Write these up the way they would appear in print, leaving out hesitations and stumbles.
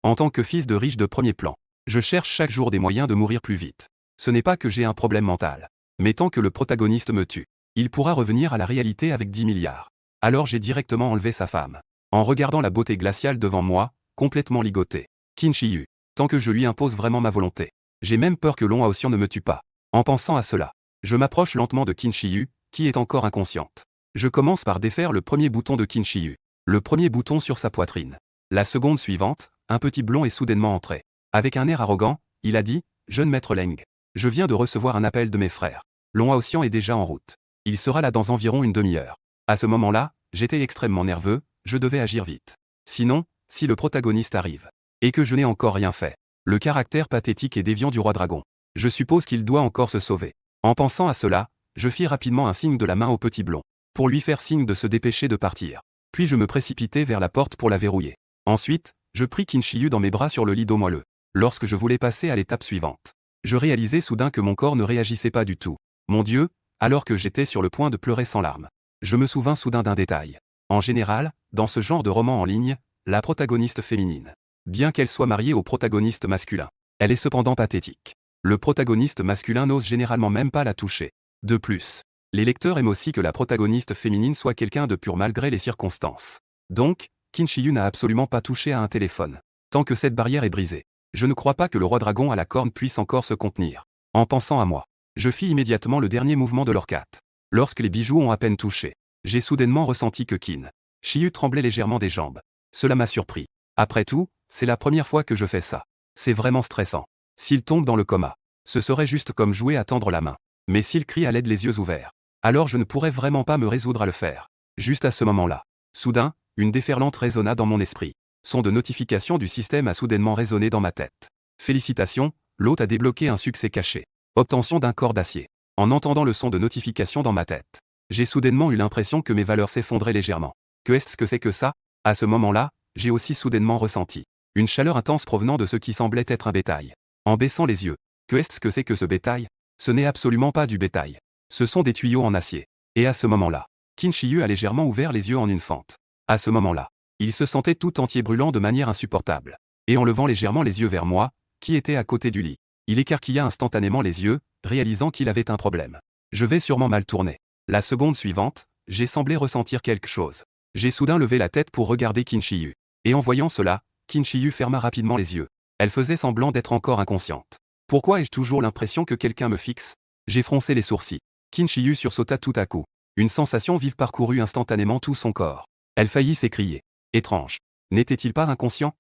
En tant que fils de riche de premier plan, je cherche chaque jour des moyens de mourir plus vite. Ce n'est pas que j'ai un problème mental. Mais tant que le protagoniste me tue, il pourra revenir à la réalité avec 10 milliards. Alors j'ai directement enlevé sa femme. En regardant la beauté glaciale devant moi, complètement ligotée. Qin Shi Hu. Tant que je lui impose vraiment ma volonté. J'ai même peur que Long Haoxian ne me tue pas. En pensant à cela, je m'approche lentement de Qin Shi Hu, qui est encore inconsciente. Je commence par défaire le premier bouton de Qin Shi Hu. Le premier bouton sur sa poitrine. La seconde suivante, un petit blond est soudainement entré. Avec un air arrogant, il a dit « Jeune maître Leng, je viens de recevoir un appel de mes frères. Long Haoxian est déjà en route. Il sera là dans environ une demi-heure. » À ce moment-là, j'étais extrêmement nerveux, je devais agir vite. Sinon, si le protagoniste arrive, et que je n'ai encore rien fait, le caractère pathétique et déviant du roi dragon, je suppose qu'il doit encore se sauver. En pensant à cela, je fis rapidement un signe de la main au petit blond, pour lui faire signe de se dépêcher de partir. Puis je me précipitai vers la porte pour la verrouiller. Ensuite, je pris Qin Shi Hu dans mes bras sur le lit d'eau moelleux. Lorsque je voulais passer à l'étape suivante, je réalisai soudain que mon corps ne réagissait pas du tout. Mon Dieu, alors que j'étais sur le point de pleurer sans larmes. Je me souvins soudain d'un détail. En général, dans ce genre de roman en ligne, la protagoniste féminine, bien qu'elle soit mariée au protagoniste masculin, elle est cependant pathétique. Le protagoniste masculin n'ose généralement même pas la toucher. De plus, les lecteurs aiment aussi que la protagoniste féminine soit quelqu'un de pur malgré les circonstances. Donc, Qin Shi Hu n'a absolument pas touché à un téléphone. Tant que cette barrière est brisée, je ne crois pas que le roi dragon à la corne puisse encore se contenir. En pensant à moi, je fis immédiatement le dernier mouvement de l'orcate. Lorsque les bijoux ont à peine touché, j'ai soudainement ressenti que Qin Shi Hu tremblait légèrement des jambes. Cela m'a surpris. Après tout, c'est la première fois que je fais ça. C'est vraiment stressant. S'il tombe dans le coma, ce serait juste comme jouer à tendre la main. Mais s'il crie à l'aide les yeux ouverts, alors je ne pourrais vraiment pas me résoudre à le faire. Juste à ce moment-là, soudain, une déferlante résonna dans mon esprit. Son de notification du système a soudainement résonné dans ma tête. Félicitations, l'hôte a débloqué un succès caché. Obtention d'un corps d'acier. En entendant le son de notification dans ma tête, j'ai soudainement eu l'impression que mes valeurs s'effondraient légèrement. Que est-ce que c'est que ça? À ce moment-là, j'ai aussi soudainement ressenti une chaleur intense provenant de ce qui semblait être un bétail. En baissant les yeux, que est-ce que c'est que ce bétail? Ce n'est absolument pas du bétail. Ce sont des tuyaux en acier. Et à ce moment-là, Qin Shi Hu a légèrement ouvert les yeux en une fente. À ce moment-là, il se sentait tout entier brûlant de manière insupportable. Et en levant légèrement les yeux vers moi, qui était à côté du lit, il écarquilla instantanément les yeux, réalisant qu'il avait un problème. Je vais sûrement mal tourner. La seconde suivante, j'ai semblé ressentir quelque chose. J'ai soudain levé la tête pour regarder Qin Shi Hu. Et en voyant cela, Qin Shi Hu ferma rapidement les yeux. Elle faisait semblant d'être encore inconsciente. Pourquoi ai-je toujours l'impression que quelqu'un me fixe? J'ai froncé les sourcils. Qin Shi Hu sursauta tout à coup. Une sensation vive parcourut instantanément tout son corps. Elle faillit s'écrier. Étrange. N'était-il pas inconscient?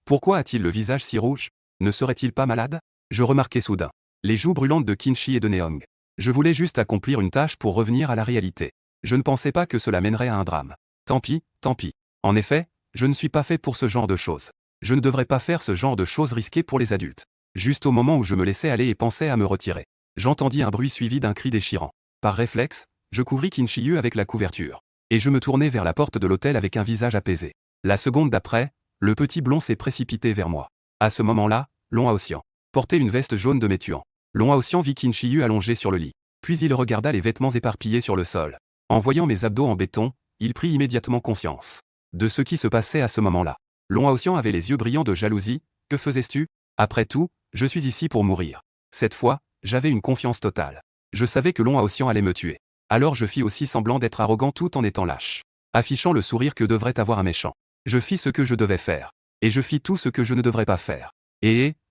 Pourquoi a-t-il le visage si rouge? Ne serait-il pas malade? Je remarquai soudain les joues brûlantes de Qin Shi et de Neong. Je voulais juste accomplir une tâche pour revenir à la réalité. Je ne pensais pas que cela mènerait à un drame. Tant pis, tant pis. En effet, je ne suis pas fait pour ce genre de choses. Je ne devrais pas faire ce genre de choses risquées pour les adultes. Juste au moment où je me laissais aller et pensais à me retirer, j'entendis un bruit suivi d'un cri déchirant. Par réflexe, je couvris Qin Shi Hu avec la couverture. Et je me tournai vers la porte de l'hôtel avec un visage apaisé. La seconde d'après, le petit blond s'est précipité vers moi. À ce moment-là, Long Haoxian portait une veste jaune de métuant. Long Haoxian vit Qin Shi Hu allongé sur le lit. Puis il regarda les vêtements éparpillés sur le sol. En voyant mes abdos en béton, il prit immédiatement conscience de ce qui se passait à ce moment-là. Long Haoxian avait les yeux brillants de jalousie. Que faisais-tu? Après tout, je suis ici pour mourir. Cette fois, j'avais une confiance totale. Je savais que Long Haoxian allait me tuer. Alors je fis aussi semblant d'être arrogant tout en étant lâche. Affichant le sourire que devrait avoir un méchant. Je fis ce que je devais faire. Et je fis tout ce que je ne devrais pas faire.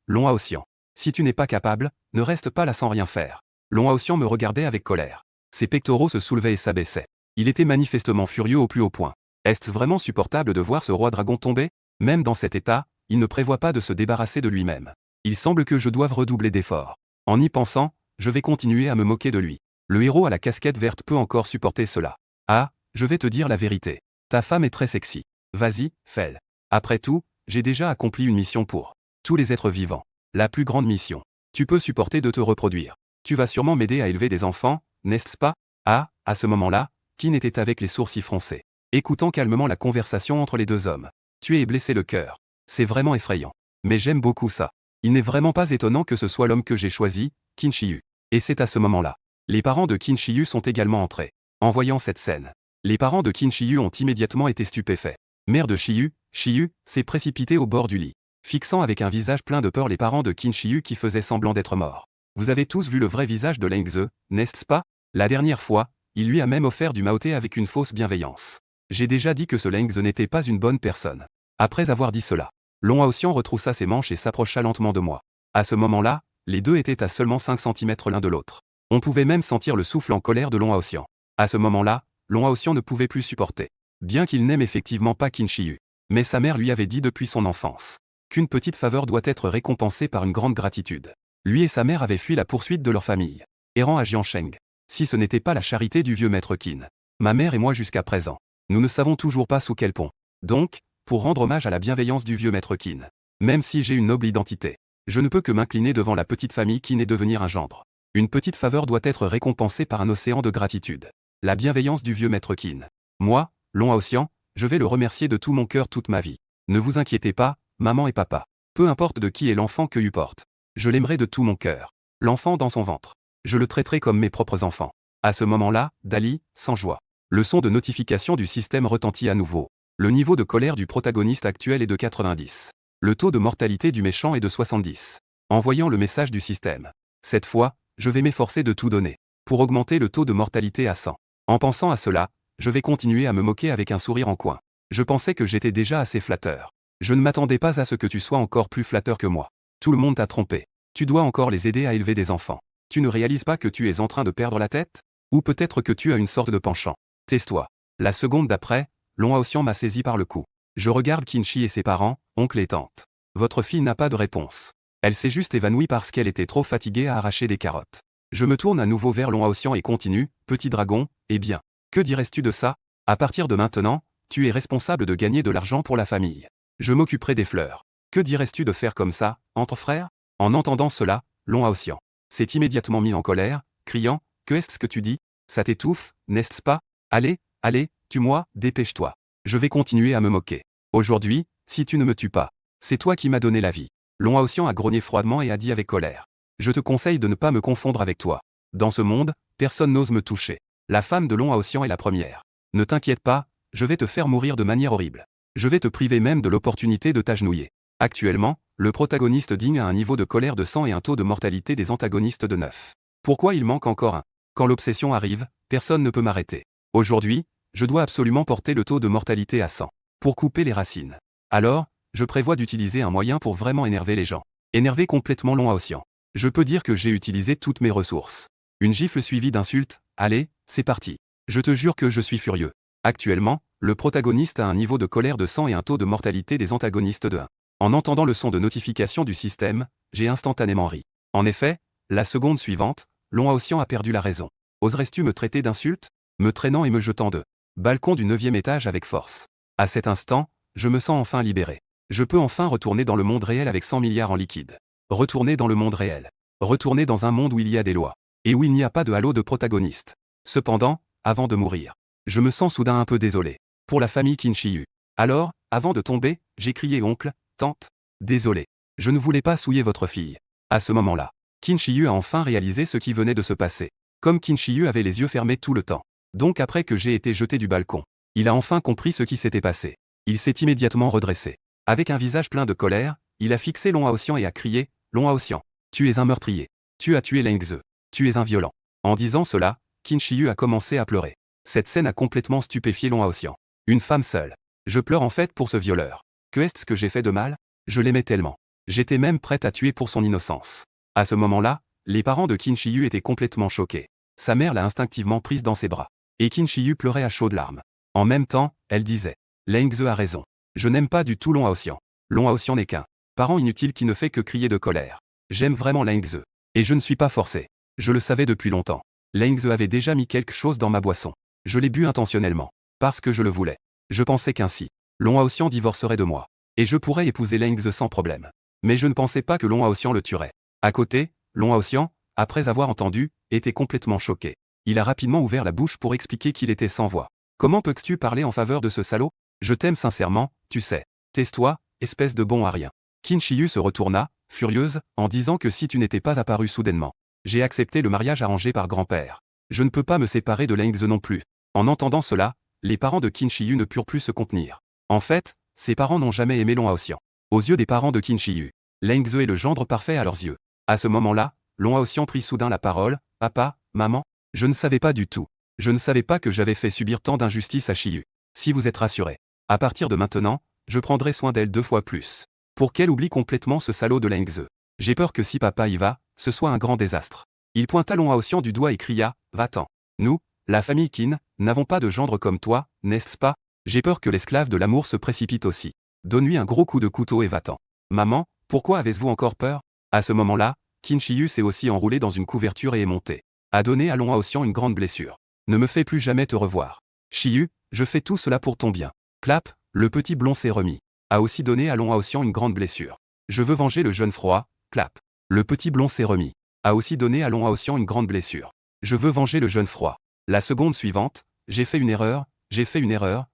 Long Haoxian, si tu n'es pas capable, ne reste pas là sans rien faire. Long Haoxian me regardait avec colère. Ses pectoraux se soulevaient et s'abaissaient. Il était manifestement furieux au plus haut point. Est-ce vraiment supportable de voir ce roi dragon tomber? Même dans cet état, il ne prévoit pas de se débarrasser de lui-même. Il semble que je doive redoubler d'efforts. En y pensant, je vais continuer à me moquer de lui. Le héros à la casquette verte peut encore supporter cela. Ah, je vais te dire la vérité. Ta femme est très sexy. Vas-y, fais-le. Après tout, j'ai déjà accompli une mission pour tous les êtres vivants. La plus grande mission. Tu peux supporter de te reproduire. Tu vas sûrement m'aider à élever des enfants, n'est-ce pas? Ah, à ce moment-là, Qin était avec les sourcils froncés, écoutant calmement la conversation entre les deux hommes. Tuer et blesser le cœur. C'est vraiment effrayant. Mais j'aime beaucoup ça. Il n'est vraiment pas étonnant que ce soit l'homme que j'ai choisi, Qin Shi Hu. Et c'est à ce moment-là. Les parents de Qin Shi Hu sont également entrés. En voyant cette scène, les parents de Qin Shi Hu ont immédiatement été stupéfaits. Mère de Shi Hu s'est précipitée au bord du lit. fixant avec un visage plein de peur les parents de Qin Shi Hu qui faisaient semblant d'être morts. Vous avez tous vu le vrai visage de Leng Ze, n'est-ce pas? La dernière fois, il lui a même offert du maoté avec une fausse bienveillance. J'ai déjà dit que ce Leng Ze n'était pas une bonne personne. Après avoir dit cela, Long Haoxian retroussa ses manches et s'approcha lentement de moi. À ce moment-là, les deux étaient à seulement 5 cm l'un de l'autre. On pouvait même sentir le souffle en colère de Long Haoxian. À ce moment-là, Long Haoxian ne pouvait plus supporter. Bien qu'il n'aime effectivement pas Qin Shi Hu. Mais sa mère lui avait dit depuis son enfance qu'une petite faveur doit être récompensée par une grande gratitude. Lui et sa mère avaient fui la poursuite de leur famille, errant à Jiansheng. Si ce n'était pas la charité du vieux maître Qin, ma mère et moi jusqu'à présent, nous ne savons toujours pas sous quel pont. Donc, pour rendre hommage à la bienveillance du vieux maître Qin, même si j'ai une noble identité, je ne peux que m'incliner devant la petite famille Qin et devenir un gendre. Une petite faveur doit être récompensée par un océan de gratitude. La bienveillance du vieux maître Qin. Moi, Long Haoxian, je vais le remercier de tout mon cœur toute ma vie. Ne vous inquiétez pas, maman et papa. Peu importe de qui est l'enfant que Hu porte. Je l'aimerai de tout mon cœur. L'enfant dans son ventre. Je le traiterai comme mes propres enfants. À ce moment-là, Dali, sans joie. Le son de notification du système retentit à nouveau. Le niveau de colère du protagoniste actuel est de 90. Le taux de mortalité du méchant est de 70. En voyant le message du système. Cette fois, je vais m'efforcer de tout donner. Pour augmenter le taux de mortalité à 100. En pensant à cela, je vais continuer à me moquer avec un sourire en coin. Je pensais que j'étais déjà assez flatteur. Je ne m'attendais pas à ce que tu sois encore plus flatteur que moi. Tout le monde t'a trompé. Tu dois encore les aider à élever des enfants. Tu ne réalises pas que tu es en train de perdre la tête? Ou peut-être que tu as une sorte de penchant. Tais-toi. La seconde d'après, Long Haoxian m'a saisi par le cou. Je regarde Qin Shi et ses parents, oncle et tante. Votre fille n'a pas de réponse. Elle s'est juste évanouie parce qu'elle était trop fatiguée à arracher des carottes. Je me tourne à nouveau vers Long Haoxian et continue, petit dragon, eh bien, que dirais-tu de ça? À partir de maintenant, tu es responsable de gagner de l'argent pour la famille. Je m'occuperai des fleurs. Que dirais-tu de faire comme ça, entre frères? En entendant cela, Long Haoxian s'est immédiatement mis en colère, criant, que est-ce que tu dis? Ça t'étouffe, n'est-ce pas? Allez, allez, tue-moi, dépêche-toi. Je vais continuer à me moquer. Aujourd'hui, si tu ne me tues pas, c'est toi qui m'as donné la vie. Long Haoxian a grogné froidement et a dit avec colère. Je te conseille de ne pas me confondre avec toi. Dans ce monde, personne n'ose me toucher. La femme de Long Haoxian est la première. Ne t'inquiète pas, je vais te faire mourir de manière horrible. Je vais te priver même de l'opportunité de t'agenouiller. Actuellement, le protagoniste digne a un niveau de colère de 100 et un taux de mortalité des antagonistes de 9. Pourquoi il manque encore un? Quand l'obsession arrive, personne ne peut m'arrêter. Aujourd'hui, je dois absolument porter le taux de mortalité à 100. Pour couper les racines. Alors, je prévois d'utiliser un moyen pour vraiment énerver les gens. Énerver complètement Long Haoxian. Je peux dire que j'ai utilisé toutes mes ressources. Une gifle suivie d'insultes, allez, c'est parti. Je te jure que je suis furieux. Actuellement, le protagoniste a un niveau de colère de 100 et un taux de mortalité des antagonistes de 1. En entendant le son de notification du système, j'ai instantanément ri. En effet, la seconde suivante, Long Haoxian a perdu la raison. Oserais-tu me traiter d'insulte? Me traînant et me jetant de balcon du 9e étage avec force. À cet instant, je me sens enfin libéré. Je peux enfin retourner dans le monde réel avec 100 milliards en liquide. Retourner dans le monde réel. Retourner dans un monde où il y a des lois. Et où il n'y a pas de halo de protagoniste. Cependant, avant de mourir, je me sens soudain un peu désolé. Pour la famille Qin Shi Hu. Alors, avant de tomber, j'ai crié oncle, tante. Désolé. Je ne voulais pas souiller votre fille. À ce moment-là, Qin Shi Hu a enfin réalisé ce qui venait de se passer. Comme Qin Shi Hu avait les yeux fermés tout le temps. Donc après que j'ai été jeté du balcon, il a enfin compris ce qui s'était passé. Il s'est immédiatement redressé. Avec un visage plein de colère, il a fixé Long Haoxian et a crié, Long Haoxian, tu es un meurtrier. Tu as tué Leng Ze. Tu es un violent. En disant cela, Qin Shi Hu a commencé à pleurer. Cette scène a complètement stupéfié Long Haoxian. Une femme seule. Je pleure en fait pour ce violeur. Que est-ce que j'ai fait de mal? Je l'aimais tellement. J'étais même prête à tuer pour son innocence. À ce moment-là, les parents de Qin Shi Hu étaient complètement choqués. Sa mère l'a instinctivement prise dans ses bras. Et Qin Shi Hu pleurait à chaudes larmes. En même temps, elle disait, Leng Ze a raison. Je n'aime pas du tout Long Haoxian. Long Haoxian n'est qu'un parent inutile qui ne fait que crier de colère. J'aime vraiment Leng Ze. Et je ne suis pas forcé. Je le savais depuis longtemps. Leng Ze avait déjà mis quelque chose dans ma boisson. Je l'ai bu intentionnellement. Parce que je le voulais. Je pensais qu'ainsi, Long Haoxian divorcerait de moi. Et je pourrais épouser Leng Ze sans problème. Mais je ne pensais pas que Long Haoxian le tuerait. À côté, Long Haoxian, après avoir entendu, était complètement choqué. Il a rapidement ouvert la bouche pour expliquer qu'il était sans voix. Comment peux-tu parler en faveur de ce salaud? Je t'aime sincèrement, tu sais. Tais-toi, espèce de bon à rien. Qin Shi Hu se retourna, furieuse, en disant que si tu n'étais pas apparu soudainement, j'ai accepté le mariage arrangé par grand-père. Je ne peux pas me séparer de Leng Ze non plus. En entendant cela, les parents de Qin Shi Hu ne purent plus se contenir. En fait, ses parents n'ont jamais aimé Long Haoxian. Aux yeux des parents de Qin Shiyu, Leng Ze est le gendre parfait à leurs yeux. À ce moment-là, Long Haoxian prit soudain la parole. « Papa, maman, je ne savais pas du tout. Je ne savais pas que j'avais fait subir tant d'injustice à Shiyu. Si vous êtes rassurés, à partir de maintenant, je prendrai soin d'elle 2 fois plus. Pour qu'elle oublie complètement ce salaud de Leng Ze. J'ai peur que si papa y va, ce soit un grand désastre. » Il pointa Long Haoxian du doigt et cria « Va-t'en. Nous, la famille Qin, n'avons pas de gendre comme toi, n'est-ce pas? J'ai peur que l'esclave de l'amour se précipite aussi. Donne-lui un gros coup de couteau et va-t'en. » Maman, pourquoi avez-vous encore peur? À ce moment-là, Qin Shiyu s'est aussi enroulé dans une couverture et est monté. A donné à Long Haoxian une grande blessure. Ne me fais plus jamais te revoir. Shiyu, je fais tout cela pour ton bien. Clap, le petit blond s'est remis. A aussi donné à Long Haoxian une grande blessure. Je veux venger le jeune froid. Clap. Le petit blond s'est remis. A aussi donné à Long Haoxian une grande blessure. Je veux venger le jeune froid. La seconde suivante, j'ai fait une erreur,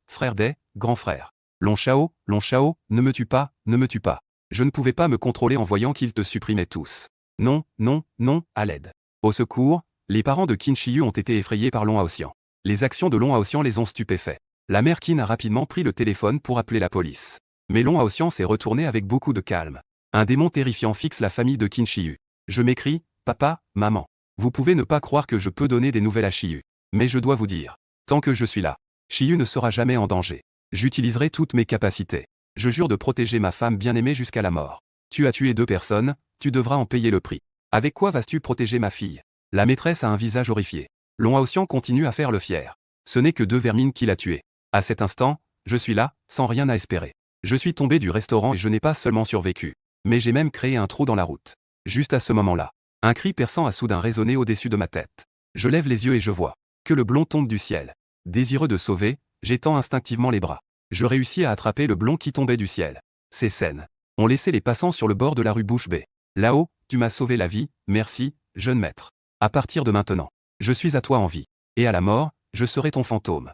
frère des, grand frère. Long Shao, ne me tue pas, ne me tue pas. Je ne pouvais pas me contrôler en voyant qu'ils te supprimaient tous. Non, non, non, à l'aide. Au secours, les parents de Qin Shiyu ont été effrayés par Long Haoxian. Les actions de Long Haoxian les ont stupéfaits. La mère Qin a rapidement pris le téléphone pour appeler la police. Mais Long Haoxian s'est retourné avec beaucoup de calme. Un démon terrifiant fixe la famille de Qin Shiyu. Je m'écrie, papa, maman. Vous pouvez ne pas croire que je peux donner des nouvelles à Shiyu. Mais je dois vous dire, tant que je suis là, Shiyu ne sera jamais en danger. J'utiliserai toutes mes capacités. Je jure de protéger ma femme bien-aimée jusqu'à la mort. Tu as tué 2 personnes, tu devras en payer le prix. Avec quoi vas-tu protéger ma fille? La maîtresse a un visage horrifié. Long Haoxian continue à faire le fier. Ce n'est que 2 vermines qu'il a tuées. À cet instant, je suis là, sans rien à espérer. Je suis tombé du restaurant et je n'ai pas seulement survécu, mais j'ai même créé un trou dans la route. Juste à ce moment-là, un cri perçant a soudain résonné au-dessus de ma tête. Je lève les yeux et je vois que le blond tombe du ciel. Désireux de sauver, j'étends instinctivement les bras. Je réussis à attraper le blond qui tombait du ciel. Ces scènes ont laissé les passants sur le bord de la rue Bouche Bée. Là-haut, tu m'as sauvé la vie, merci, jeune maître. À partir de maintenant, je suis à toi en vie. Et à la mort, je serai ton fantôme.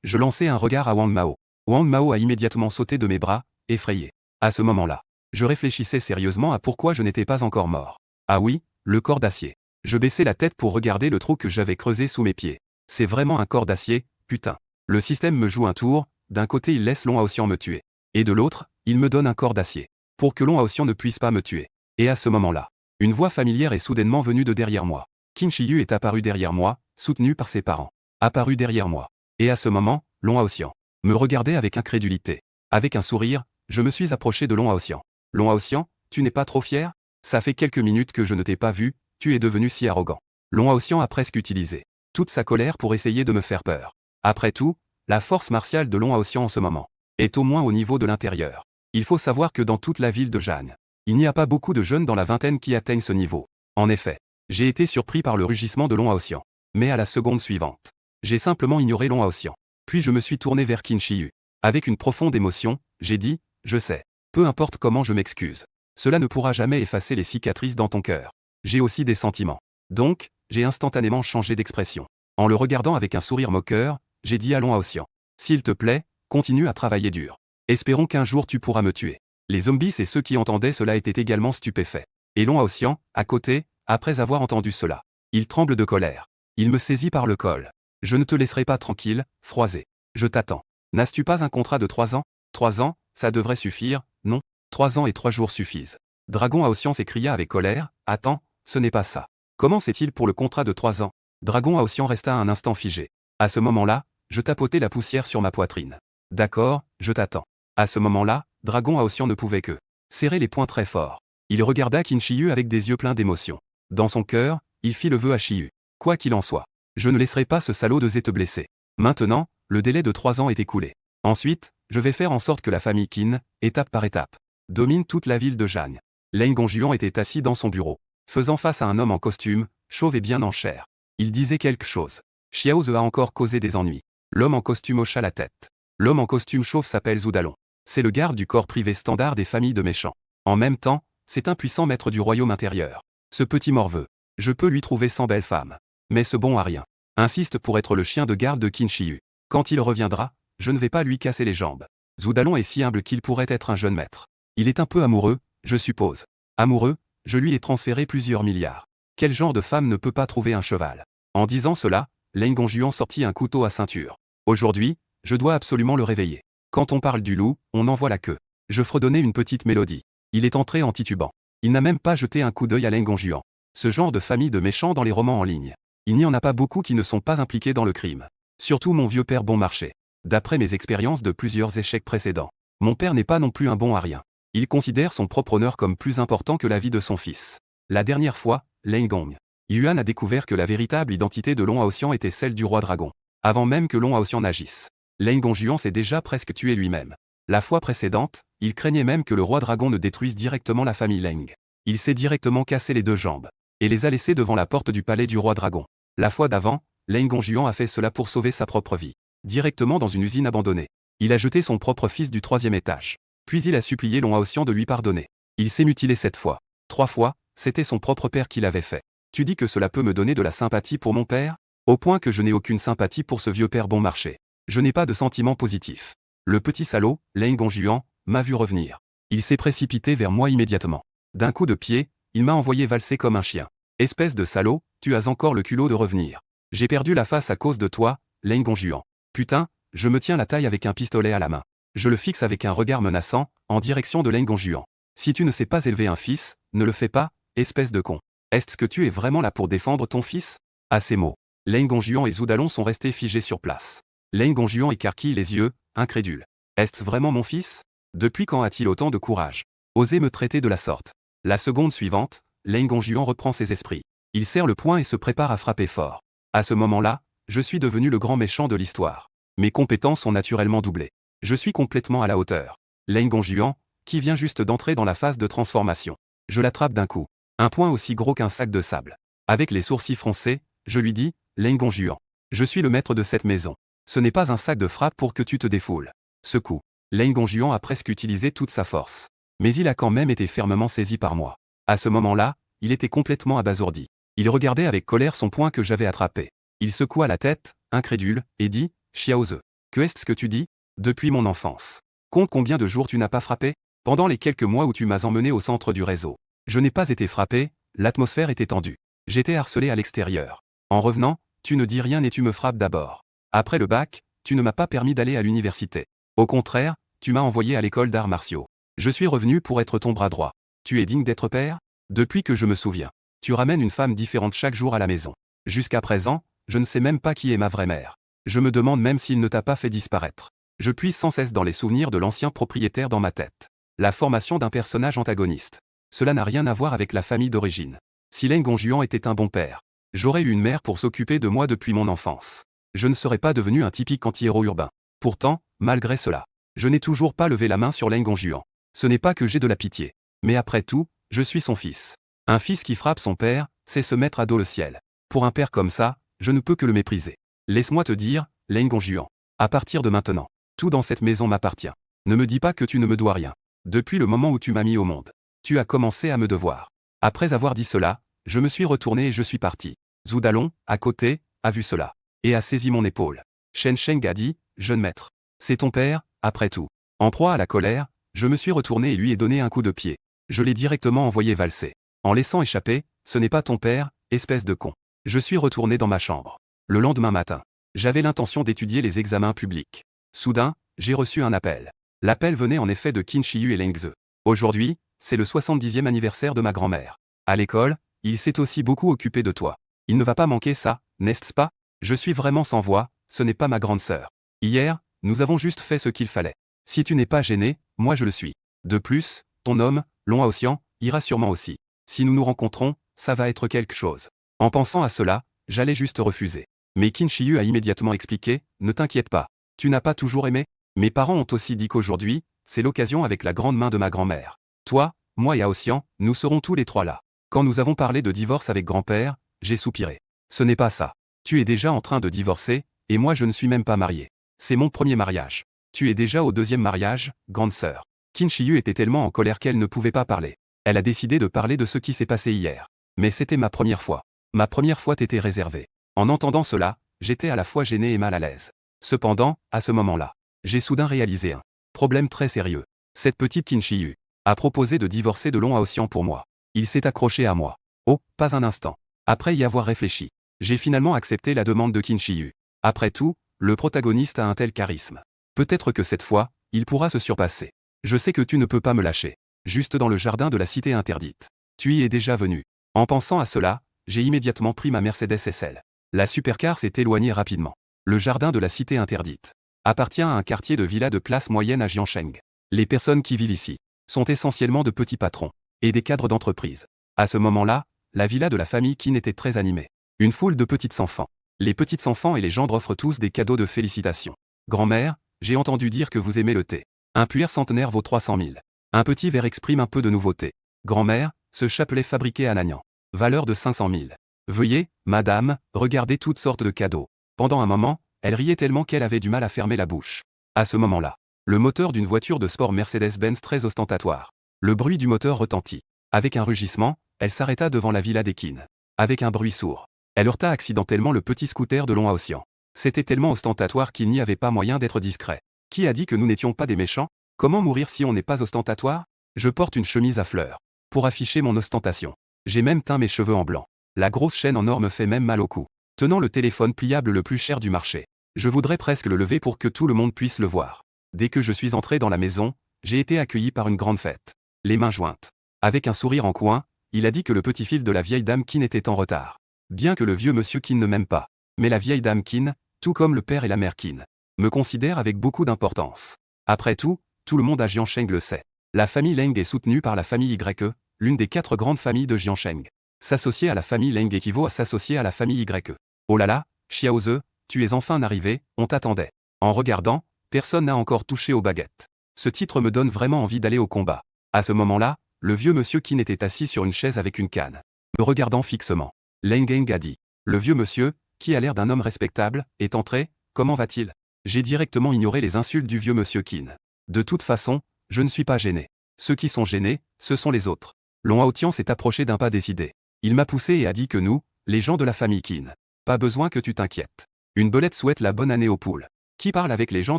Je lançai un regard à Wang Mao. Wang Mao a immédiatement sauté de mes bras, effrayé. À ce moment-là, je réfléchissais sérieusement à pourquoi je n'étais pas encore mort. Ah oui, le corps d'acier. Je baissai la tête pour regarder le trou que j'avais creusé sous mes pieds. C'est vraiment un corps d'acier, putain. Le système me joue un tour, d'un côté il laisse Long Haoxian me tuer. Et de l'autre, il me donne un corps d'acier. Pour que Long Haoxian ne puisse pas me tuer. Et à ce moment-là, une voix familière est soudainement venue de derrière moi. Qin Shiyu est apparu derrière moi, soutenu par ses parents. Apparu derrière moi. Et à ce moment, Long Haoxian me regardait avec incrédulité. Avec un sourire, je me suis approché de Long Haoxian. Long Haoxian, tu n'es pas trop fier? Ça fait quelques minutes que je ne t'ai pas vu, tu es devenu si arrogant. Long Haoxian a presque utilisé toute sa colère pour essayer de me faire peur. Après tout, la force martiale de Long Haoxian en ce moment est au moins au niveau de l'intérieur. Il faut savoir que dans toute la ville de Jeanne, il n'y a pas beaucoup de jeunes dans la vingtaine qui atteignent ce niveau. En effet, j'ai été surpris par le rugissement de Long Haoxian. Mais à la seconde suivante, j'ai simplement ignoré Long Haoxian. Puis je me suis tourné vers Qin Shiyu. Avec une profonde émotion, j'ai dit, je sais. Peu importe comment je m'excuse. Cela ne pourra jamais effacer les cicatrices dans ton cœur. J'ai aussi des sentiments. Donc, j'ai instantanément changé d'expression. En le regardant avec un sourire moqueur, j'ai dit à Long Haoxian. S'il te plaît, continue à travailler dur. Espérons qu'un jour tu pourras me tuer. Les zombies et ceux qui entendaient cela étaient également stupéfaits. Et Long Haoxian, à côté, après avoir entendu cela, il tremble de colère. Il me saisit par le col. Je ne te laisserai pas tranquille, Froisé. Je t'attends. N'as-tu pas un contrat de 3 ans? 3 ans, ça devrait suffire, non? 3 ans et 3 jours suffisent. Dragon Haoxian s'écria avec colère. Attends, ce n'est pas ça. Comment c'est-il pour le contrat de 3 ans? Dragon Haoxian resta un instant figé. À ce moment-là, je tapotai la poussière sur ma poitrine. D'accord, je t'attends. À ce moment-là, Dragon Haoxian ne pouvait que serrer les poings très fort. Il regarda Qin Shiyu avec des yeux pleins d'émotion. Dans son cœur, il fit le vœu à Shiyu. Quoi qu'il en soit, je ne laisserai pas ce salaud de Zé te blesser. Maintenant, le délai de 3 ans est écoulé. Ensuite, je vais faire en sorte que la famille Qin, étape par étape, domine toute la ville de Jeanne. Leng Gongjuan était assis dans son bureau, faisant face à un homme en costume, chauve et bien en chair. Il disait quelque chose. Xiao Ze a encore causé des ennuis. L'homme en costume hocha la tête. L'homme en costume chauve s'appelle Zudalon. C'est le garde du corps privé standard des familles de méchants. En même temps, c'est un puissant maître du royaume intérieur. Ce petit morveux, je peux lui trouver 100 belles femmes. Mais ce bon à rien insiste pour être le chien de garde de Qin Shiyu. Quand il reviendra, je ne vais pas lui casser les jambes. Zudalon est si humble qu'il pourrait être un jeune maître. Il est un peu amoureux, je suppose. Amoureux, je lui ai transféré plusieurs milliards. Quel genre de femme ne peut pas trouver un cheval? En disant cela, Leng Gongjuan sortit un couteau à ceinture. Aujourd'hui, je dois absolument le réveiller. Quand on parle du loup, on en voit la queue. Je fredonnais une petite mélodie. Il est entré en titubant. Il n'a même pas jeté un coup d'œil à Leng Gongjuan. Ce genre de famille de méchants dans les romans en ligne. Il n'y en a pas beaucoup qui ne sont pas impliqués dans le crime. Surtout mon vieux père bon marché. D'après mes expériences de plusieurs échecs précédents, mon père n'est pas non plus un bon à rien. Il considère son propre honneur comme plus important que la vie de son fils. La dernière fois, Leng Gong Yuan a découvert que la véritable identité de Long Haoxian était celle du roi dragon. Avant même que Long Haoxian n'agisse, Leng Gongjuan s'est déjà presque tué lui-même. La fois précédente, il craignait même que le roi dragon ne détruise directement la famille Leng. Il s'est directement cassé les deux jambes et les a laissés devant la porte du palais du roi dragon. La fois d'avant, Leng Gongjuan a fait cela pour sauver sa propre vie. Directement dans une usine abandonnée. Il a jeté son propre fils du 3e étage. Puis il a supplié Long Haoxian de lui pardonner. Il s'est mutilé 7 fois. 3 fois, c'était son propre père qui l'avait fait. Tu dis que cela peut me donner de la sympathie pour mon père? Au point que je n'ai aucune sympathie pour ce vieux père bon marché. Je n'ai pas de sentiment positif. Le petit salaud, Leng Gongjuan, m'a vu revenir. Il s'est précipité vers moi immédiatement. D'un coup de pied, il m'a envoyé valser comme un chien. Espèce de salaud, tu as encore le culot de revenir. J'ai perdu la face à cause de toi, Leng Gongjuan. Putain, je me tiens la taille avec un pistolet à la main. Je le fixe avec un regard menaçant, en direction de Leng Gongjuan. Si tu ne sais pas élever un fils, ne le fais pas, espèce de con. Est-ce que tu es vraiment là pour défendre ton fils? À ces mots, Leng Gongjuan et Zhu Dalong sont restés figés sur place. Leng Gongjuan écarquille les yeux, incrédule. Est-ce vraiment mon fils? Depuis quand a-t-il autant de courage? Osez me traiter de la sorte. La seconde suivante, Leng Gongjuan reprend ses esprits. Il serre le poing et se prépare à frapper fort. À ce moment-là, je suis devenu le grand méchant de l'histoire. Mes compétences sont naturellement doublées. Je suis complètement à la hauteur. Leng Gongjuan, qui vient juste d'entrer dans la phase de transformation. Je l'attrape d'un coup. Un poing aussi gros qu'un sac de sable. Avec les sourcils froncés, je lui dis, Leng Gongjuan. Je suis le maître de cette maison. Ce n'est pas un sac de frappe pour que tu te défoules. Ce coup, Leng Gongjuan a presque utilisé toute sa force. Mais il a quand même été fermement saisi par moi. À ce moment-là, il était complètement abasourdi. Il regardait avec colère son poing que j'avais attrapé. Il secoua la tête, incrédule, et dit, Xiaoze. Que est-ce que tu dis? Depuis mon enfance. Compte combien de jours tu n'as pas frappé? Pendant les quelques mois où tu m'as emmené au centre du réseau. Je n'ai pas été frappé, l'atmosphère était tendue. J'étais harcelé à l'extérieur. En revenant, tu ne dis rien et tu me frappes d'abord. Après le bac, tu ne m'as pas permis d'aller à l'université. Au contraire, tu m'as envoyé à l'école d'arts martiaux. Je suis revenu pour être ton bras droit. Tu es digne d'être père? Depuis que je me souviens. Tu ramènes une femme différente chaque jour à la maison. Jusqu'à présent, je ne sais même pas qui est ma vraie mère. Je me demande même s'il ne t'a pas fait disparaître. Je puise sans cesse dans les souvenirs de l'ancien propriétaire dans ma tête. La formation d'un personnage antagoniste. Cela n'a rien à voir avec la famille d'origine. Si Leng Gongjuan était un bon père, j'aurais eu une mère pour s'occuper de moi depuis mon enfance. Je ne serais pas devenu un typique anti-héros urbain. Pourtant, malgré cela, je n'ai toujours pas levé la main sur Leng Gongjuan. Ce n'est pas que j'ai de la pitié. Mais après tout, je suis son fils. Un fils qui frappe son père, c'est se mettre à dos le ciel. Pour un père comme ça, je ne peux que le mépriser. Laisse-moi te dire, Leng Gongjuan. À partir de maintenant, tout dans cette maison m'appartient. Ne me dis pas que tu ne me dois rien. Depuis le moment où tu m'as mis au monde, tu as commencé à me devoir. Après avoir dit cela, je me suis retourné et je suis parti. Zhu Dalong, à côté, a vu cela. Et a saisi mon épaule. Shen Sheng a dit, jeune maître. C'est ton père, après tout. En proie à la colère, je me suis retourné et lui ai donné un coup de pied. Je l'ai directement envoyé valser. En laissant échapper, ce n'est pas ton père, espèce de con. Je suis retourné dans ma chambre. Le lendemain matin, j'avais l'intention d'étudier les examens publics. Soudain, j'ai reçu un appel. L'appel venait en effet de Qin Shiyu et Leng Ze. Aujourd'hui, c'est le 70e anniversaire de ma grand-mère. À l'école, il s'est aussi beaucoup occupé de toi. Il ne va pas manquer ça, n'est-ce pas? Je suis vraiment sans voix, ce n'est pas ma grande sœur. Hier, nous avons juste fait ce qu'il fallait. Si tu n'es pas gêné, moi je le suis. De plus, ton homme, Long Haoxian, ira sûrement aussi. Si nous nous rencontrons, ça va être quelque chose. En pensant à cela, j'allais juste refuser. Mais Qin Shiyu a immédiatement expliqué, ne t'inquiète pas. Tu n'as pas toujours aimé? Mes parents ont aussi dit qu'aujourd'hui, c'est l'occasion avec la grande main de ma grand-mère. Toi, moi et Haoxian, nous serons tous les trois là. Quand nous avons parlé de divorce avec grand-père, j'ai soupiré. Ce n'est pas ça. Tu es déjà en train de divorcer, et moi je ne suis même pas marié. C'est mon premier mariage. Tu es déjà au deuxième mariage, grande sœur. Qin Shiyu était tellement en colère qu'elle ne pouvait pas parler. Elle a décidé de parler de ce qui s'est passé hier. Mais c'était ma première fois. Ma première fois t'était réservée. En entendant cela, j'étais à la fois gêné et mal à l'aise. Cependant, à ce moment-là, j'ai soudain réalisé un problème très sérieux. Cette petite Qin Shiyu a proposé de divorcer de Long Haoxian pour moi. Il s'est accroché à moi. Oh, pas un instant. Après y avoir réfléchi, j'ai finalement accepté la demande de Qin Shiyu. Après tout, le protagoniste a un tel charisme. Peut-être que cette fois, il pourra se surpasser. Je sais que tu ne peux pas me lâcher. Juste dans le jardin de la cité interdite. Tu y es déjà venu. En pensant à cela, j'ai immédiatement pris ma Mercedes SL. La supercar s'est éloignée rapidement. Le jardin de la cité interdite appartient à un quartier de villas de classe moyenne à Jiangsheng. Les personnes qui vivent ici sont essentiellement de petits patrons et des cadres d'entreprise. À ce moment-là, la villa de la famille Qin était très animée. Une foule de petits enfants. Les petits enfants et les gendres offrent tous des cadeaux de félicitations. Grand-mère, j'ai entendu dire que vous aimez le thé. Un puer centenaire vaut 300 000. Un petit verre exprime un peu de nouveauté. Grand-mère, ce chapelet fabriqué à Nanyang. Valeur de 500 000. Veuillez, madame, regarder toutes sortes de cadeaux. Pendant un moment, elle riait tellement qu'elle avait du mal à fermer la bouche. À ce moment-là, le moteur d'une voiture de sport Mercedes-Benz très ostentatoire. Le bruit du moteur retentit. Avec un rugissement, elle s'arrêta devant la villa des Qin. Avec un bruit sourd, elle heurta accidentellement le petit scooter de Long Haoxian. C'était tellement ostentatoire qu'il n'y avait pas moyen d'être discret. Qui a dit que nous n'étions pas des méchants? Comment mourir si on n'est pas ostentatoire? Je porte une chemise à fleurs. Pour afficher mon ostentation. J'ai même teint mes cheveux en blanc. La grosse chaîne en or me fait même mal au cou. Tenant le téléphone pliable le plus cher du marché. Je voudrais presque le lever pour que tout le monde puisse le voir. Dès que je suis entré dans la maison, j'ai été accueilli par une grande fête. Les mains jointes. Avec un sourire en coin, il a dit que le petit-fils de la vieille dame Qin était en retard. Bien que le vieux monsieur Qin ne m'aime pas. Mais la vieille dame Qin, tout comme le père et la mère Qin, me considère avec beaucoup d'importance. Après tout le monde à Jiangsheng le sait. La famille Leng est soutenue par la famille YE, l'une des 4 grandes familles de Jiangsheng. S'associer à la famille Leng équivaut à s'associer à la famille YE. Oh là là, Xiaoze, tu es enfin arrivé, on t'attendait. En regardant, personne n'a encore touché aux baguettes. Ce titre me donne vraiment envie d'aller au combat. À ce moment-là, le vieux monsieur Qin était assis sur une chaise avec une canne. Me regardant fixement. Leng Geng a dit. Le vieux monsieur, qui a l'air d'un homme respectable, est entré, comment va-t-il? J'ai directement ignoré les insultes du vieux monsieur Qin. De toute façon, je ne suis pas gêné. Ceux qui sont gênés, ce sont les autres. Long Haotian s'est approché d'un pas décidé. Il m'a poussé et a dit que nous, les gens de la famille Qin, pas besoin que tu t'inquiètes. Une belette souhaite la bonne année aux poules. Qui parle avec les gens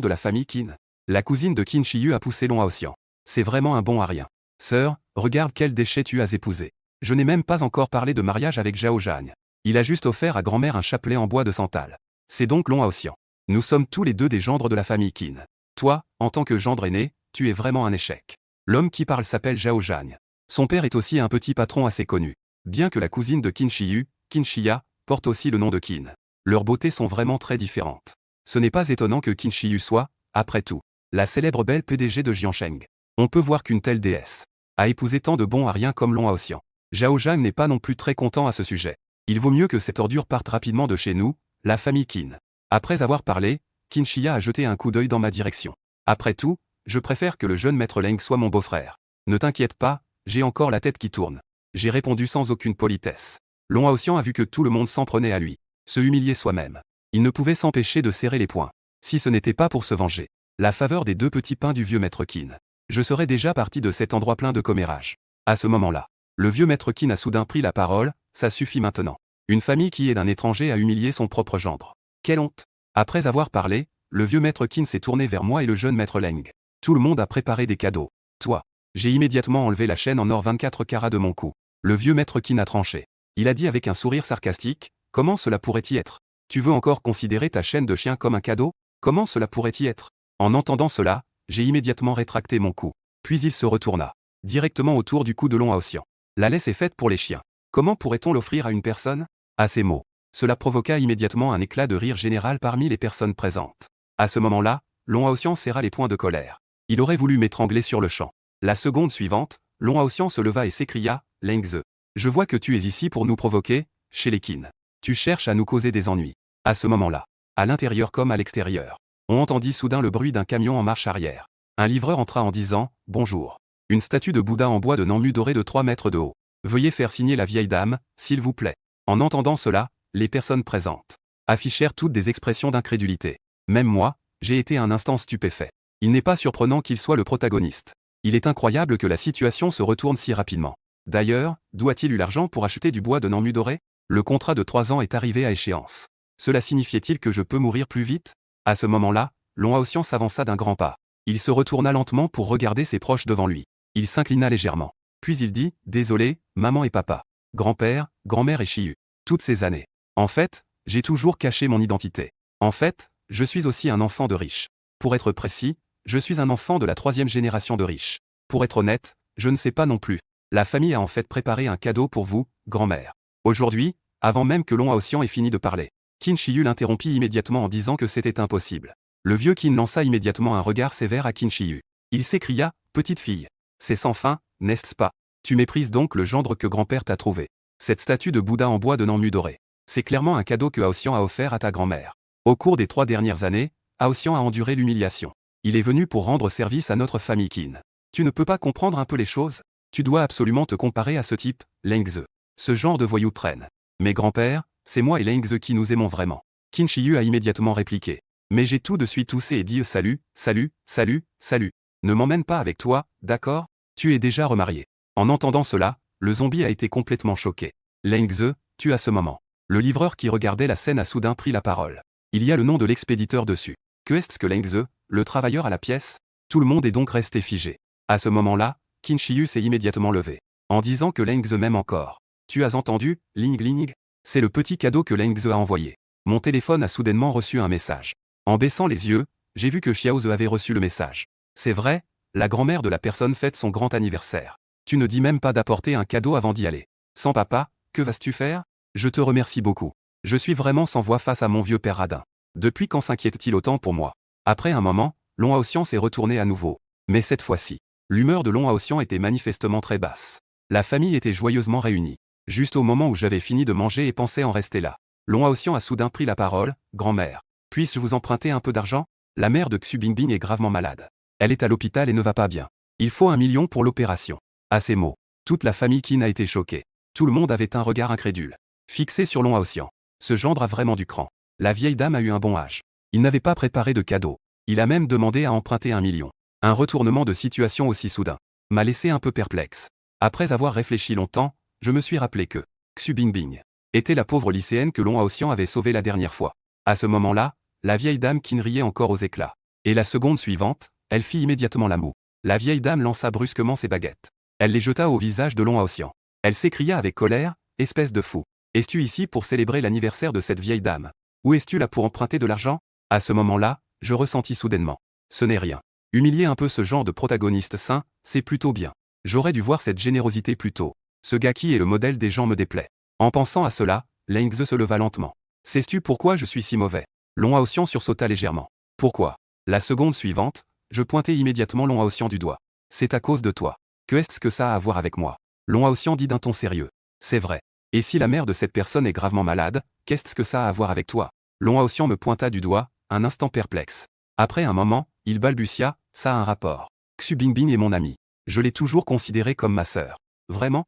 de la famille Qin? La cousine de Qin Shiyu a poussé Long Haotian. C'est vraiment un bon à rien. Sœur, regarde quel déchet tu as épousé. Je n'ai même pas encore parlé de mariage avec Zhao Zhang. Il a juste offert à grand-mère un chapelet en bois de santal. C'est donc Long Haotian. Nous sommes tous les deux des gendres de la famille Qin. Toi, en tant que gendre aîné, tu es vraiment un échec. L'homme qui parle s'appelle Zhao Zhang. Son père est aussi un petit patron assez connu. Bien que la cousine de Qin Shiyu, Qin Shia, porte aussi le nom de Qin. Leurs beautés sont vraiment très différentes. Ce n'est pas étonnant que Qin Shiyu soit, après tout, la célèbre belle PDG de Jiangsheng. On peut voir qu'une telle déesse a épousé tant de bons à rien comme Long Haotian. Zhao Zhang n'est pas non plus très content à ce sujet. Il vaut mieux que cette ordure parte rapidement de chez nous, la famille Qin. Après avoir parlé, Qin Shia a jeté un coup d'œil dans ma direction. Après tout, je préfère que le jeune maître Leng soit mon beau-frère. Ne t'inquiète pas, j'ai encore la tête qui tourne. J'ai répondu sans aucune politesse. Long Haotian a vu que tout le monde s'en prenait à lui. Se humilier soi-même. Il ne pouvait s'empêcher de serrer les poings. Si ce n'était pas pour se venger. La faveur des 2 petits pains du vieux maître Qin. Je serais déjà parti de cet endroit plein de commérages. À ce moment-là, le vieux maître Qin a soudain pris la parole, ça suffit maintenant. Une famille qui est d'un étranger a humilié son propre gendre. Quelle honte! Après avoir parlé, le vieux maître Qin s'est tourné vers moi et le jeune maître Leng. Tout le monde a préparé des cadeaux. Toi. J'ai immédiatement enlevé la chaîne en or 24 carats de mon cou. Le vieux maître Qin a tranché. Il a dit avec un sourire sarcastique, comment cela pourrait-y être? Tu veux encore considérer ta chaîne de chien comme un cadeau? Comment cela pourrait-y être? En entendant cela, j'ai immédiatement rétracté mon cou. Puis il se retourna. Directement autour du cou de Long Haotian. La laisse est faite pour les chiens. Comment pourrait-on l'offrir à une personne? À ces mots. Cela provoqua immédiatement un éclat de rire général parmi les personnes présentes. À ce moment-là, Long Haotian serra les poings de colère. Il aurait voulu m'étrangler sur le champ. La seconde suivante, Long Haotian se leva et s'écria, Lengze. Je vois que tu es ici pour nous provoquer, chez les Qin. Tu cherches à nous causer des ennuis. À ce moment-là, à l'intérieur comme à l'extérieur, on entendit soudain le bruit d'un camion en marche arrière. Un livreur entra en disant, bonjour. Une statue de Bouddha en bois de Nammu doré de 3 mètres de haut. Veuillez faire signer la vieille dame, s'il vous plaît. En entendant cela, les personnes présentes affichèrent toutes des expressions d'incrédulité. Même moi, j'ai été un instant stupéfait. Il n'est pas surprenant qu'il soit le protagoniste. Il est incroyable que la situation se retourne si rapidement. D'ailleurs, d'où a-t-il eu l'argent pour acheter du bois de Nammu doré? Le contrat de 3 ans est arrivé à échéance. Cela signifiait-il que je peux mourir plus vite? À ce moment-là, Long Haotian s'avança d'un grand pas. Il se retourna lentement pour regarder ses proches devant lui. Il s'inclina légèrement. Puis il dit, désolé, maman et papa. Grand-père, grand-mère et Shiyu. Toutes ces années. En fait, j'ai toujours caché mon identité. En fait, je suis aussi un enfant de riche. Pour être précis, Je suis un enfant de la 3e génération de riches. Pour être honnête, je ne sais pas non plus. La famille a en fait préparé un cadeau pour vous, grand-mère. Aujourd'hui, avant même que Long Haoxian ait fini de parler, Qin Shi Yu l'interrompit immédiatement en disant que c'était impossible. Le vieux Qin lança immédiatement un regard sévère à Qin Shi Yu. Il s'écria, petite fille. C'est sans fin, n'est-ce pas? Tu méprises donc le gendre que grand-père t'a trouvé. Cette statue de Bouddha en bois de Nanmu doré. C'est clairement un cadeau que Haoxian a offert à ta grand-mère. Au cours des 3 dernières années, Haoxian a enduré l'humiliation. Il est venu pour rendre service à notre famille Qin. Tu ne peux pas comprendre un peu les choses? Tu dois absolument te comparer à ce type, Leng Ze. Ce genre de voyou traîne. Mais grand-père, c'est moi et Leng Ze qui nous aimons vraiment. Qin Shi Yu a immédiatement répliqué. Mais j'ai tout de suite toussé et dit salut, salut, salut, salut. Ne m'emmène pas avec toi, d'accord? Tu es déjà remarié. En entendant cela, le zombie a été complètement choqué. Leng Ze, tu à ce moment. Le livreur qui regardait la scène a soudain pris la parole. Il y a le nom de l'expéditeur dessus. Que est-ce que Leng Ze, le travailleur à la pièce? Tout le monde est donc resté figé. À ce moment-là, Qin Shi Yu s'est immédiatement levé. En disant que Leng Ze m'aime encore. Tu as entendu, Ling Ling? C'est le petit cadeau que Leng Ze a envoyé. Mon téléphone a soudainement reçu un message. En baissant les yeux, j'ai vu que Xiao Ze avait reçu le message. C'est vrai, la grand-mère de la personne fête son grand anniversaire. Tu ne dis même pas d'apporter un cadeau avant d'y aller. Sans papa, que vas-tu faire? Je te remercie beaucoup. Je suis vraiment sans voix face à mon vieux père radin. Depuis quand s'inquiète-t-il autant pour moi? Après un moment, Long Haoxian s'est retourné à nouveau. Mais cette fois-ci, l'humeur de Long Haoxian était manifestement très basse. La famille était joyeusement réunie. Juste au moment où j'avais fini de manger et pensais en rester là. Long Haoxian a soudain pris la parole. Grand-mère, puisse-je vous emprunter un peu d'argent? La mère de Xu Bingbing est gravement malade. Elle est à l'hôpital et ne va pas bien. Il faut 1 million pour l'opération. À ces mots, toute la famille Qin a été choquée. Tout le monde avait un regard incrédule fixé sur Long Haoxian. Ce gendre a vraiment du cran. La vieille dame a eu un bon âge. Il n'avait pas préparé de cadeau. Il a même demandé à emprunter 1 million. Un retournement de situation aussi soudain m'a laissé un peu perplexe. Après avoir réfléchi longtemps, je me suis rappelé que Xu Bingbing était la pauvre lycéenne que Long Haoxian avait sauvée la dernière fois. À ce moment-là, la vieille dame Qin riait encore aux éclats. Et la seconde suivante, elle fit immédiatement la moue. La vieille dame lança brusquement ses baguettes. Elle les jeta au visage de Long Haoxian. Elle s'écria avec colère, espèce de fou. Es-tu ici pour célébrer l'anniversaire de cette vieille dame? Ou es-tu là pour emprunter de l'argent? À ce moment-là, je ressentis soudainement. Ce n'est rien. Humilier un peu ce genre de protagoniste sain, c'est plutôt bien. J'aurais dû voir cette générosité plus tôt. Ce gars qui est le modèle des gens me déplaît. En pensant à cela, Leng Ze se leva lentement. Sais-tu pourquoi je suis si mauvais? Long Haoxian sursauta légèrement. Pourquoi? La seconde suivante, je pointai immédiatement Long Haoxian du doigt. C'est à cause de toi. Que est-ce que ça a à voir avec moi? Long Haoxian dit d'un ton sérieux. C'est vrai. Et si la mère de cette personne est gravement malade, qu'est-ce que ça a à voir avec toi? Long Haoxian me pointa du doigt, un instant perplexe. Après un moment, il balbutia, ça a un rapport. Xu Bingbing est mon ami. Je l'ai toujours considéré comme ma sœur. Vraiment?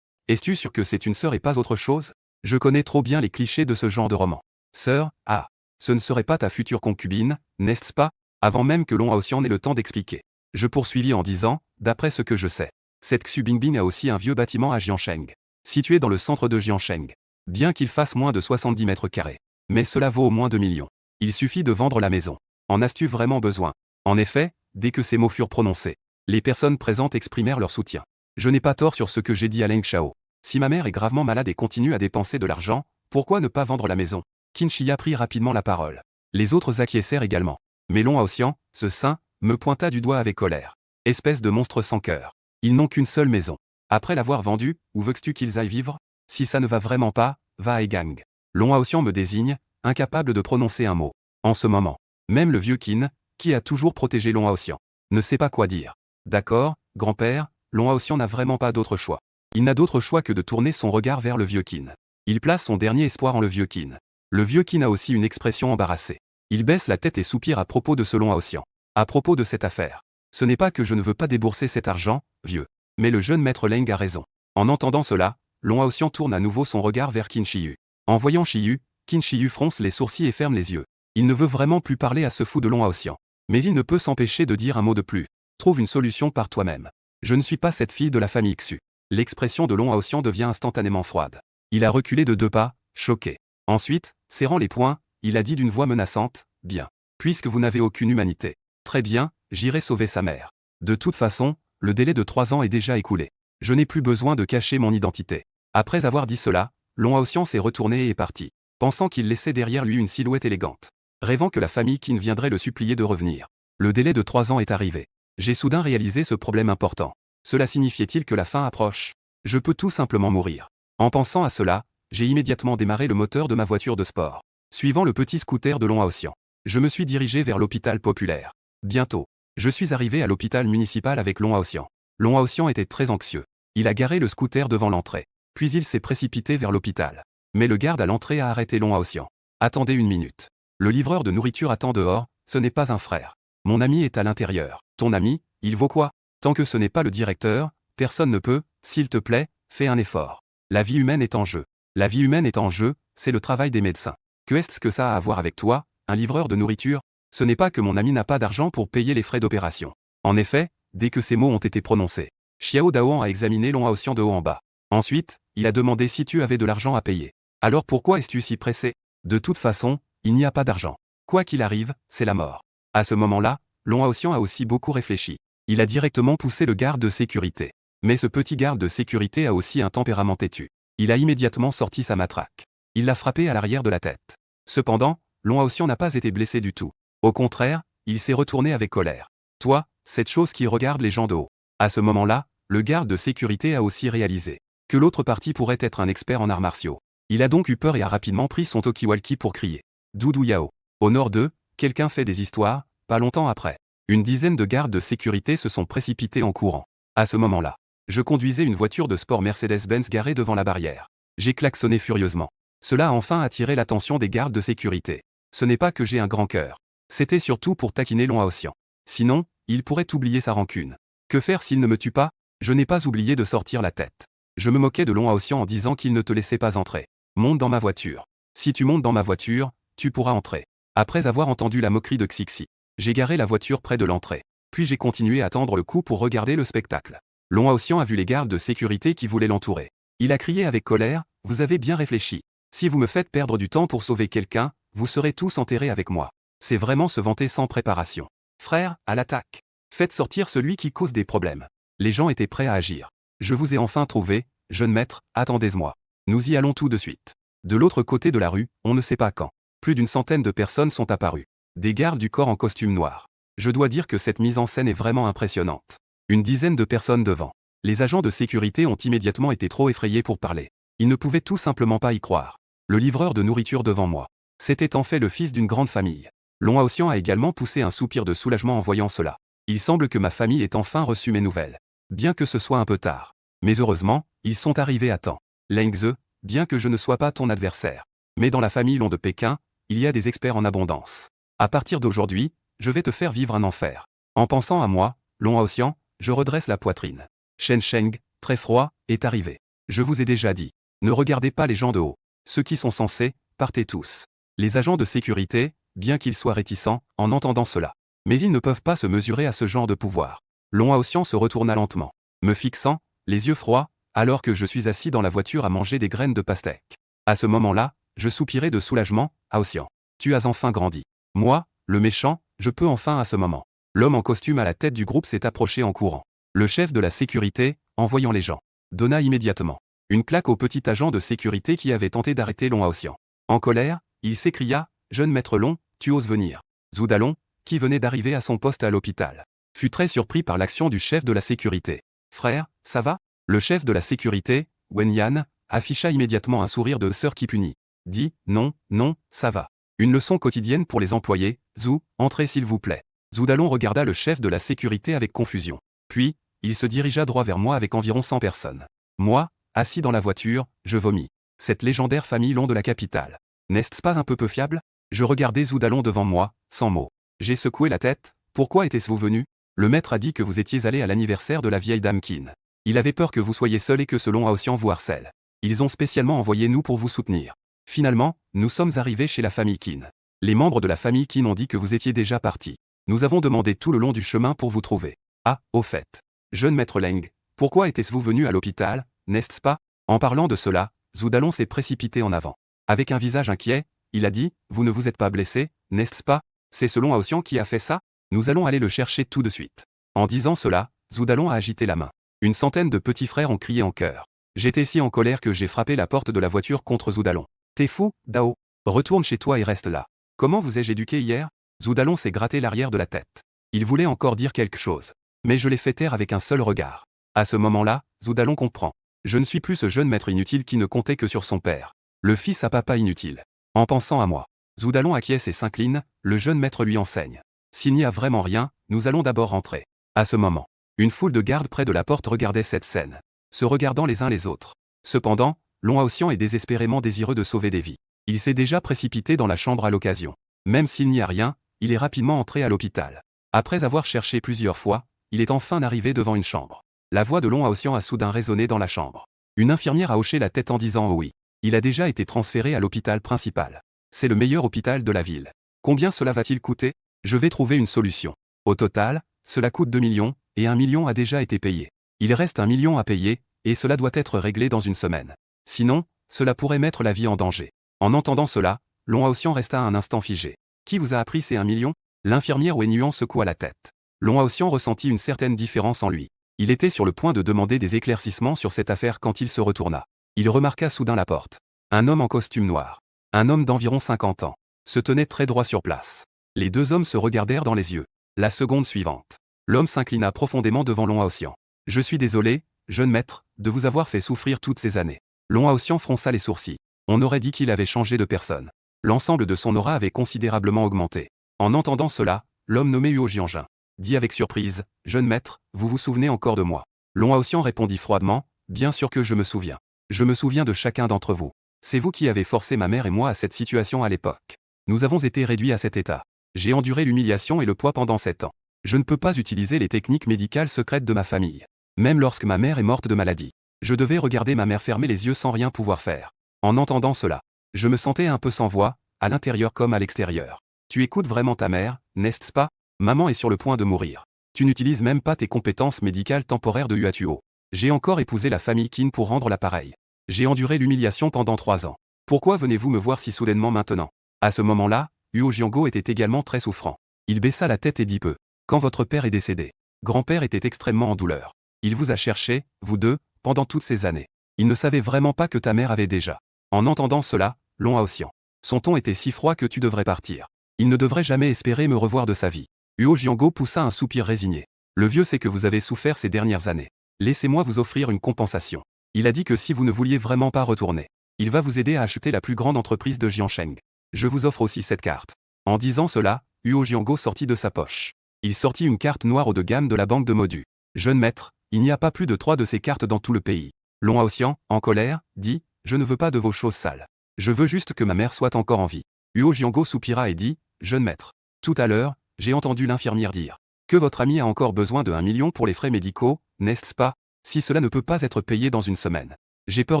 Es-tu sûr que c'est une sœur et pas autre chose? Je connais trop bien les clichés de ce genre de roman. Sœur, ah. Ce ne serait pas ta future concubine, n'est-ce pas? Avant même que Long Haoxian n'ait le temps d'expliquer. Je poursuivis en disant, d'après ce que je sais, cette Xu Bingbing a aussi un vieux bâtiment à Jiansheng, situé dans le centre de Jiansheng. Bien qu'il fasse moins de 70 mètres carrés. Mais cela vaut au moins 2 millions. Il suffit de vendre la maison. En as-tu vraiment besoin? En effet, dès que ces mots furent prononcés, les personnes présentes exprimèrent leur soutien. Je n'ai pas tort sur ce que j'ai dit à Leng Shao. Si ma mère est gravement malade et continue à dépenser de l'argent, pourquoi ne pas vendre la maison? Qin Shi Yu prit rapidement la parole. Les autres acquiescèrent également. Mais Long Haoxian, ce saint, me pointa du doigt avec colère. Espèce de monstre sans cœur. Ils n'ont qu'une seule maison. Après l'avoir vendue, où veux-tu qu'ils aillent vivre? Si ça ne va vraiment pas, va à Egang. Long Haoxian me désigne, incapable de prononcer un mot. En ce moment, même le vieux Qin, qui a toujours protégé Long Haoxian, ne sait pas quoi dire. D'accord, grand-père, Long Haoxian n'a vraiment pas d'autre choix. Il n'a d'autre choix que de tourner son regard vers le vieux Qin. Il place son dernier espoir en le vieux Qin. Le vieux Qin a aussi une expression embarrassée. Il baisse la tête et soupire à propos de ce Long Haoxian. À propos de cette affaire. Ce n'est pas que je ne veux pas débourser cet argent, vieux. Mais le jeune maître Leng a raison. En entendant cela, Long Haoxian tourne à nouveau son regard vers Qin Shi Yu. En voyant Shi Yu, Qin Shi Yu fronce les sourcils et ferme les yeux. Il ne veut vraiment plus parler à ce fou de Long Haoxian. Mais il ne peut s'empêcher de dire un mot de plus. Trouve une solution par toi-même. Je ne suis pas cette fille de la famille Xu. L'expression de Long Haoxian devient instantanément froide. Il a reculé de 2 pas, choqué. Ensuite, serrant les poings, il a dit d'une voix menaçante, « Bien. Puisque vous n'avez aucune humanité. Très bien, j'irai sauver sa mère. De toute façon, le délai de 3 ans est déjà écoulé. Je n'ai plus besoin de cacher mon identité. » Après avoir dit cela, Long Haoxian s'est retourné et est parti, pensant qu'il laissait derrière lui une silhouette élégante. Rêvant que la famille Qin viendrait le supplier de revenir. Le délai de 3 ans est arrivé. J'ai soudain réalisé ce problème important. Cela signifiait-il que la fin approche? Je peux tout simplement mourir. En pensant à cela, j'ai immédiatement démarré le moteur de ma voiture de sport. Suivant le petit scooter de Lons-à-Ossian, je me suis dirigé vers l'hôpital populaire. Bientôt, je suis arrivé à l'hôpital municipal avec Lons-à-Ossian. Lons-à-Ossian était très anxieux. Il a garé le scooter devant l'entrée. Puis il s'est précipité vers l'hôpital. Mais le garde à l'entrée a arrêté Lons-à-Ossian. Attendez une minute. Le livreur de nourriture attend dehors, ce n'est pas un frère. Mon ami est à l'intérieur. Ton ami, il vaut quoi? Tant que ce n'est pas le directeur, personne ne peut, s'il te plaît, fais un effort. La vie humaine est en jeu. La vie humaine est en jeu, c'est le travail des médecins. Que est-ce que ça a à voir avec toi, un livreur de nourriture? Ce n'est pas que mon ami n'a pas d'argent pour payer les frais d'opération. En effet, dès que ces mots ont été prononcés, Xiao Daoan a examiné Lons-à-Ossian de haut en bas. Ensuite, il a demandé si tu avais de l'argent à payer. Alors pourquoi es-tu si pressé? De toute façon, il n'y a pas d'argent. Quoi qu'il arrive, c'est la mort. À ce moment-là, Lons-à-Ossian a aussi beaucoup réfléchi. Il a directement poussé le garde de sécurité. Mais ce petit garde de sécurité a aussi un tempérament têtu. Il a immédiatement sorti sa matraque. Il l'a frappé à l'arrière de la tête. Cependant, Lons-à-Ossian n'a pas été blessé du tout. Au contraire, il s'est retourné avec colère. Toi, cette chose qui regarde les gens de haut. À ce moment-là, le garde de sécurité a aussi réalisé que l'autre partie pourrait être un expert en arts martiaux. Il a donc eu peur et a rapidement pris son talkie-walkie pour crier. Doudou Yao. Au nord d'eux, quelqu'un fait des histoires, pas longtemps après. Une dizaine de gardes de sécurité se sont précipités en courant. À ce moment-là, je conduisais une voiture de sport Mercedes-Benz garée devant la barrière. J'ai klaxonné furieusement. Cela a enfin attiré l'attention des gardes de sécurité. Ce n'est pas que j'ai un grand cœur. C'était surtout pour taquiner Lons-à-Ossian. Sinon, il pourrait oublier sa rancune. Que faire s'il ne me tue pas? Je n'ai pas oublié de sortir la tête. Je me moquais de Lons-à-Ossian en disant qu'il ne te laissait pas entrer. Monte dans ma voiture. Si tu montes dans ma voiture, tu pourras entrer. Après avoir entendu la moquerie de Xixi, j'ai garé la voiture près de l'entrée. Puis j'ai continué à attendre le coup pour regarder le spectacle. Lons-à-Ossian a vu les gardes de sécurité qui voulaient l'entourer. Il a crié avec colère, « Vous avez bien réfléchi. Si vous me faites perdre du temps pour sauver quelqu'un, vous serez tous enterrés avec moi. » C'est vraiment se vanter sans préparation. Frère, à l'attaque. Faites sortir celui qui cause des problèmes. Les gens étaient prêts à agir. Je vous ai enfin trouvé, jeune maître, attendez-moi. Nous y allons tout de suite. De l'autre côté de la rue, on ne sait pas quand. Plus d'une centaine de personnes sont apparues. Des gardes du corps en costume noir. Je dois dire que cette mise en scène est vraiment impressionnante. Une dizaine de personnes devant. Les agents de sécurité ont immédiatement été trop effrayés pour parler. Ils ne pouvaient tout simplement pas y croire. Le livreur de nourriture devant moi. C'était en fait le fils d'une grande famille. Lons-à-Ossian a également poussé un soupir de soulagement en voyant cela. Il semble que ma famille ait enfin reçu mes nouvelles. Bien que ce soit un peu tard. Mais heureusement, ils sont arrivés à temps. Leng Ze, bien que je ne sois pas ton adversaire. Mais dans la famille Long de Pékin, il y a des experts en abondance. À partir d'aujourd'hui, je vais te faire vivre un enfer. En pensant à moi, Lons-à-Ossian, je redresse la poitrine. Shen Sheng, très froid, est arrivé. Je vous ai déjà dit. Ne regardez pas les gens de haut. Ceux qui sont censés, partez tous. Les agents de sécurité, bien qu'ils soient réticents, en entendant cela. Mais ils ne peuvent pas se mesurer à ce genre de pouvoir. Lons-à-Ossian se retourna lentement, me fixant, les yeux froids, alors que je suis assis dans la voiture à manger des graines de pastèque. À ce moment-là, je soupirai de soulagement, Ossian. Tu as enfin grandi. Moi, le méchant, je peux enfin à ce moment. L'homme en costume à la tête du groupe s'est approché en courant. Le chef de la sécurité, en voyant les gens, donna immédiatement une claque au petit agent de sécurité qui avait tenté d'arrêter Lons-à-Ossian. En colère, il s'écria, « Jeune maître Long, tu oses venir. » Zhu Dalong, qui venait d'arriver à son poste à l'hôpital, fut très surpris par l'action du chef de la sécurité. « Frère, ça va ?» Le chef de la sécurité, Wen Yan, afficha immédiatement un sourire de sœur qui punit. Dit, « Non, non, ça va. Une leçon quotidienne pour les employés, Zhu, entrez s'il vous plaît. » Zhu Dalong regarda le chef de la sécurité avec confusion. Puis, il se dirigea droit vers moi avec environ 100 personnes. Moi, assis dans la voiture, je vomis. Cette légendaire famille Long de la capitale. N'est-ce pas un peu fiable? Je regardais Zhu Dalong devant moi, sans mots. J'ai secoué la tête. Pourquoi était-ce vous venu? Le maître a dit que vous étiez allé à l'anniversaire de la vieille dame Qin. Il avait peur que vous soyez seul et que ce Lons-à-Ossian vous harcèle. Ils ont spécialement envoyé nous pour vous soutenir. Finalement, nous sommes arrivés chez la famille Qin. Les membres de la famille Qin ont dit que vous étiez déjà parti. Nous avons demandé tout le long du chemin pour vous trouver. Ah, au fait. Jeune maître Leng, pourquoi était-ce vous venu à l'hôpital, n'est-ce pas? En parlant de cela, Zhu Dalong s'est précipité en avant. Avec un visage inquiet, il a dit, vous ne vous êtes pas blessé, n'est-ce pas? C'est ce Lons-à-Ossian qui a fait ça? Nous allons aller le chercher tout de suite. En disant cela, Zhu Dalong a agité la main. Une centaine de petits frères ont crié en chœur. J'étais si en colère que j'ai frappé la porte de la voiture contre Zhu Dalong. T'es fou, Dao? Retourne chez toi et reste là. Comment vous ai-je éduqué hier? Zhu Dalong s'est gratté l'arrière de la tête. Il voulait encore dire quelque chose. Mais je l'ai fait taire avec un seul regard. À ce moment-là, Zhou Dalong comprend. Je ne suis plus ce jeune maître inutile qui ne comptait que sur son père. Le fils à papa inutile. En pensant à moi. Zhou Dalong acquiesce et s'incline, le jeune maître lui enseigne. S'il n'y a vraiment rien, nous allons d'abord rentrer. À ce moment, une foule de gardes près de la porte regardait cette scène, se regardant les uns les autres. Cependant, Long Haoxian est désespérément désireux de sauver des vies. Il s'est déjà précipité dans la chambre à l'occasion. Même s'il n'y a rien, il est rapidement entré à l'hôpital. Après avoir cherché plusieurs fois, il est enfin arrivé devant une chambre. La voix de Long Haoxian a soudain résonné dans la chambre. Une infirmière a hoché la tête en disant oh oui. Il a déjà été transféré à l'hôpital principal. C'est le meilleur hôpital de la ville. Combien cela va-t-il coûter? Je vais trouver une solution. Au total, cela coûte 2 millions, et 1 million a déjà été payé. Il reste 1 million à payer, et cela doit être réglé dans une semaine. Sinon, cela pourrait mettre la vie en danger. En entendant cela, Long Haoxian resta un instant figé. Qui vous a appris ces 1 million? L'infirmière Wenyuan secoua la tête. Long Haoxian ressentit une certaine différence en lui. Il était sur le point de demander des éclaircissements sur cette affaire quand il se retourna. Il remarqua soudain la porte. Un homme en costume noir. Un homme d'environ 50 ans. Se tenait très droit sur place. Les deux hommes se regardèrent dans les yeux. La seconde suivante. L'homme s'inclina profondément devant Long Haoxian. Je suis désolé, jeune maître, de vous avoir fait souffrir toutes ces années. Long Haoxian fronça les sourcils. On aurait dit qu'il avait changé de personne. L'ensemble de son aura avait considérablement augmenté. En entendant cela, l'homme nommé Huo Jianjun dit avec surprise, jeune maître, vous vous souvenez encore de moi? Long Haoxian répondit froidement, bien sûr que je me souviens. Je me souviens de chacun d'entre vous. C'est vous qui avez forcé ma mère et moi à cette situation à l'époque. Nous avons été réduits à cet état. J'ai enduré l'humiliation et le poids pendant 7 ans. Je ne peux pas utiliser les techniques médicales secrètes de ma famille. Même lorsque ma mère est morte de maladie. Je devais regarder ma mère fermer les yeux sans rien pouvoir faire. En entendant cela, je me sentais un peu sans voix, à l'intérieur comme à l'extérieur. Tu écoutes vraiment ta mère, n'est-ce pas? Maman est sur le point de mourir. Tu n'utilises même pas tes compétences médicales temporaires de Huatuo. J'ai encore épousé la famille Qin pour rendre l'appareil. J'ai enduré l'humiliation pendant 3 ans. Pourquoi venez-vous me voir si soudainement maintenant? À ce moment-là, Huo Jiango était également très souffrant. Il baissa la tête et dit peu. Quand votre père est décédé, grand-père était extrêmement en douleur. Il vous a cherché, vous deux, pendant toutes ces années. Il ne savait vraiment pas que ta mère avait déjà. En entendant cela, Long Haoxian. Son ton était si froid que tu devrais partir. Il ne devrait jamais espérer me revoir de sa vie. Huo Jiango poussa un soupir résigné. Le vieux sait que vous avez souffert ces dernières années. Laissez-moi vous offrir une compensation. Il a dit que si vous ne vouliez vraiment pas retourner, il va vous aider à acheter la plus grande entreprise de Jiansheng. Je vous offre aussi cette carte. En disant cela, Huo Jiango sortit de sa poche. Il sortit une carte noire haut de gamme de la banque de Modu. Jeune maître, il n'y a pas plus de 3 de ces cartes dans tout le pays. Long Haoxian, en colère, dit, je ne veux pas de vos choses sales. Je veux juste que ma mère soit encore en vie. Huo Jiango soupira et dit, jeune maître. Tout à l'heure, j'ai entendu l'infirmière dire que votre ami a encore besoin de 1 million pour les frais médicaux, n'est-ce pas? Si cela ne peut pas être payé dans une semaine. J'ai peur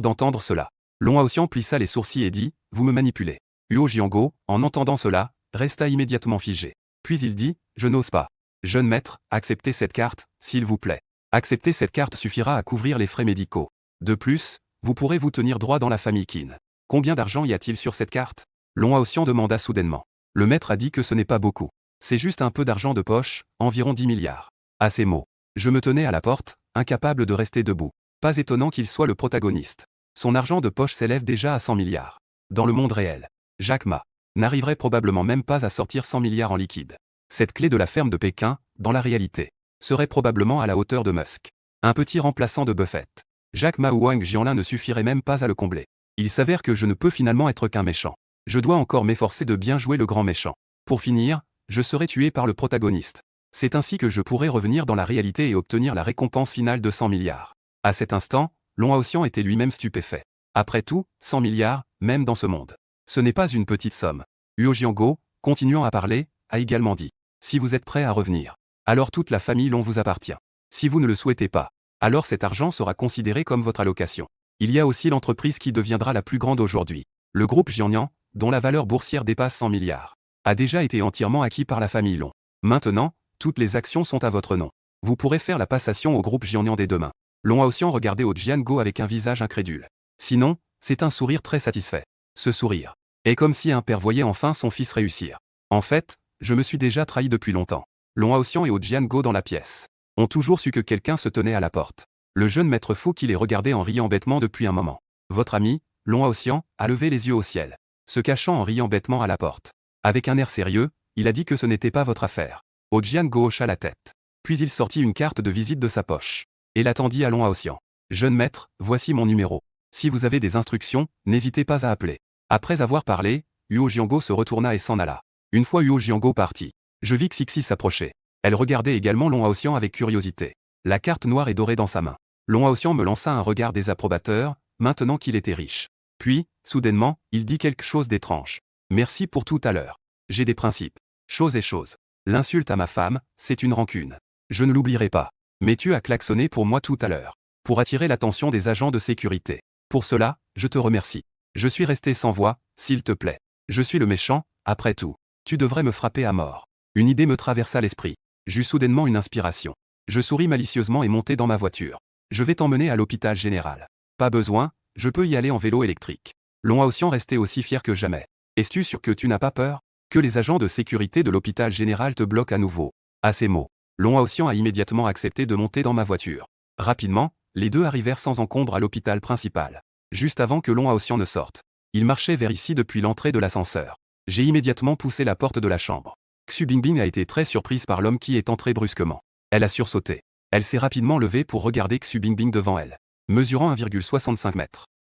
d'entendre cela. Long Haoxian plissa les sourcils et dit, vous me manipulez. Huo Jiango, en entendant cela, resta immédiatement figé. Puis il dit, je n'ose pas. Jeune maître, acceptez cette carte, s'il vous plaît. Accepter cette carte suffira à couvrir les frais médicaux. De plus, vous pourrez vous tenir droit dans la famille Qin. Combien d'argent y a-t-il sur cette carte? Long Haoxian demanda soudainement. Le maître a dit que ce n'est pas beaucoup. C'est juste un peu d'argent de poche, environ 10 milliards. À ces mots, je me tenais à la porte, incapable de rester debout. Pas étonnant qu'il soit le protagoniste. Son argent de poche s'élève déjà à 100 milliards. Dans le monde réel, Jack Ma n'arriverait probablement même pas à sortir 100 milliards en liquide. Cette clé de la ferme de Pékin, dans la réalité, serait probablement à la hauteur de Musk. Un petit remplaçant de Buffett. Jack Ma ou Wang Jianlin ne suffirait même pas à le combler. Il s'avère que je ne peux finalement être qu'un méchant. Je dois encore m'efforcer de bien jouer le grand méchant. Pour finir, je serai tué par le protagoniste. C'est ainsi que je pourrai revenir dans la réalité et obtenir la récompense finale de 100 milliards. À cet instant, Long Haoxian était lui-même stupéfait. Après tout, 100 milliards, même dans ce monde. Ce n'est pas une petite somme. Huo Jiango, continuant à parler, a également dit. Si vous êtes prêt à revenir, alors toute la famille Long vous appartient. Si vous ne le souhaitez pas, alors cet argent sera considéré comme votre allocation. Il y a aussi l'entreprise qui deviendra la plus grande aujourd'hui. Le groupe Jiannian, dont la valeur boursière dépasse 100 milliards, a déjà été entièrement acquis par la famille Long. Maintenant, toutes les actions sont à votre nom. Vous pourrez faire la passation au groupe Jiannian dès demain. Long Haoxian regardait Ho Jiango avec un visage incrédule. Sinon, c'est un sourire très satisfait. Ce sourire est comme si un père voyait enfin son fils réussir. En fait, je me suis déjà trahi depuis longtemps. Long Haoxian et Ho Jiango dans la pièce ont toujours su que quelqu'un se tenait à la porte. Le jeune maître fou qui les regardait en riant bêtement depuis un moment. Votre ami, Long Haoxian, a levé les yeux au ciel, se cachant en riant bêtement à la porte. Avec un air sérieux, il a dit que ce n'était pas votre affaire. Ojiango hocha la tête. Puis il sortit une carte de visite de sa poche. Et l'attendit à Long Haotian. Jeune maître, voici mon numéro. Si vous avez des instructions, n'hésitez pas à appeler. Après avoir parlé, Huo Jiango se retourna et s'en alla. Une fois Huo Jiango parti, je vis Xixi s'approcher. Elle regardait également Long Haotian avec curiosité. La carte noire et dorée dans sa main. Long Haotian me lança un regard désapprobateur, maintenant qu'il était riche. Puis, soudainement, il dit quelque chose d'étrange. Merci pour tout à l'heure. J'ai des principes. Chose et chose. L'insulte à ma femme, c'est une rancune. Je ne l'oublierai pas. Mais tu as klaxonné pour moi tout à l'heure. Pour attirer l'attention des agents de sécurité. Pour cela, je te remercie. Je suis resté sans voix, s'il te plaît. Je suis le méchant, après tout. Tu devrais me frapper à mort. Une idée me traversa l'esprit. J'eus soudainement une inspiration. Je souris malicieusement et montai dans ma voiture. Je vais t'emmener à l'hôpital général. Pas besoin, je peux y aller en vélo électrique. Long Haotian restait aussi fier que jamais. Es-tu sûr que tu n'as pas peur? Que les agents de sécurité de l'hôpital général te bloquent à nouveau. À ces mots, Long Haotian a immédiatement accepté de monter dans ma voiture. Rapidement, les deux arrivèrent sans encombre à l'hôpital principal. Juste avant que Long Haotian ne sorte. Il marchait vers ici depuis l'entrée de l'ascenseur. J'ai immédiatement poussé la porte de la chambre. Xu Bingbing a été très surprise par l'homme qui est entré brusquement. Elle a sursauté. Elle s'est rapidement levée pour regarder Xu Bingbing devant elle. Mesurant 1,65 m.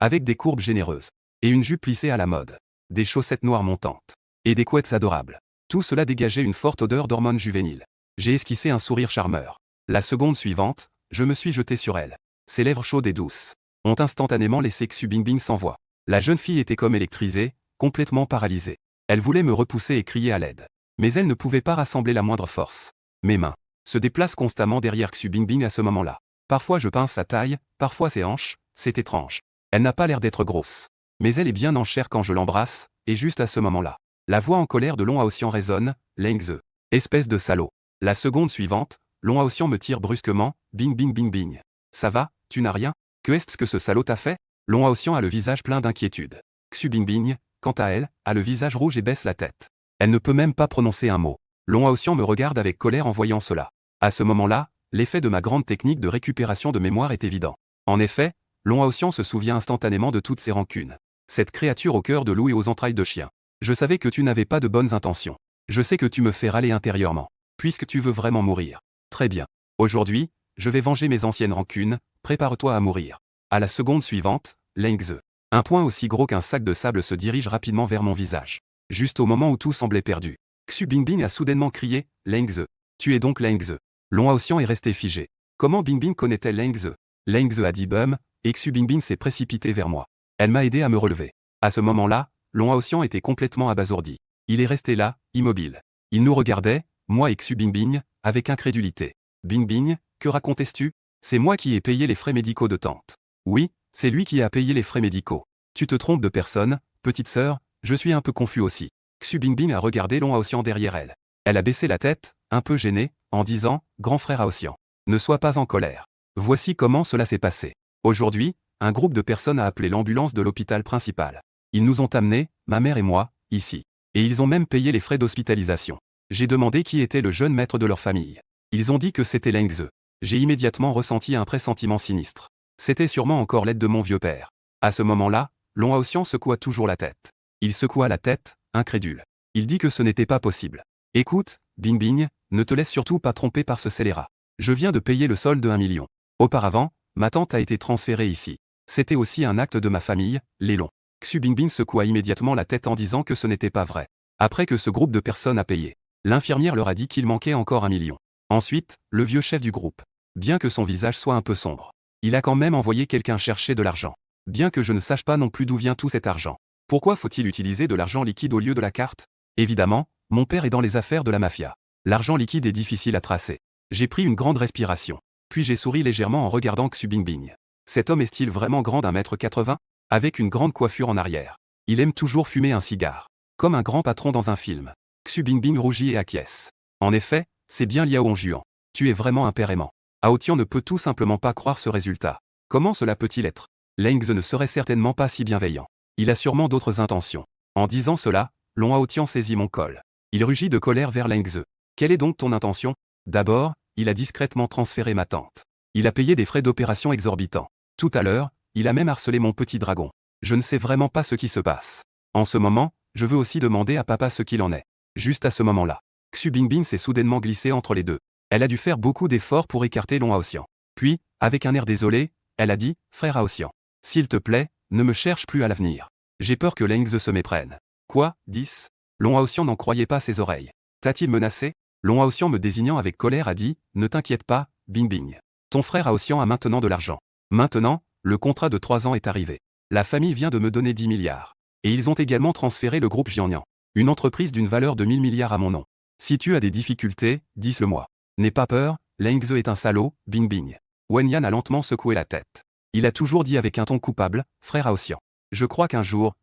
Avec des courbes généreuses. Et une jupe plissée à la mode. Des chaussettes noires montantes. Et des couettes adorables. Tout cela dégageait une forte odeur d'hormones juvéniles. J'ai esquissé un sourire charmeur. La seconde suivante, je me suis jeté sur elle. Ses lèvres chaudes et douces ont instantanément laissé Xu Bingbing sans voix. La jeune fille était comme électrisée, complètement paralysée. Elle voulait me repousser et crier à l'aide. Mais elle ne pouvait pas rassembler la moindre force. Mes mains se déplacent constamment derrière Xu Bingbing à ce moment-là. Parfois je pince sa taille, parfois ses hanches, c'est étrange. Elle n'a pas l'air d'être grosse. Mais elle est bien en chair quand je l'embrasse, et juste à ce moment-là. La voix en colère de Long Haotian résonne, Lengze. Espèce de salaud. La seconde suivante, Long Haotian me tire brusquement, bing bing bing bing. Ça va, tu n'as rien? Que est-ce que ce salaud t'a fait? Long Haotian a le visage plein d'inquiétude. Xu Bingbing, quant à elle, a le visage rouge et baisse la tête. Elle ne peut même pas prononcer un mot. Long Haotian me regarde avec colère en voyant cela. À ce moment-là, l'effet de ma grande technique de récupération de mémoire est évident. En effet, Long Haotian se souvient instantanément de toutes ses rancunes. Cette créature au cœur de loup et aux entrailles de chien. Je savais que tu n'avais pas de bonnes intentions. Je sais que tu me fais râler intérieurement. Puisque tu veux vraiment mourir. Très bien. Aujourd'hui, je vais venger mes anciennes rancunes, prépare-toi à mourir. À la seconde suivante, Lengze. Un poing aussi gros qu'un sac de sable se dirige rapidement vers mon visage. Juste au moment où tout semblait perdu. Xu Bingbing a soudainement crié, Lengze. Tu es donc Lengze. Long Haotian est resté figé. Comment Bingbing connaît-elle Lengze? Lengze a dit bum, et Xu Bingbing s'est précipité vers moi. Elle m'a aidé à me relever. À ce moment-là, Long Haotian était complètement abasourdi. Il est resté là, immobile. Il nous regardait, moi et Xu Bingbing, avec incrédulité. Bingbing, que racontais-tu? C'est moi qui ai payé les frais médicaux de tante. Oui, c'est lui qui a payé les frais médicaux. Tu te trompes de personne, petite sœur, je suis un peu confus aussi. Xu Bingbing a regardé Long Haotian derrière elle. Elle a baissé la tête, un peu gênée, en disant, grand frère Haotian. Ne sois pas en colère. Voici comment cela s'est passé. Aujourd'hui, un groupe de personnes a appelé l'ambulance de l'hôpital principal. Ils nous ont amenés, ma mère et moi, ici. Et ils ont même payé les frais d'hospitalisation. J'ai demandé qui était le jeune maître de leur famille. Ils ont dit que c'était Lengze. J'ai immédiatement ressenti un pressentiment sinistre. C'était sûrement encore l'aide de mon vieux père. À ce moment-là, Long Haotian secoua toujours la tête. Il secoua la tête, incrédule. Il dit que ce n'était pas possible. Écoute, Bingbing, ne te laisse surtout pas tromper par ce scélérat. Je viens de payer le solde de 1 million. Auparavant, ma tante a été transférée ici. C'était aussi un acte de ma famille, les Long. Xu Bingbing secoua immédiatement la tête en disant que ce n'était pas vrai. Après que ce groupe de personnes a payé, l'infirmière leur a dit qu'il manquait encore 1 million. Ensuite, le vieux chef du groupe. Bien que son visage soit un peu sombre, il a quand même envoyé quelqu'un chercher de l'argent. Bien que je ne sache pas non plus d'où vient tout cet argent. Pourquoi faut-il utiliser de l'argent liquide au lieu de la carte? Évidemment, mon père est dans les affaires de la mafia. L'argent liquide est difficile à tracer. J'ai pris une grande respiration. Puis j'ai souri légèrement en regardant Xu Bingbing. Cet homme est-il vraiment grand d'1,80 m? Avec une grande coiffure en arrière. Il aime toujours fumer un cigare. Comme un grand patron dans un film. Xu Bingbing rougit et acquiesce. En effet, c'est bien Liao Hongjuan. Tu es vraiment un père aimant. Haotian ne peut tout simplement pas croire ce résultat. Comment cela peut-il être? Lengze ne serait certainement pas si bienveillant. Il a sûrement d'autres intentions. En disant cela, Long Haotian saisit mon col. Il rugit de colère vers Lengze. Quelle est donc ton intention? D'abord, il a discrètement transféré ma tante. Il a payé des frais d'opération exorbitants. Tout à l'heure, il a même harcelé mon petit dragon. Je ne sais vraiment pas ce qui se passe. En ce moment, je veux aussi demander à papa ce qu'il en est. Juste à ce moment-là. Xu Bingbing s'est soudainement glissée entre les deux. Elle a dû faire beaucoup d'efforts pour écarter Long Haoxian. Puis, avec un air désolé, elle a dit, frère Haoxian, s'il te plaît, ne me cherche plus à l'avenir. J'ai peur que Leng Ze se méprenne. Quoi, 10 Long Haoxian n'en croyait pas ses oreilles. T'a-t-il menacé? Long Haoxian me désignant avec colère a dit, ne t'inquiète pas, Bingbing. Ton frère Haoxian a maintenant de l'argent. Maintenant, le contrat de 3 ans est arrivé. La famille vient de me donner 10 milliards. Et ils ont également transféré le groupe Jiangnian. Une entreprise d'une valeur de 1000 milliards à mon nom. Si tu as des difficultés, dis-le-moi. N'aie pas peur, Leng Ze est un salaud, Bingbing. Wen Yan a lentement secoué la tête. Il a toujours dit avec un ton coupable, frère Haoxian. Je crois qu'un jour,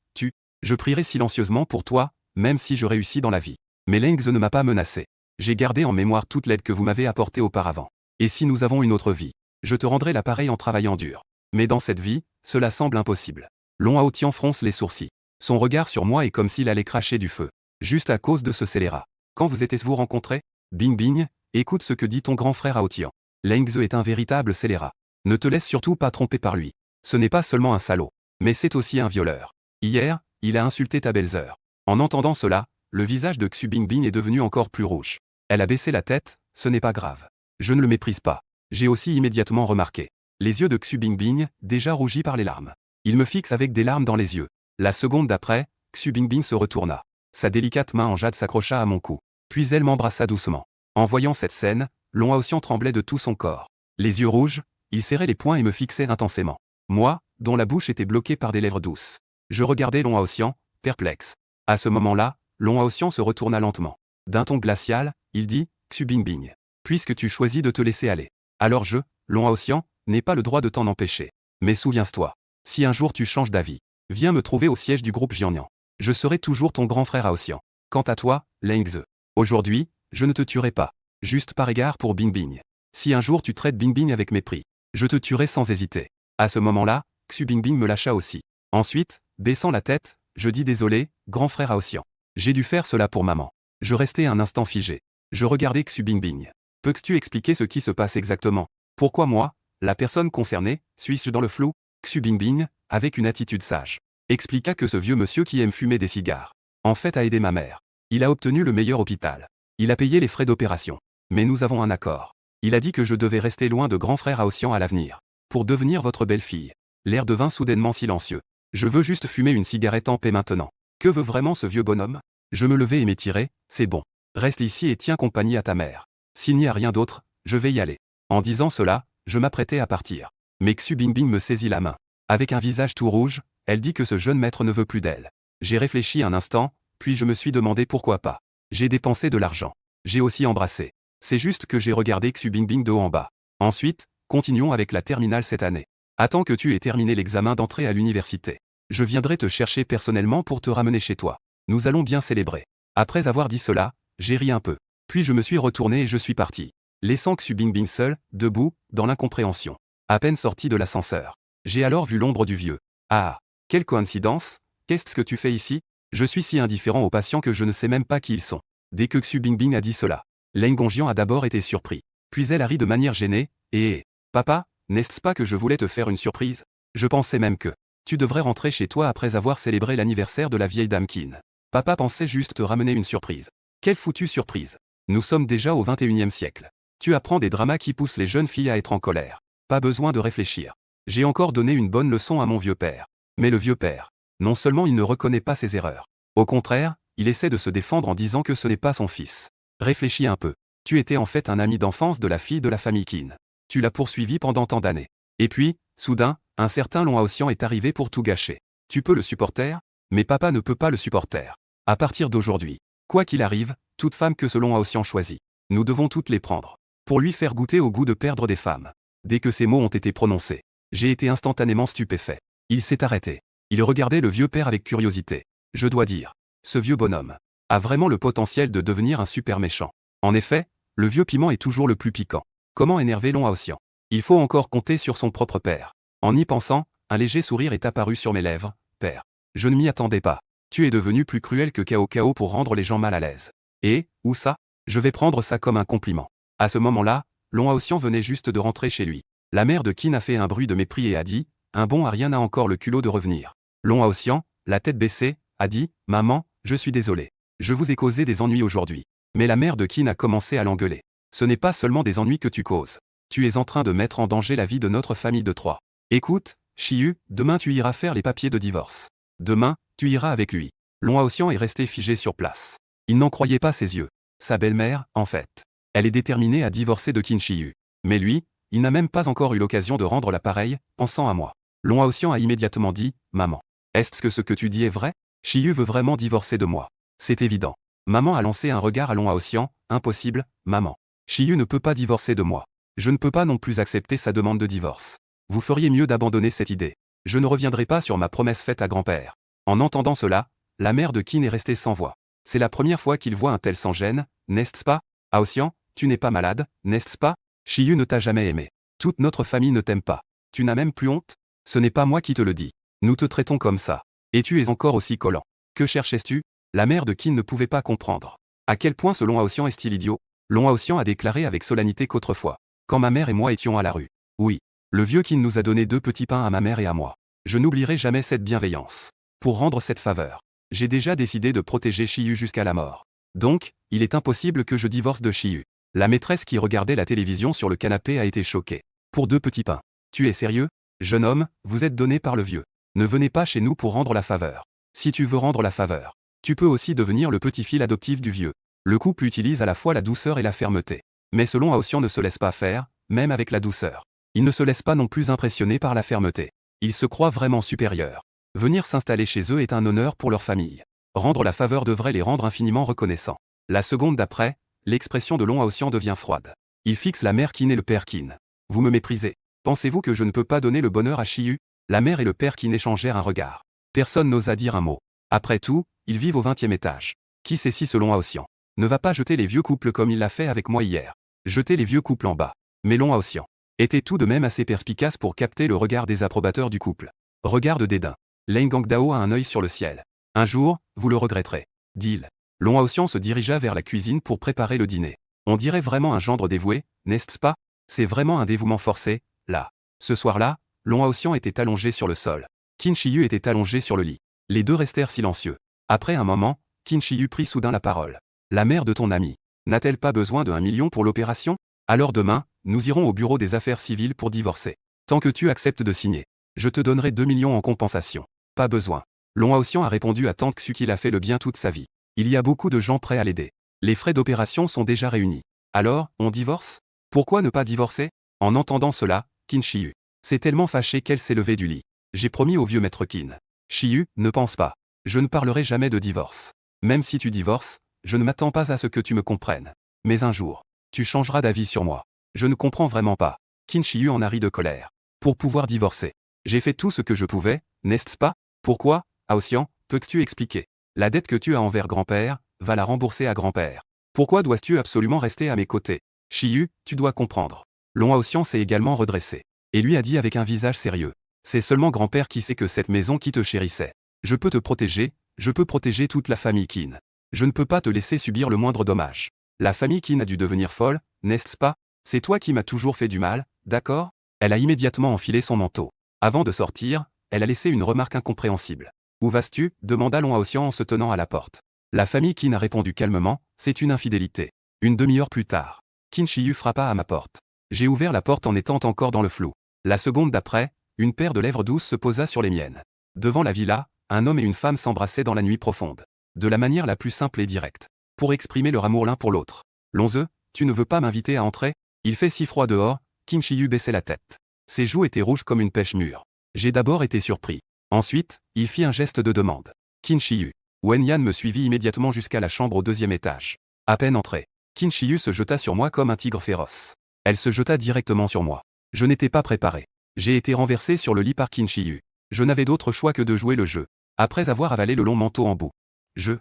je prierai silencieusement pour toi, même si je réussis dans la vie. Mais Leng Ze ne m'a pas menacé. J'ai gardé en mémoire toute l'aide que vous m'avez apportée auparavant. Et si nous avons une autre vie, je te rendrai l'appareil en travaillant dur. Mais dans cette vie, cela semble impossible. Long Haotian fronce les sourcils. Son regard sur moi est comme s'il allait cracher du feu. Juste à cause de ce scélérat. Quand vous étiez-vous rencontrés? Bingbing, écoute ce que dit ton grand frère Haotian. Leng Ze est un véritable scélérat. Ne te laisse surtout pas tromper par lui. Ce n'est pas seulement un salaud, mais c'est aussi un violeur. Hier, il a insulté ta belle-sœur. En entendant cela, le visage de Xu Bingbing est devenu encore plus rouge. Elle a baissé la tête, ce n'est pas grave. Je ne le méprise pas. J'ai aussi immédiatement remarqué. Les yeux de Xu Bingbing, déjà rougis par les larmes. Il me fixe avec des larmes dans les yeux. La seconde d'après, Xu Bingbing se retourna. Sa délicate main en jade s'accrocha à mon cou. Puis elle m'embrassa doucement. En voyant cette scène, Long Haoxian tremblait de tout son corps. Les yeux rouges, il serrait les poings et me fixait intensément. Moi, dont la bouche était bloquée par des lèvres douces. Je regardais Long Haoxian, perplexe. À ce moment-là, Long Haoxian se retourna lentement. D'un ton glacial, il dit, Xu Bingbing. Puisque tu choisis de te laisser aller. Alors Long Haoxian, n'ai pas le droit de t'en empêcher. Mais souviens-toi. Si un jour tu changes d'avis, viens me trouver au siège du groupe Jiangnian. Je serai toujours ton grand frère Haoxian. Quant à toi, Leng Ze. Aujourd'hui, je ne te tuerai pas. Juste par égard pour Bingbing. Si un jour tu traites Bingbing avec mépris, je te tuerai sans hésiter. À ce moment-là, Xu Bingbing me lâcha aussi. Ensuite, baissant la tête, je dis désolé, grand frère Haoxian. J'ai dû faire cela pour maman. Je restais un instant figé. Je regardais Xu Bingbing. Peux-tu expliquer ce qui se passe exactement? Pourquoi moi, la personne concernée, suis-je dans le flou? Xu Bingbing, avec une attitude sage, expliqua que ce vieux monsieur qui aime fumer des cigares, en fait a aidé ma mère. Il a obtenu le meilleur hôpital. Il a payé les frais d'opération. Mais nous avons un accord. Il a dit que je devais rester loin de grand frère Haoxian à l'avenir. Pour devenir votre belle-fille. L'air devint soudainement silencieux. Je veux juste fumer une cigarette en paix maintenant. Que veut vraiment ce vieux bonhomme? Je me levai et m'étirai, c'est bon. Reste ici et tiens compagnie à ta mère. S'il n'y a rien d'autre, je vais y aller. En disant cela, je m'apprêtais à partir. Mais Xu Bingbing me saisit la main. Avec un visage tout rouge, elle dit que ce jeune maître ne veut plus d'elle. J'ai réfléchi un instant, puis je me suis demandé pourquoi pas. J'ai dépensé de l'argent. J'ai aussi embrassé. C'est juste que j'ai regardé Xu Bingbing de haut en bas. Ensuite, continuons avec la terminale cette année. Attends que tu aies terminé l'examen d'entrée à l'université. Je viendrai te chercher personnellement pour te ramener chez toi. Nous allons bien célébrer. Après avoir dit cela, j'ai ri un peu. Puis je me suis retourné et je suis parti. Laissant Xu Bingbing seul, debout, dans l'incompréhension. À peine sorti de l'ascenseur. J'ai alors vu l'ombre du vieux. Ah, quelle coïncidence, qu'est-ce que tu fais ici? Je suis si indifférent aux patients que je ne sais même pas qui ils sont. Dès que Xu Bingbing a dit cela, Leng Gongjian a d'abord été surpris. Puis elle a ri de manière gênée, et papa, n'est-ce pas que je voulais te faire une surprise? Je pensais même que tu devrais rentrer chez toi après avoir célébré l'anniversaire de la vieille dame Qin. Papa pensait juste te ramener une surprise. Quelle foutue surprise. Nous sommes déjà au 21e siècle. Tu apprends des dramas qui poussent les jeunes filles à être en colère. Pas besoin de réfléchir. J'ai encore donné une bonne leçon à mon vieux père. Mais le vieux père, non seulement il ne reconnaît pas ses erreurs. Au contraire, il essaie de se défendre en disant que ce n'est pas son fils. Réfléchis un peu. Tu étais en fait un ami d'enfance de la fille de la famille Qin. Tu l'as poursuivi pendant tant d'années. Et puis, soudain, un certain Long Haoxian est arrivé pour tout gâcher. Tu peux le supporter? Mais papa ne peut pas le supporter. À partir d'aujourd'hui, quoi qu'il arrive, toute femme que ce Long Haoxian choisit, nous devons toutes les prendre. Pour lui faire goûter au goût de perdre des femmes. Dès que ces mots ont été prononcés, j'ai été instantanément stupéfait. Il s'est arrêté. Il regardait le vieux père avec curiosité. Je dois dire, ce vieux bonhomme a vraiment le potentiel de devenir un super méchant. En effet, le vieux piment est toujours le plus piquant. Comment énerver Long Haoxian? Il faut encore compter sur son propre père. En y pensant, un léger sourire est apparu sur mes lèvres. Père, je ne m'y attendais pas. Tu es devenu plus cruel que Cao Cao pour rendre les gens mal à l'aise. Et, où ça? Je vais prendre ça comme un compliment. À ce moment-là, Long Haoxian venait juste de rentrer chez lui. La mère de Qin a fait un bruit de mépris et a dit, un bon à rien n'a encore le culot de revenir. Long Haoxian, la tête baissée, a dit, maman, je suis désolé. Je vous ai causé des ennuis aujourd'hui. Mais la mère de Qin a commencé à l'engueuler. Ce n'est pas seulement des ennuis que tu causes. Tu es en train de mettre en danger la vie de notre famille de trois. Écoute, Shiyu, demain tu iras faire les papiers de divorce. Demain, tu iras avec lui. Long Haoxian est resté figé sur place. Il n'en croyait pas ses yeux. Sa belle-mère, en fait. Elle est déterminée à divorcer de Qin Shiyu. Mais lui, il n'a même pas encore eu l'occasion de rendre l'appareil, pensant à moi. Long Haoxian a immédiatement dit, maman. Est-ce que ce que tu dis est vrai? Shiyu veut vraiment divorcer de moi. C'est évident. Maman a lancé un regard à Long Haoxian, impossible, maman. Shiyu ne peut pas divorcer de moi. Je ne peux pas non plus accepter sa demande de divorce. Vous feriez mieux d'abandonner cette idée. Je ne reviendrai pas sur ma promesse faite à grand-père. En entendant cela, la mère de Qin est restée sans voix. C'est la première fois qu'il voit un tel sans-gêne, n'est-ce pas? Haoxian, tu n'es pas malade, n'est-ce pas? Shiyu ne t'a jamais aimé. Toute notre famille ne t'aime pas. Tu n'as même plus honte? Ce n'est pas moi qui te le dis. Nous te traitons comme ça. Et tu es encore aussi collant. Que cherchais-tu? La mère de Qin ne pouvait pas comprendre. À quel point ce Long Haoxian est-il idiot? Long Haoxian a déclaré avec solennité qu'autrefois, quand ma mère et moi étions à la rue. Oui. Le vieux Qin nous a donné 2 petits pains à ma mère et à moi. Je n'oublierai jamais cette bienveillance. Pour rendre cette faveur, j'ai déjà décidé de protéger Shiyu jusqu'à la mort. Donc, il est impossible que je divorce de Shiyu. La maîtresse qui regardait la télévision sur le canapé a été choquée. Pour 2 petits pains. Tu es sérieux? Jeune homme, vous êtes donné par le vieux. Ne venez pas chez nous pour rendre la faveur. Si tu veux rendre la faveur, tu peux aussi devenir le petit-fils adoptif du vieux. Le couple utilise à la fois la douceur et la fermeté. Mais ce Long Haoxian ne se laisse pas faire, même avec la douceur. Il ne se laisse pas non plus impressionner par la fermeté. Il se croit vraiment supérieur. Venir s'installer chez eux est un honneur pour leur famille. Rendre la faveur devrait les rendre infiniment reconnaissants. La seconde d'après, l'expression de Long Haoxian devient froide. Il fixe la mère Qin et le père Qin. Vous me méprisez. Pensez-vous que je ne peux pas donner le bonheur à Shiyu? La mère et le père Qin échangèrent un regard. Personne n'osa dire un mot. Après tout, ils vivent au 20e étage. Qui sait si ce Long Haoxian ne va pas jeter les vieux couples comme il l'a fait avec moi hier? Jeter les vieux couples en bas. Mais Long Haoxian était tout de même assez perspicace pour capter le regard des approbateurs du couple. Regard de dédain. Leng Gangdao a un œil sur le ciel. Un jour, vous le regretterez. Dit-il. Long Haoxian se dirigea vers la cuisine pour préparer le dîner. On dirait vraiment un gendre dévoué, n'est-ce pas? C'est vraiment un dévouement forcé, là. Ce soir-là, Long Haoxian était allongé sur le sol. Qin Shiyu était allongé sur le lit. Les deux restèrent silencieux. Après un moment, Qin Shiyu prit soudain la parole. La mère de ton ami n'a-t-elle pas besoin de 1 million pour l'opération? Alors demain, nous irons au bureau des affaires civiles pour divorcer. Tant que tu acceptes de signer, je te donnerai 2 millions en compensation. Pas besoin. Long Haoxian a répondu à Tante Xu qu'il a fait le bien toute sa vie. Il y a beaucoup de gens prêts à l'aider. Les frais d'opération sont déjà réunis. Alors, on divorce? Pourquoi ne pas divorcer? En entendant cela, Qin Shiyu s'est tellement fâché qu'elle s'est levée du lit. J'ai promis au vieux maître Qin. Shiyu, ne pense pas. Je ne parlerai jamais de divorce. Même si tu divorces, je ne m'attends pas à ce que tu me comprennes. Mais un jour, tu changeras d'avis sur moi. Je ne comprends vraiment pas. Qin Shiyu en a ri de colère. Pour pouvoir divorcer, j'ai fait tout ce que je pouvais, n'est-ce pas? Pourquoi, Haoxian, peux-tu expliquer? La dette que tu as envers grand-père, va la rembourser à grand-père. Pourquoi dois-tu absolument rester à mes côtés? Shiyu, tu dois comprendre. Long Haoxian s'est également redressé. Et lui a dit avec un visage sérieux. C'est seulement grand-père qui sait que cette maison qui te chérissait. Je peux te protéger, je peux protéger toute la famille Qin. Je ne peux pas te laisser subir le moindre dommage. La famille Qin a dû devenir folle, n'est-ce pas? C'est toi qui m'as toujours fait du mal, d'accord? Elle a immédiatement enfilé son manteau. Avant de sortir, elle a laissé une remarque incompréhensible. Où vas-tu? Demanda Long Haoxian en se tenant à la porte. La famille Qin a répondu calmement, c'est une infidélité. Une demi-heure plus tard, Qin Shiyu frappa à ma porte. J'ai ouvert la porte en étant encore dans le flou. La seconde d'après, une paire de lèvres douces se posa sur les miennes. Devant la villa, un homme et une femme s'embrassaient dans la nuit profonde. De la manière la plus simple et directe. Pour exprimer leur amour l'un pour l'autre. Lonze, tu ne veux pas m'inviter à entrer? Il fait si froid dehors. Qin Shiyu baissait la tête. Ses joues étaient rouges comme une pêche mûre. J'ai d'abord été surpris. Ensuite, il fit un geste de demande. Qin Shiyu. Wen Yan me suivit immédiatement jusqu'à la chambre au 2e étage. À peine entré, Qin Shiyu se jeta sur moi comme un tigre féroce. Elle se jeta directement sur moi. Je n'étais pas préparé. J'ai été renversé sur le lit par Qin Shiyu. Je n'avais d'autre choix que de jouer le jeu. Après avoir avalé le long manteau en bout, je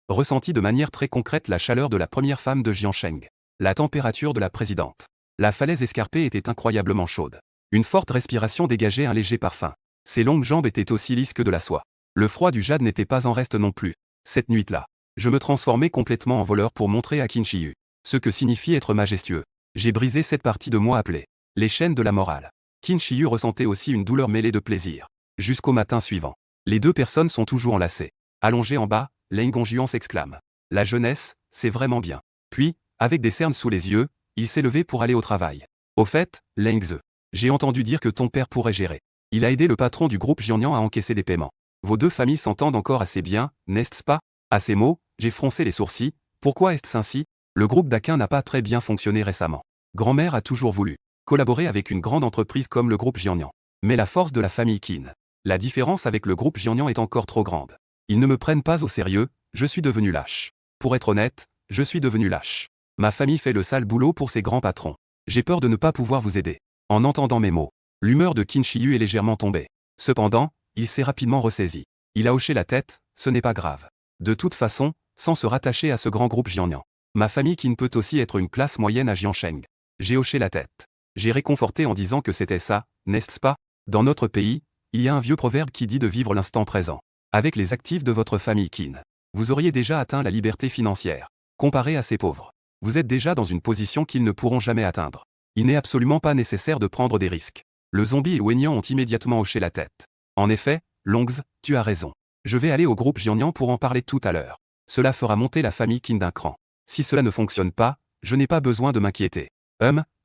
ressentis de manière très concrète la chaleur de la première femme de Jiansheng. La température de la présidente. La falaise escarpée était incroyablement chaude. Une forte respiration dégageait un léger parfum. Ses longues jambes étaient aussi lisses que de la soie. Le froid du jade n'était pas en reste non plus. Cette nuit-là, je me transformais complètement en voleur pour montrer à Qin Shiyu ce que signifie être majestueux. J'ai brisé cette partie de moi appelée les chaînes de la morale. Qin Shiyu ressentait aussi une douleur mêlée de plaisir. Jusqu'au matin suivant. Les deux personnes sont toujours enlacées. Allongées en bas, Leng Gongjuan s'exclame. La jeunesse, c'est vraiment bien. Puis, avec des cernes sous les yeux, il s'est levé pour aller au travail. Au fait, Leng Ze, j'ai entendu dire que ton père pourrait gérer. Il a aidé le patron du groupe Jiangnan à encaisser des paiements. Vos deux familles s'entendent encore assez bien, n'est-ce pas? À ces mots, j'ai froncé les sourcils. Pourquoi est-ce ainsi? Le groupe d'Aquin n'a pas très bien fonctionné récemment. Grand-mère a toujours voulu collaborer avec une grande entreprise comme le groupe Jiangnan. Mais la force de la famille Qin. La différence avec le groupe Jiangnan est encore trop grande. Ils ne me prennent pas au sérieux, je suis devenu lâche. Pour être honnête, je suis devenu lâche. Ma famille fait le sale boulot pour ses grands patrons. J'ai peur de ne pas pouvoir vous aider. En entendant mes mots, l'humeur de Qin Shiyu est légèrement tombée. Cependant, il s'est rapidement ressaisi. Il a hoché la tête, ce n'est pas grave. De toute façon, sans se rattacher à ce grand groupe Jiangnan, ma famille Qin peut aussi être une classe moyenne à Jiansheng. J'ai hoché la tête. J'ai réconforté en disant que c'était ça, n'est-ce pas? Dans notre pays, il y a un vieux proverbe qui dit de vivre l'instant présent. Avec les actifs de votre famille Qin, vous auriez déjà atteint la liberté financière. Comparé à ces pauvres, vous êtes déjà dans une position qu'ils ne pourront jamais atteindre. Il n'est absolument pas nécessaire de prendre des risques. Le zombie et Wenyan ont immédiatement hoché la tête. En effet, Longz, tu as raison. Je vais aller au groupe Jiangnan pour en parler tout à l'heure. Cela fera monter la famille Qin d'un cran. Si cela ne fonctionne pas, je n'ai pas besoin de m'inquiéter.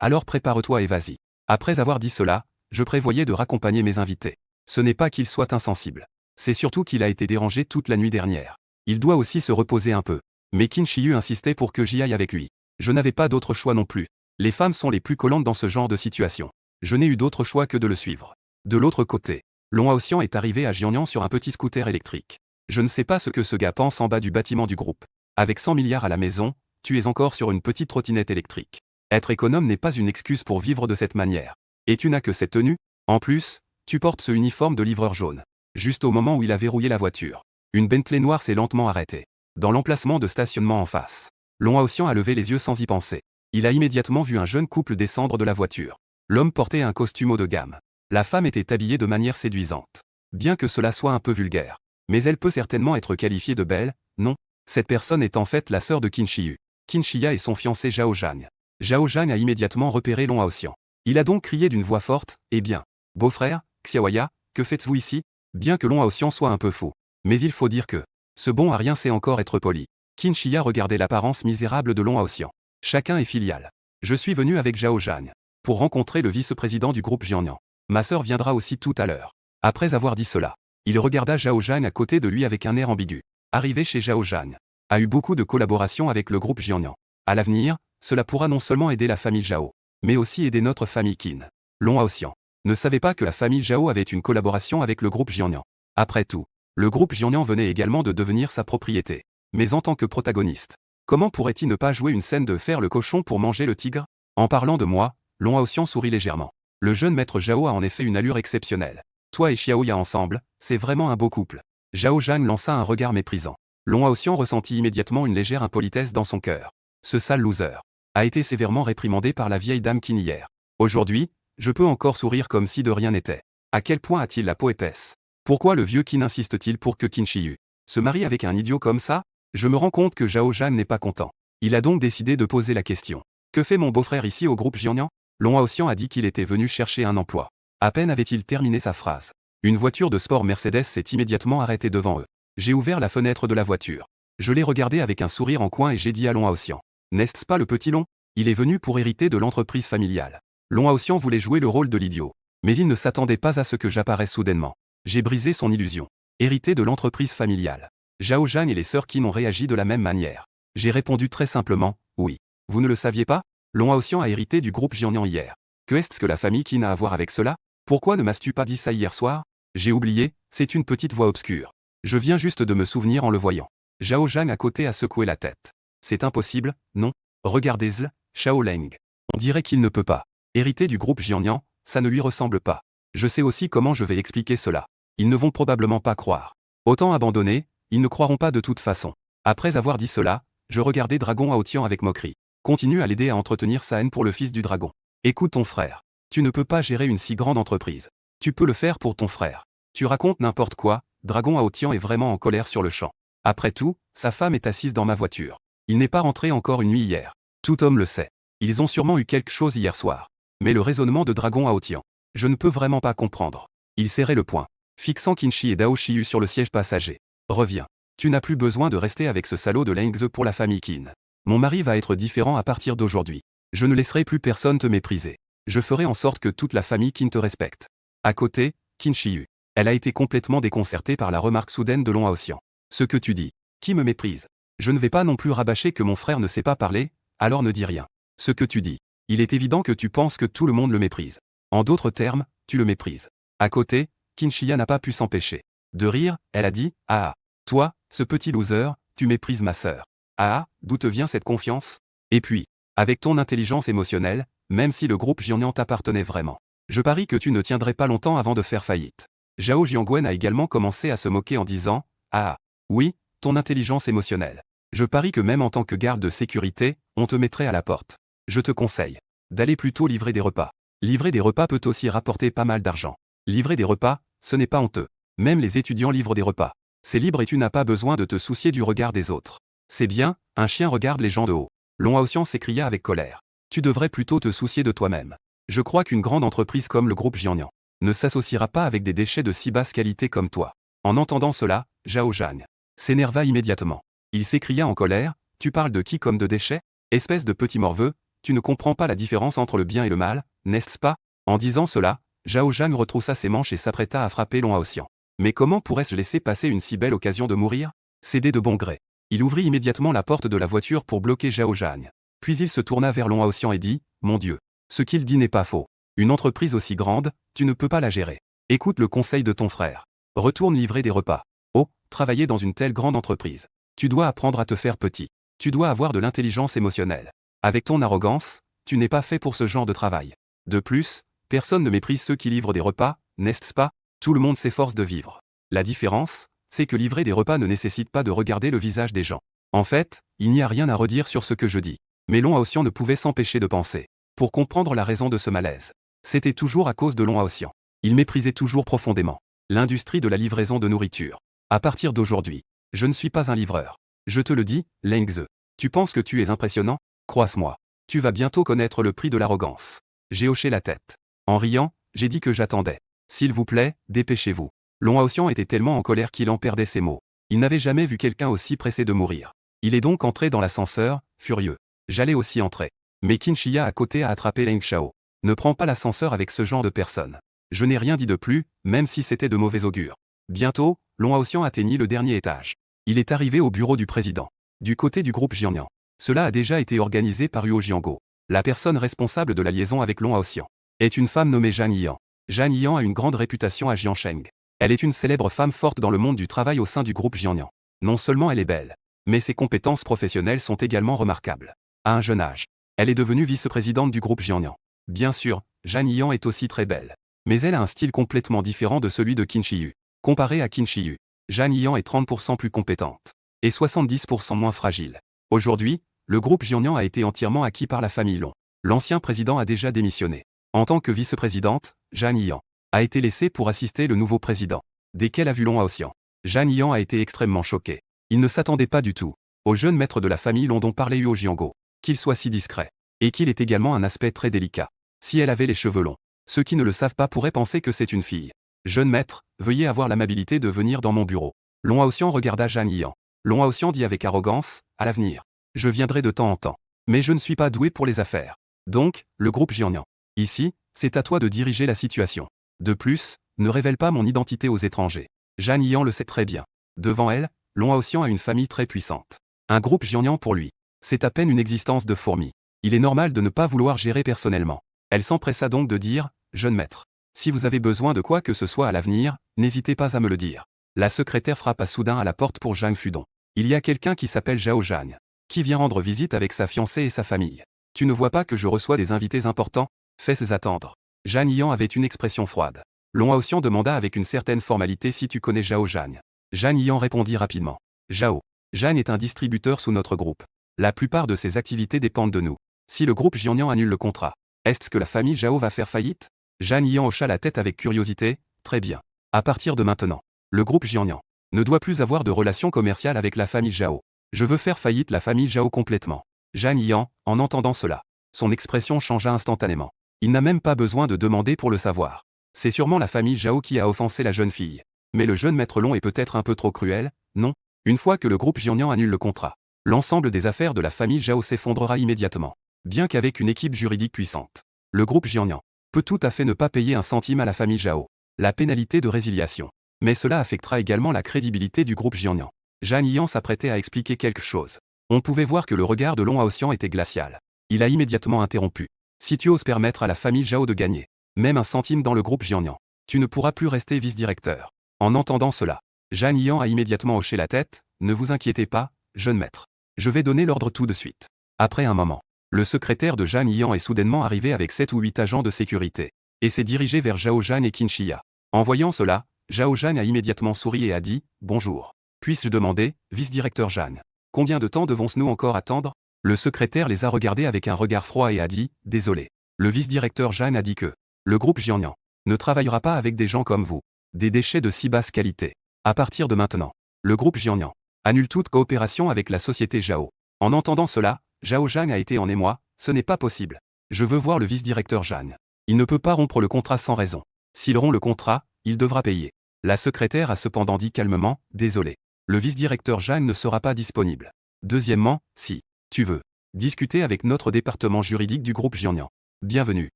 Alors prépare-toi et vas-y. Après avoir dit cela, je prévoyais de raccompagner mes invités. Ce n'est pas qu'il soit insensible. C'est surtout qu'il a été dérangé toute la nuit dernière. Il doit aussi se reposer un peu. Mais Qin Shiyu insistait pour que j'y aille avec lui. Je n'avais pas d'autre choix non plus. Les femmes sont les plus collantes dans ce genre de situation. Je n'ai eu d'autre choix que de le suivre. De l'autre côté, Long Haoxian est arrivé à Jiangnan sur un petit scooter électrique. Je ne sais pas ce que ce gars pense en bas du bâtiment du groupe. Avec 100 milliards à la maison, tu es encore sur une petite trottinette électrique. Être économe n'est pas une excuse pour vivre de cette manière. Et tu n'as que cette tenue? En plus, tu portes ce uniforme de livreur jaune. Juste au moment où il a verrouillé la voiture, une Bentley noire s'est lentement arrêtée. Dans l'emplacement de stationnement en face, Long Haoxian a levé les yeux sans y penser. Il a immédiatement vu un jeune couple descendre de la voiture. L'homme portait un costume haut de gamme. La femme était habillée de manière séduisante. Bien que cela soit un peu vulgaire. Mais elle peut certainement être qualifiée de belle, non? Cette personne est en fait la sœur de Qin Shiyu. Qin Shiya et son fiancé Zhao Zhang. Zhao Zhang a immédiatement repéré Long Haoxian. Il a donc crié d'une voix forte, « Eh bien, beau-frère, Xiaoya, que faites-vous ici ?» Bien que Long Haoxian soit un peu fou. Mais il faut dire que ce bon à rien sait encore être poli. Qin Shiya regardait l'apparence misérable de Long Haoxian. Chacun est filial. Je suis venu avec Zhao Zhang pour rencontrer le vice-président du groupe Jiangnan. Ma sœur viendra aussi tout à l'heure. Après avoir dit cela, il regarda Zhao Zhang à côté de lui avec un air ambigu. Arrivé chez Zhao Zhang, a eu beaucoup de collaborations avec le groupe Jiangnan. À l'avenir, cela pourra non seulement aider la famille Zhao, mais aussi aider notre famille Qin. Long Haoxian ne savait pas que la famille Zhao avait une collaboration avec le groupe Jiangnan. Après tout, le groupe Jiangnan venait également de devenir sa propriété. Mais en tant que protagoniste, comment pourrait-il ne pas jouer une scène de faire le cochon pour manger le tigre? En parlant de moi, Long Haoxian sourit légèrement. Le jeune maître Zhao a en effet une allure exceptionnelle. Toi et Xiaoya ensemble, c'est vraiment un beau couple. Zhao Zhang lança un regard méprisant. Long Haoxian ressentit immédiatement une légère impolitesse dans son cœur. Ce sale loser a été sévèrement réprimandé par la vieille dame Qin hier. Aujourd'hui, je peux encore sourire comme si de rien n'était. À quel point a-t-il la peau épaisse? Pourquoi le vieux Qin insiste-t-il pour que Qin Shiyu se marie avec un idiot comme ça? Je me rends compte que Zhao Zhang n'est pas content. Il a donc décidé de poser la question. Que fait mon beau-frère ici au groupe Jiangnan? Long Haoxian a dit qu'il était venu chercher un emploi. À peine avait-il terminé sa phrase. Une voiture de sport Mercedes s'est immédiatement arrêtée devant eux. J'ai ouvert la fenêtre de la voiture. Je l'ai regardé avec un sourire en coin et j'ai dit à Long Haoxian. N'est-ce pas le petit Long? Il est venu pour hériter de l'entreprise familiale. Long Haoxian voulait jouer le rôle de l'idiot. Mais il ne s'attendait pas à ce que j'apparaisse soudainement. J'ai brisé son illusion. Hériter de l'entreprise familiale. Zhao Zhang et les sœurs Qin ont réagi de la même manière. J'ai répondu très simplement, oui. Vous ne le saviez pas? Long Haoxian a hérité du groupe Jiangnan hier. Que est-ce que la famille Qin a à voir avec cela? Pourquoi ne m'as-tu pas dit ça hier soir? J'ai oublié, c'est une petite voix obscure. Je viens juste de me souvenir en le voyant. Zhao Zhang à côté a secoué la tête. C'est impossible, non? Regardez-le, Xiao Leng. On dirait qu'il ne peut pas. Hériter du groupe Jiangnan, ça ne lui ressemble pas. Je sais aussi comment je vais expliquer cela. Ils ne vont probablement pas croire. Autant abandonner, ils ne croiront pas de toute façon. Après avoir dit cela, je regardais Dragon Haotian avec moquerie. Continue à l'aider à entretenir sa haine pour le fils du dragon. Écoute ton frère. Tu ne peux pas gérer une si grande entreprise. Tu peux le faire pour ton frère. Tu racontes n'importe quoi, Dragon Haotian est vraiment en colère sur le champ. Après tout, sa femme est assise dans ma voiture. Il n'est pas rentré encore une nuit hier. Tout homme le sait. Ils ont sûrement eu quelque chose hier soir. Mais le raisonnement de Dragon Haotian, je ne peux vraiment pas comprendre. Il serrait le poing, fixant Qin Shi et Dao Shiyu sur le siège passager. Reviens. Tu n'as plus besoin de rester avec ce salaud de Lengze pour la famille Qin. Mon mari va être différent à partir d'aujourd'hui. Je ne laisserai plus personne te mépriser. Je ferai en sorte que toute la famille Qin te respecte. À côté, Qin Shiyu. Elle a été complètement déconcertée par la remarque soudaine de Long Haoxian. Ce que tu dis. Qui me méprise? Je ne vais pas non plus rabâcher que mon frère ne sait pas parler, alors ne dis rien. Ce que tu dis. Il est évident que tu penses que tout le monde le méprise. En d'autres termes, tu le méprises. À côté, Qin Shiya n'a pas pu s'empêcher de rire. Elle a dit, ah, toi, ce petit loser, tu méprises ma sœur. Ah, d'où te vient cette confiance? Et puis, avec ton intelligence émotionnelle, même si le groupe Jiangnan t'appartenait vraiment, je parie que tu ne tiendrais pas longtemps avant de faire faillite. Zhao Jiangwen a également commencé à se moquer en disant, ah, oui, ton intelligence émotionnelle. Je parie que même en tant que garde de sécurité, on te mettrait à la porte. Je te conseille d'aller plutôt livrer des repas. Livrer des repas peut aussi rapporter pas mal d'argent. Livrer des repas, ce n'est pas honteux. Même les étudiants livrent des repas. C'est libre et tu n'as pas besoin de te soucier du regard des autres. C'est bien, un chien regarde les gens de haut. Long Haoxian s'écria avec colère. Tu devrais plutôt te soucier de toi-même. Je crois qu'une grande entreprise comme le groupe Jiangnan ne s'associera pas avec des déchets de si basse qualité comme toi. En entendant cela, Zhao Zhang s'énerva immédiatement. Il s'écria en colère, tu parles de qui comme de déchets? Espèce de petit morveux, tu ne comprends pas la différence entre le bien et le mal, n'est-ce pas? En disant cela, Zhao Zhang retroussa ses manches et s'apprêta à frapper Long Haoxian. Mais comment pourrais-je laisser passer une si belle occasion de mourir? Cédé de bon gré. Il ouvrit immédiatement la porte de la voiture pour bloquer Zhao Zhang. Puis il se tourna vers Long Haoxian et dit, mon Dieu. Ce qu'il dit n'est pas faux. Une entreprise aussi grande, tu ne peux pas la gérer. Écoute le conseil de ton frère. Retourne livrer des repas. Oh, travailler dans une telle grande entreprise. Tu dois apprendre à te faire petit. Tu dois avoir de l'intelligence émotionnelle. Avec ton arrogance, tu n'es pas fait pour ce genre de travail. De plus, personne ne méprise ceux qui livrent des repas, n'est-ce pas? Tout le monde s'efforce de vivre. La différence, c'est que livrer des repas ne nécessite pas de regarder le visage des gens. En fait, il n'y a rien à redire sur ce que je dis. Mais Long Haoxian ne pouvait s'empêcher de penser. Pour comprendre la raison de ce malaise, c'était toujours à cause de Long Haoxian. Il méprisait toujours profondément l'industrie de la livraison de nourriture. À partir d'aujourd'hui, je ne suis pas un livreur. Je te le dis, Lengze. Tu penses que tu es impressionnant? Croise-moi. Tu vas bientôt connaître le prix de l'arrogance. J'ai hoché la tête. En riant, j'ai dit que j'attendais. S'il vous plaît, dépêchez-vous. Long Haoxian était tellement en colère qu'il en perdait ses mots. Il n'avait jamais vu quelqu'un aussi pressé de mourir. Il est donc entré dans l'ascenseur, furieux. J'allais aussi entrer. Mais Qin Shiya à côté a attrapé Leng Shao. Ne prends pas l'ascenseur avec ce genre de personnes. Je n'ai rien dit de plus, même si c'était de mauvais augure. Bientôt, Long Haoxian atteignit le dernier étage. Il est arrivé au bureau du président. Du côté du groupe Jiangnan. Cela a déjà été organisé par Huo Jiango. La personne responsable de la liaison avec Long Haoxian est une femme nommée Zhan Yian. Zhan Yian a une grande réputation à Jiansheng. Elle est une célèbre femme forte dans le monde du travail au sein du groupe Jiangnan. Non seulement elle est belle, mais ses compétences professionnelles sont également remarquables. À un jeune âge, elle est devenue vice-présidente du groupe Jiangnan. Bien sûr, Zhan Yian est aussi très belle. Mais elle a un style complètement différent de celui de Qin Shiyu. Comparé à Qin Shiyu, Zhan Yian est 30% plus compétente et 70% moins fragile. Aujourd'hui, le groupe Jiangnan a été entièrement acquis par la famille Long. L'ancien président a déjà démissionné. En tant que vice-présidente, Zhan Yian a été laissée pour assister le nouveau président. Dès qu'elle a vu Long Haoxian, Zhan Yian a été extrêmement choqué. Il ne s'attendait pas du tout au jeune maître de la famille Long dont parlait Huo Jiango, qu'il soit si discret, et qu'il ait également un aspect très délicat. Si elle avait les cheveux longs, ceux qui ne le savent pas pourraient penser que c'est une fille. Jeune maître, veuillez avoir l'amabilité de venir dans mon bureau. Long Haoxian regarda Zhan Yian. Long Haoxian dit avec arrogance, à l'avenir. Je viendrai de temps en temps. Mais je ne suis pas doué pour les affaires. Donc, le groupe Jiangnan. Ici, c'est à toi de diriger la situation. De plus, ne révèle pas mon identité aux étrangers. Zhan Yian le sait très bien. Devant elle, Long Haoxian a une famille très puissante. Un groupe Jiangnan pour lui, c'est à peine une existence de fourmi. Il est normal de ne pas vouloir gérer personnellement. Elle s'empressa donc de dire, jeune maître. Si vous avez besoin de quoi que ce soit à l'avenir, n'hésitez pas à me le dire. La secrétaire frappa soudain à la porte pour Zhang Fudong. Il y a quelqu'un qui s'appelle Zhao Zhang, qui vient rendre visite avec sa fiancée et sa famille. Tu ne vois pas que je reçois des invités importants? Fais-les attendre. Zhan Yian avait une expression froide. Long Haoxian demanda avec une certaine formalité si tu connais Zhao Zhang. Zhan Yian répondit rapidement. Zhao Zhang est un distributeur sous notre groupe. La plupart de ses activités dépendent de nous. Si le groupe Jiangnan annule le contrat, est-ce que la famille Zhao va faire faillite? Zhan Yian hocha la tête avec curiosité. Très bien. À partir de maintenant, le groupe Jiangnan ne doit plus avoir de relations commerciales avec la famille Zhao. Je veux faire faillite la famille Zhao complètement. Zhan Yian, en entendant cela, son expression changea instantanément. Il n'a même pas besoin de demander pour le savoir. C'est sûrement la famille Zhao qui a offensé la jeune fille. Mais le jeune maître Long est peut-être un peu trop cruel, non? Une fois que le groupe Jiangnan annule le contrat, l'ensemble des affaires de la famille Zhao s'effondrera immédiatement. Bien qu'avec une équipe juridique puissante, le groupe Jiangnan peut tout à fait ne pas payer un centime à la famille Zhao. La pénalité de résiliation. Mais cela affectera également la crédibilité du groupe Jiangnan. Zhang Yiyan s'apprêtait à expliquer quelque chose. On pouvait voir que le regard de Long Haoxian était glacial. Il a immédiatement interrompu. Si tu oses permettre à la famille Zhao de gagner, même un centime dans le groupe Jiangnan, tu ne pourras plus rester vice-directeur. En entendant cela, Zhang Yiyan a immédiatement hoché la tête. Ne vous inquiétez pas, jeune maître. Je vais donner l'ordre tout de suite. Après un moment, le secrétaire de Zhang Yiyan est soudainement arrivé avec 7 ou 8 agents de sécurité et s'est dirigé vers Zhao Zhan et Qin Shiya. En voyant cela, Zhao Zhan a immédiatement souri et a dit « Bonjour. Puis-je demander, vice-directeur Zhan, combien de temps devons-nous encore attendre ?» Le secrétaire les a regardés avec un regard froid et a dit « Désolé. » Le vice-directeur Zhan a dit que le groupe Jiangnan ne travaillera pas avec des gens comme vous, des déchets de si basse qualité. À partir de maintenant, le groupe Jiangnan annule toute coopération avec la société Zhao. En entendant cela, Zhao Zhan a été en émoi. Ce n'est pas possible. Je veux voir le vice-directeur Zhan. Il ne peut pas rompre le contrat sans raison. S'il rompt le contrat, il devra payer. La secrétaire a cependant dit calmement, désolé. Le vice-directeur Zhan ne sera pas disponible. Deuxièmement, si tu veux discuter avec notre département juridique du groupe Jiangnan. Bienvenue.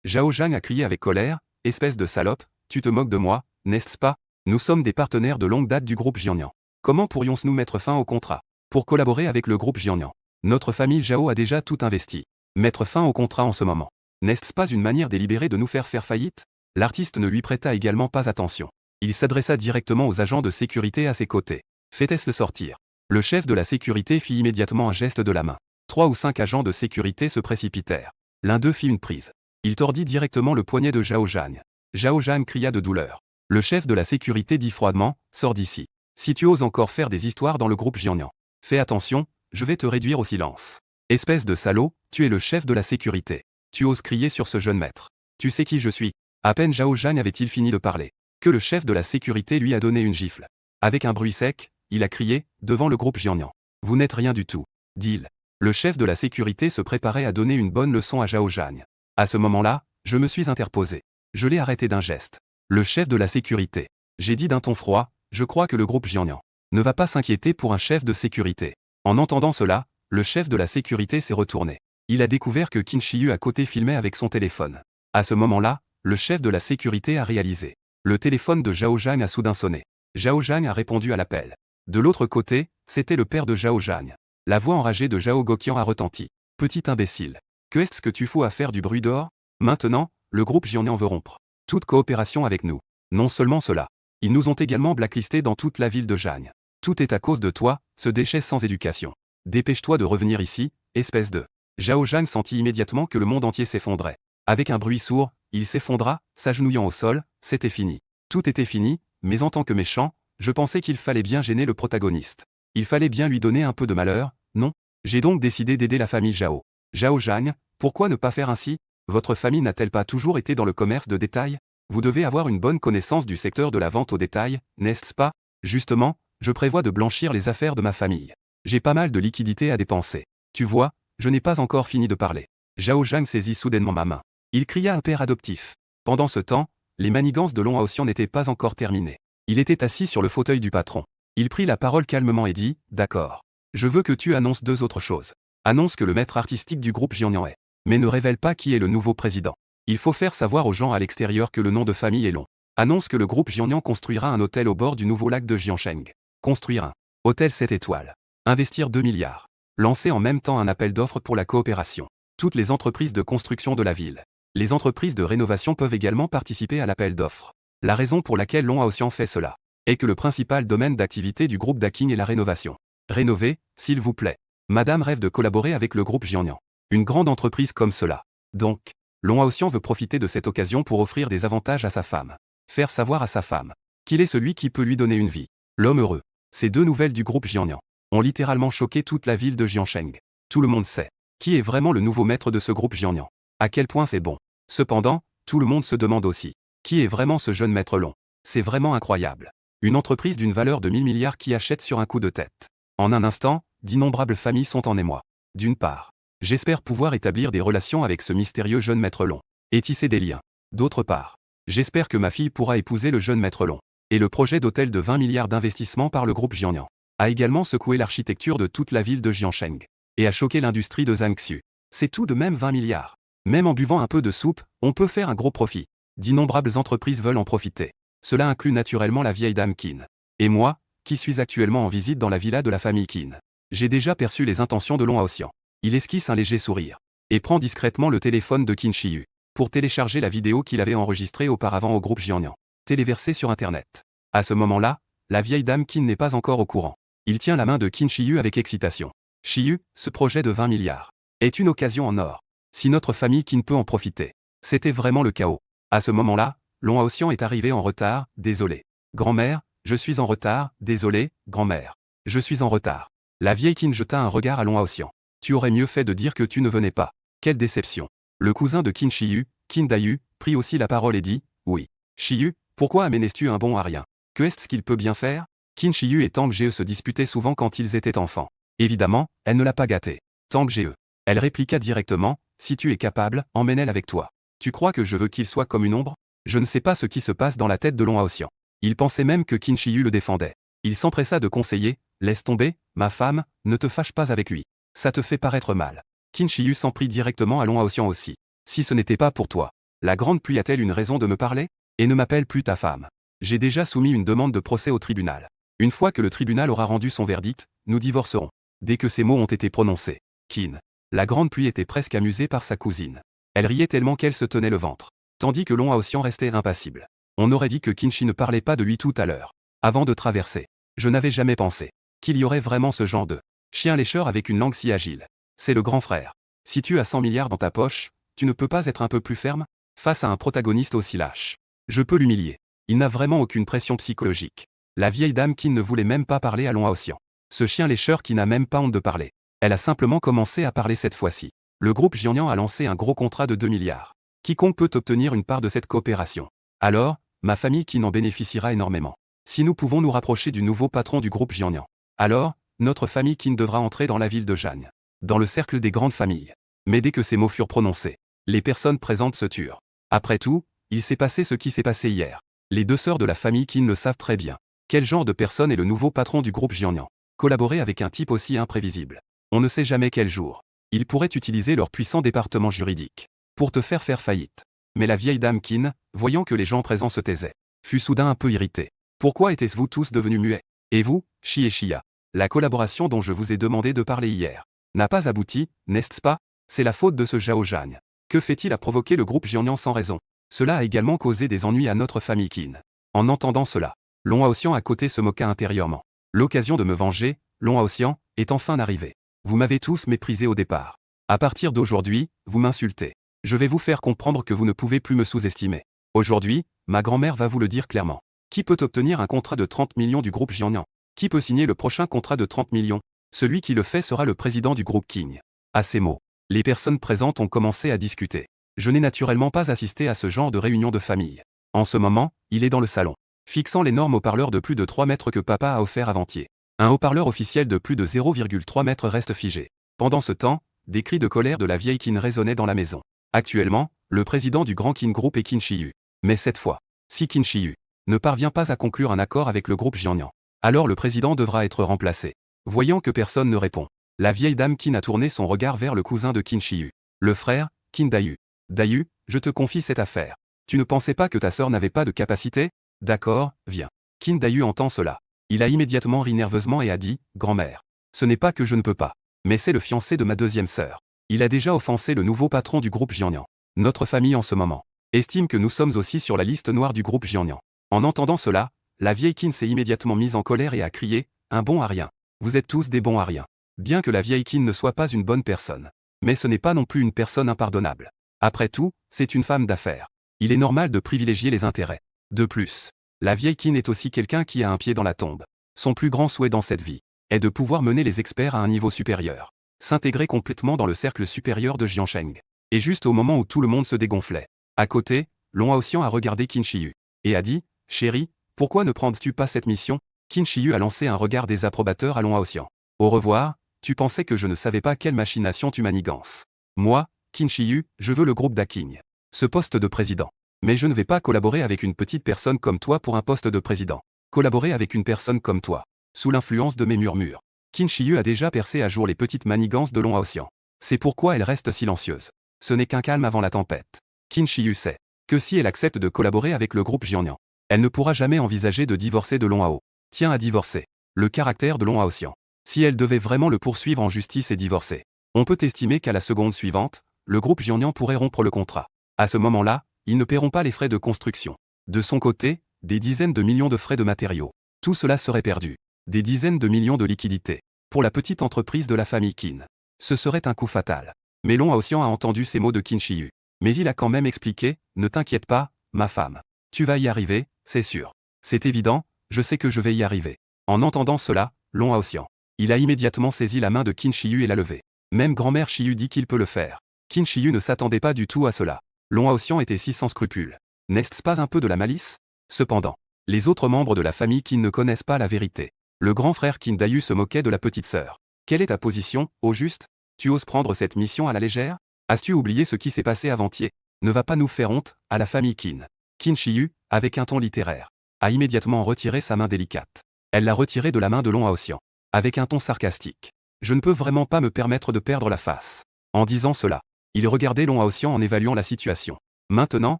Zhao Zhan a crié avec colère, espèce de salope, tu te moques de moi, n'est-ce pas? Nous sommes des partenaires de longue date du groupe Jiangnan. Comment pourrions-nous mettre fin au contrat? Pour collaborer avec le groupe Jiangnan, notre famille Zhao a déjà tout investi. Mettre fin au contrat en ce moment, n'est-ce pas une manière délibérée de nous faire faillite? L'artiste ne lui prêta également pas attention. Il s'adressa directement aux agents de sécurité à ses côtés. Faites-le sortir. Le chef de la sécurité fit immédiatement un geste de la main. 3 ou 5 agents de sécurité se précipitèrent. L'un d'eux fit une prise. Il tordit directement le poignet de Zhao Zhan. Zhao Zhan cria de douleur. Le chef de la sécurité dit froidement, sors d'ici. Si tu oses encore faire des histoires dans le groupe Jiangnan, fais attention, je vais te réduire au silence. Espèce de salaud, tu es le chef de la sécurité. Tu oses crier sur ce jeune maître. Tu sais qui je suis? À peine Zhao Zhan avait-il fini de parler, que le chef de la sécurité lui a donné une gifle. Avec un bruit sec, il a crié, devant le groupe Jiangnan. Vous n'êtes rien du tout, dit-il. Le chef de la sécurité se préparait à donner une bonne leçon à Zhao Zhan. À ce moment-là, je me suis interposé. Je l'ai arrêté d'un geste. Le chef de la sécurité. J'ai dit d'un ton froid, je crois que le groupe Jiangnan ne va pas s'inquiéter pour un chef de sécurité. En entendant cela, le chef de la sécurité s'est retourné. Il a découvert que Qin Shiyu à côté filmait avec son téléphone. À ce moment-là, le chef de la sécurité a réalisé. Le téléphone de Zhao Zhan a soudain sonné. Zhao Zhan a répondu à l'appel. De l'autre côté, c'était le père de Zhao Zhan. La voix enragée de Zhao Goqian a retenti. Petit imbécile. Que est-ce que tu fous à faire du bruit dehors? Maintenant, le groupe Jiangnan veut rompre toute coopération avec nous. Non seulement cela, ils nous ont également blacklistés dans toute la ville de Zhang. Tout est à cause de toi, ce déchet sans éducation. Dépêche-toi de revenir ici, espèce de... Zhao Zhan sentit immédiatement que le monde entier s'effondrait. Avec un bruit sourd, il s'effondra, s'agenouillant au sol, c'était fini. Tout était fini, mais en tant que méchant, je pensais qu'il fallait bien gêner le protagoniste. Il fallait bien lui donner un peu de malheur, non? J'ai donc décidé d'aider la famille Zhao. Zhao Zhan, pourquoi ne pas faire ainsi? Votre famille n'a-t-elle pas toujours été dans le commerce de détail? Vous devez avoir une bonne connaissance du secteur de la vente au détail, n'est-ce pas? Justement, je prévois de blanchir les affaires de ma famille. J'ai pas mal de liquidités à dépenser. Tu vois, je n'ai pas encore fini de parler. Zhao Zhan saisit soudainement ma main. Il cria à père adoptif. Pendant ce temps, les manigances de Long Haoxian n'étaient pas encore terminées. Il était assis sur le fauteuil du patron. Il prit la parole calmement et dit, d'accord. Je veux que tu annonces 2 autres choses. Annonce que le maître artistique du groupe Jiangnan est. Mais ne révèle pas qui est le nouveau président. Il faut faire savoir aux gens à l'extérieur que le nom de famille est long. Annonce que le groupe Jiangnan construira un hôtel au bord du nouveau lac de Jiansheng. Construire un hôtel 7 étoiles. Investir 2 milliards. Lancer en même temps un appel d'offres pour la coopération. Toutes les entreprises de construction de la ville. Les entreprises de rénovation peuvent également participer à l'appel d'offres. La raison pour laquelle Long Haoxian fait cela est que le principal domaine d'activité du groupe Daking est la rénovation. Rénover, s'il vous plaît. Madame rêve de collaborer avec le groupe Jiangnan. Une grande entreprise comme cela. Donc, Long Haoxian veut profiter de cette occasion pour offrir des avantages à sa femme. Faire savoir à sa femme qu'il est celui qui peut lui donner une vie. L'homme heureux. Ces 2 nouvelles du groupe Jiangnan ont littéralement choqué toute la ville de Jiansheng. Tout le monde sait qui est vraiment le nouveau maître de ce groupe Jiangnan. À quel point c'est bon. Cependant, tout le monde se demande aussi qui est vraiment ce jeune maître Long. C'est vraiment incroyable. Une entreprise d'une valeur de 1000 milliards qui achète sur un coup de tête. En un instant, d'innombrables familles sont en émoi. D'une part, j'espère pouvoir établir des relations avec ce mystérieux jeune maître Long et tisser des liens. D'autre part, j'espère que ma fille pourra épouser le jeune maître Long et le projet d'hôtel de 20 milliards d'investissement par le groupe Jiangnan. a également secoué l'architecture de toute la ville de Jiancheng et a choqué l'industrie de Zhangxiu. C'est tout de même 20 milliards. Même en buvant un peu de soupe, on peut faire un gros profit. D'innombrables entreprises veulent en profiter. Cela inclut naturellement la vieille dame Qin. Et moi, qui suis actuellement en visite dans la villa de la famille Qin. J'ai déjà perçu les intentions de Long Haoxian. Il esquisse un léger sourire et prend discrètement le téléphone de Qin Shiyu pour télécharger la vidéo qu'il avait enregistrée auparavant au groupe Jiannian, téléversée sur Internet. À ce moment-là, la vieille dame Qin n'est pas encore au courant. Il tient la main de Qin Shiyu avec excitation. Shiyu, ce projet de 20 milliards est une occasion en or. Si notre famille Qin peut en profiter. C'était vraiment le chaos. À ce moment-là, Long Haoxian est arrivé en retard, désolé. Grand-mère, je suis en retard, désolé, grand-mère. Je suis en retard. La vieille Qin jeta un regard à Long Haoxian. Tu aurais mieux fait de dire que tu ne venais pas. Quelle déception. Le cousin de Qin Shiyu, Qin Dayu, prit aussi la parole et dit, oui. Shiyu, pourquoi amènes-tu un bon à rien? Que est-ce qu'il peut bien faire? Qin Shiyu et Tang Ge se disputaient souvent quand ils étaient enfants. Évidemment, elle ne l'a pas gâté. Tang Ge. Elle répliqua directement, si tu es capable, emmène-elle avec toi. Tu crois que je veux qu'il soit comme une ombre? Je ne sais pas ce qui se passe dans la tête de Long Haoxian. Il pensait même que Qin Shiyu le défendait. Il s'empressa de conseiller, laisse tomber, ma femme, ne te fâche pas avec lui. Ça te fait paraître mal. Qin Shiyu s'en prit directement à Long Haoxian aussi. Si ce n'était pas pour toi, la grande pluie a-t-elle une raison de me parler? Et ne m'appelle plus ta femme. J'ai déjà soumis une demande de procès au tribunal. Une fois que le tribunal aura rendu son verdict, nous divorcerons. Dès que ces mots ont été prononcés, Qin, la grande pluie était presque amusée par sa cousine. Elle riait tellement qu'elle se tenait le ventre. Tandis que Long Haoxian restait impassible. On aurait dit que Qin Shi ne parlait pas de lui tout à l'heure. Avant de traverser, je n'avais jamais pensé qu'il y aurait vraiment ce genre de chien lécheur avec une langue si agile. C'est le grand frère. Si tu as 100 milliards dans ta poche, tu ne peux pas être un peu plus ferme face à un protagoniste aussi lâche. Je peux l'humilier. Il n'a vraiment aucune pression psychologique. La vieille dame qui ne voulait même pas parler à Long Haoxian. Ce chien lécheur qui n'a même pas honte de parler. Elle a simplement commencé à parler cette fois-ci. Le groupe Jiannian a lancé un gros contrat de 2 milliards. Quiconque peut obtenir une part de cette coopération. Alors, ma famille qui n'en bénéficiera énormément. Si nous pouvons nous rapprocher du nouveau patron du groupe Jiannian. Alors, notre famille Qin devra entrer dans la ville de Jian. Dans le cercle des grandes familles. Mais dès que ces mots furent prononcés, les personnes présentes se turent. Après tout, il s'est passé ce qui s'est passé hier. Les deux sœurs de la famille Qin le savent très bien. Quel genre de personne est le nouveau patron du groupe Jiannian? Collaborer avec un type aussi imprévisible. On ne sait jamais quel jour. Ils pourraient utiliser leur puissant département juridique pour te faire faillite. Mais la vieille dame Qin, voyant que les gens présents se taisaient, fut soudain un peu irritée. Pourquoi étiez-vous tous devenus muets? Et vous, Shi et Shia? La collaboration dont je vous ai demandé de parler hier n'a pas abouti, n'est-ce pas? C'est la faute de ce Zhao Zhan. Que fait-il à provoquer le groupe Jiannian sans raison? Cela a également causé des ennuis à notre famille Qin. En entendant cela, Long Haoxian à côté se moqua intérieurement. L'occasion de me venger, Long Haoxian, est enfin arrivée. Vous m'avez tous méprisé au départ. À partir d'aujourd'hui, vous m'insultez. Je vais vous faire comprendre que vous ne pouvez plus me sous-estimer. Aujourd'hui, ma grand-mère va vous le dire clairement. Qui peut obtenir un contrat de 30 millions du groupe Jiannian? Qui peut signer le prochain contrat de 30 millions? Celui qui le fait sera le président du groupe Qing. À ces mots, les personnes présentes ont commencé à discuter. Je n'ai naturellement pas assisté à ce genre de réunion de famille. En ce moment, il est dans le salon, fixant l'énorme haut-parleur de plus de 3 mètres que papa a offert avant-hier. Un haut-parleur officiel de plus de 0,3 mètres reste figé. Pendant ce temps, des cris de colère de la vieille Qin résonnaient dans la maison. Actuellement, le président du grand Qin Group est Qin Shiyu. Mais cette fois, si Qin Shiyu ne parvient pas à conclure un accord avec le groupe Jiannian, alors le président devra être remplacé. Voyant que personne ne répond, la vieille dame Qin a tourné son regard vers le cousin de Qin Shiyu, le frère, Qin Dayu. Dayu, je te confie cette affaire. Tu ne pensais pas que ta sœur n'avait pas de capacité? D'accord, viens. Qin Dayu entend cela. Il a immédiatement ri nerveusement et a dit, grand-mère. Ce n'est pas que je ne peux pas, mais c'est le fiancé de ma deuxième sœur. Il a déjà offensé le nouveau patron du groupe Jiannian. Notre famille en ce moment estime que nous sommes aussi sur la liste noire du groupe Jiannian. En entendant cela, la vieille Qin s'est immédiatement mise en colère et a crié, un bon à rien. Vous êtes tous des bons à rien. Bien que la vieille Qin ne soit pas une bonne personne. Mais ce n'est pas non plus une personne impardonnable. Après tout, c'est une femme d'affaires. Il est normal de privilégier les intérêts. De plus, la vieille Qin est aussi quelqu'un qui a un pied dans la tombe. Son plus grand souhait dans cette vie est de pouvoir mener les experts à un niveau supérieur. S'intégrer complètement dans le cercle supérieur de Jiancheng. Et juste au moment où tout le monde se dégonflait. À côté, Long Haoxian a regardé Qin Shiyu et a dit, chérie, pourquoi ne prends-tu pas cette mission? Qin Shiyu a lancé un regard désapprobateur à Long Haoxian. Au revoir, tu pensais que je ne savais pas quelle machination tu manigances. Moi, Qin Shiyu, je veux le groupe d'Aking. Ce poste de président. Mais je ne vais pas collaborer avec une petite personne comme toi pour un poste de président. Collaborer avec une personne comme toi. sous l'influence de mes murmures. Qin Shiyu a déjà percé à jour les petites manigances de Long Haoxian. C'est pourquoi elle reste silencieuse. Ce n'est qu'un calme avant la tempête. Qin Shiyu sait que si elle accepte de collaborer avec le groupe Jiannian, elle ne pourra jamais envisager de divorcer de Long Hao. Tient à divorcer. Le caractère de Long Haoxian. Si elle devait vraiment le poursuivre en justice et divorcer, on peut estimer qu'à la seconde suivante, le groupe Jiannian pourrait rompre le contrat. À ce moment-là, ils ne paieront pas les frais de construction. De son côté, des dizaines de millions de frais de matériaux. Tout cela serait perdu. Des dizaines de millions de liquidités. Pour la petite entreprise de la famille Qin. Ce serait un coup fatal. Mais Long Haoxian a entendu ces mots de Qin Shiyu. Mais il a quand même expliqué, ne t'inquiète pas, ma femme. Tu vas y arriver, c'est sûr. C'est évident, je sais que je vais y arriver. En entendant cela, Long Haoxian. Il a immédiatement saisi la main de Qin Shiyu et l'a levée. Même grand-mère Shiyu dit qu'il peut le faire. Qin Shiyu ne s'attendait pas du tout à cela. Long Haoxian était si sans scrupules. N'est-ce pas un peu de la malice? Cependant, les autres membres de la famille Qin ne connaissent pas la vérité. Le grand frère Qin Dayu se moquait de la petite sœur. Quelle est ta position, au juste? Tu oses prendre cette mission à la légère? As-tu oublié ce qui s'est passé avant-hier? Ne va pas nous faire honte, à la famille Qin. Qin Shiyu, avec un ton littéraire, a immédiatement retiré sa main délicate. Elle l'a retirée de la main de Long Haoxian, avec un ton sarcastique. Je ne peux vraiment pas me permettre de perdre la face. En disant cela, il regardait Long Haoxian en évaluant la situation. Maintenant,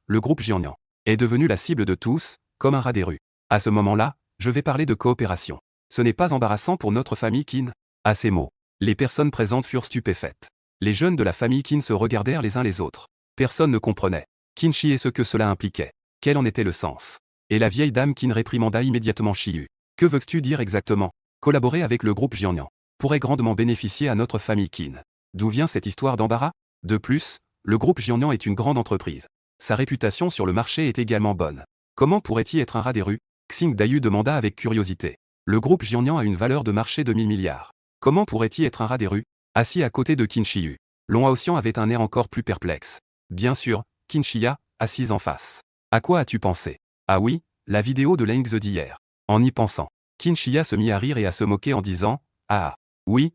le groupe Jiannian est devenu la cible de tous, comme un rat des rues. À ce moment-là, je vais parler de coopération. Ce n'est pas embarrassant pour notre famille Qin? À ces mots, les personnes présentes furent stupéfaites. Les jeunes de la famille Qin se regardèrent les uns les autres. Personne ne comprenait. Qin Shi et ce que cela impliquait. Quel en était le sens? Et la vieille dame Qin réprimanda immédiatement Shiyu. Que veux-tu dire exactement? Collaborer avec le groupe Jiannian pourrait grandement bénéficier à notre famille Qin. D'où vient cette histoire d'embarras? De plus, le groupe Jiannian est une grande entreprise. Sa réputation sur le marché est également bonne. Comment pourrait-il être un rat des rues? Xing Dayu demanda avec curiosité. Le groupe Jiannian a une valeur de marché de 1000 milliards. Comment pourrait-il être un rat des rues? Assis à côté de Qin Shiyu, Long Haoxian avait un air encore plus perplexe. Bien sûr, Qin Shiya, assise en face. À quoi as-tu pensé? Ah oui, la vidéo de Lengze d'hier. En y pensant, Qin Shiya se mit à rire et à se moquer en disant, ah, oui,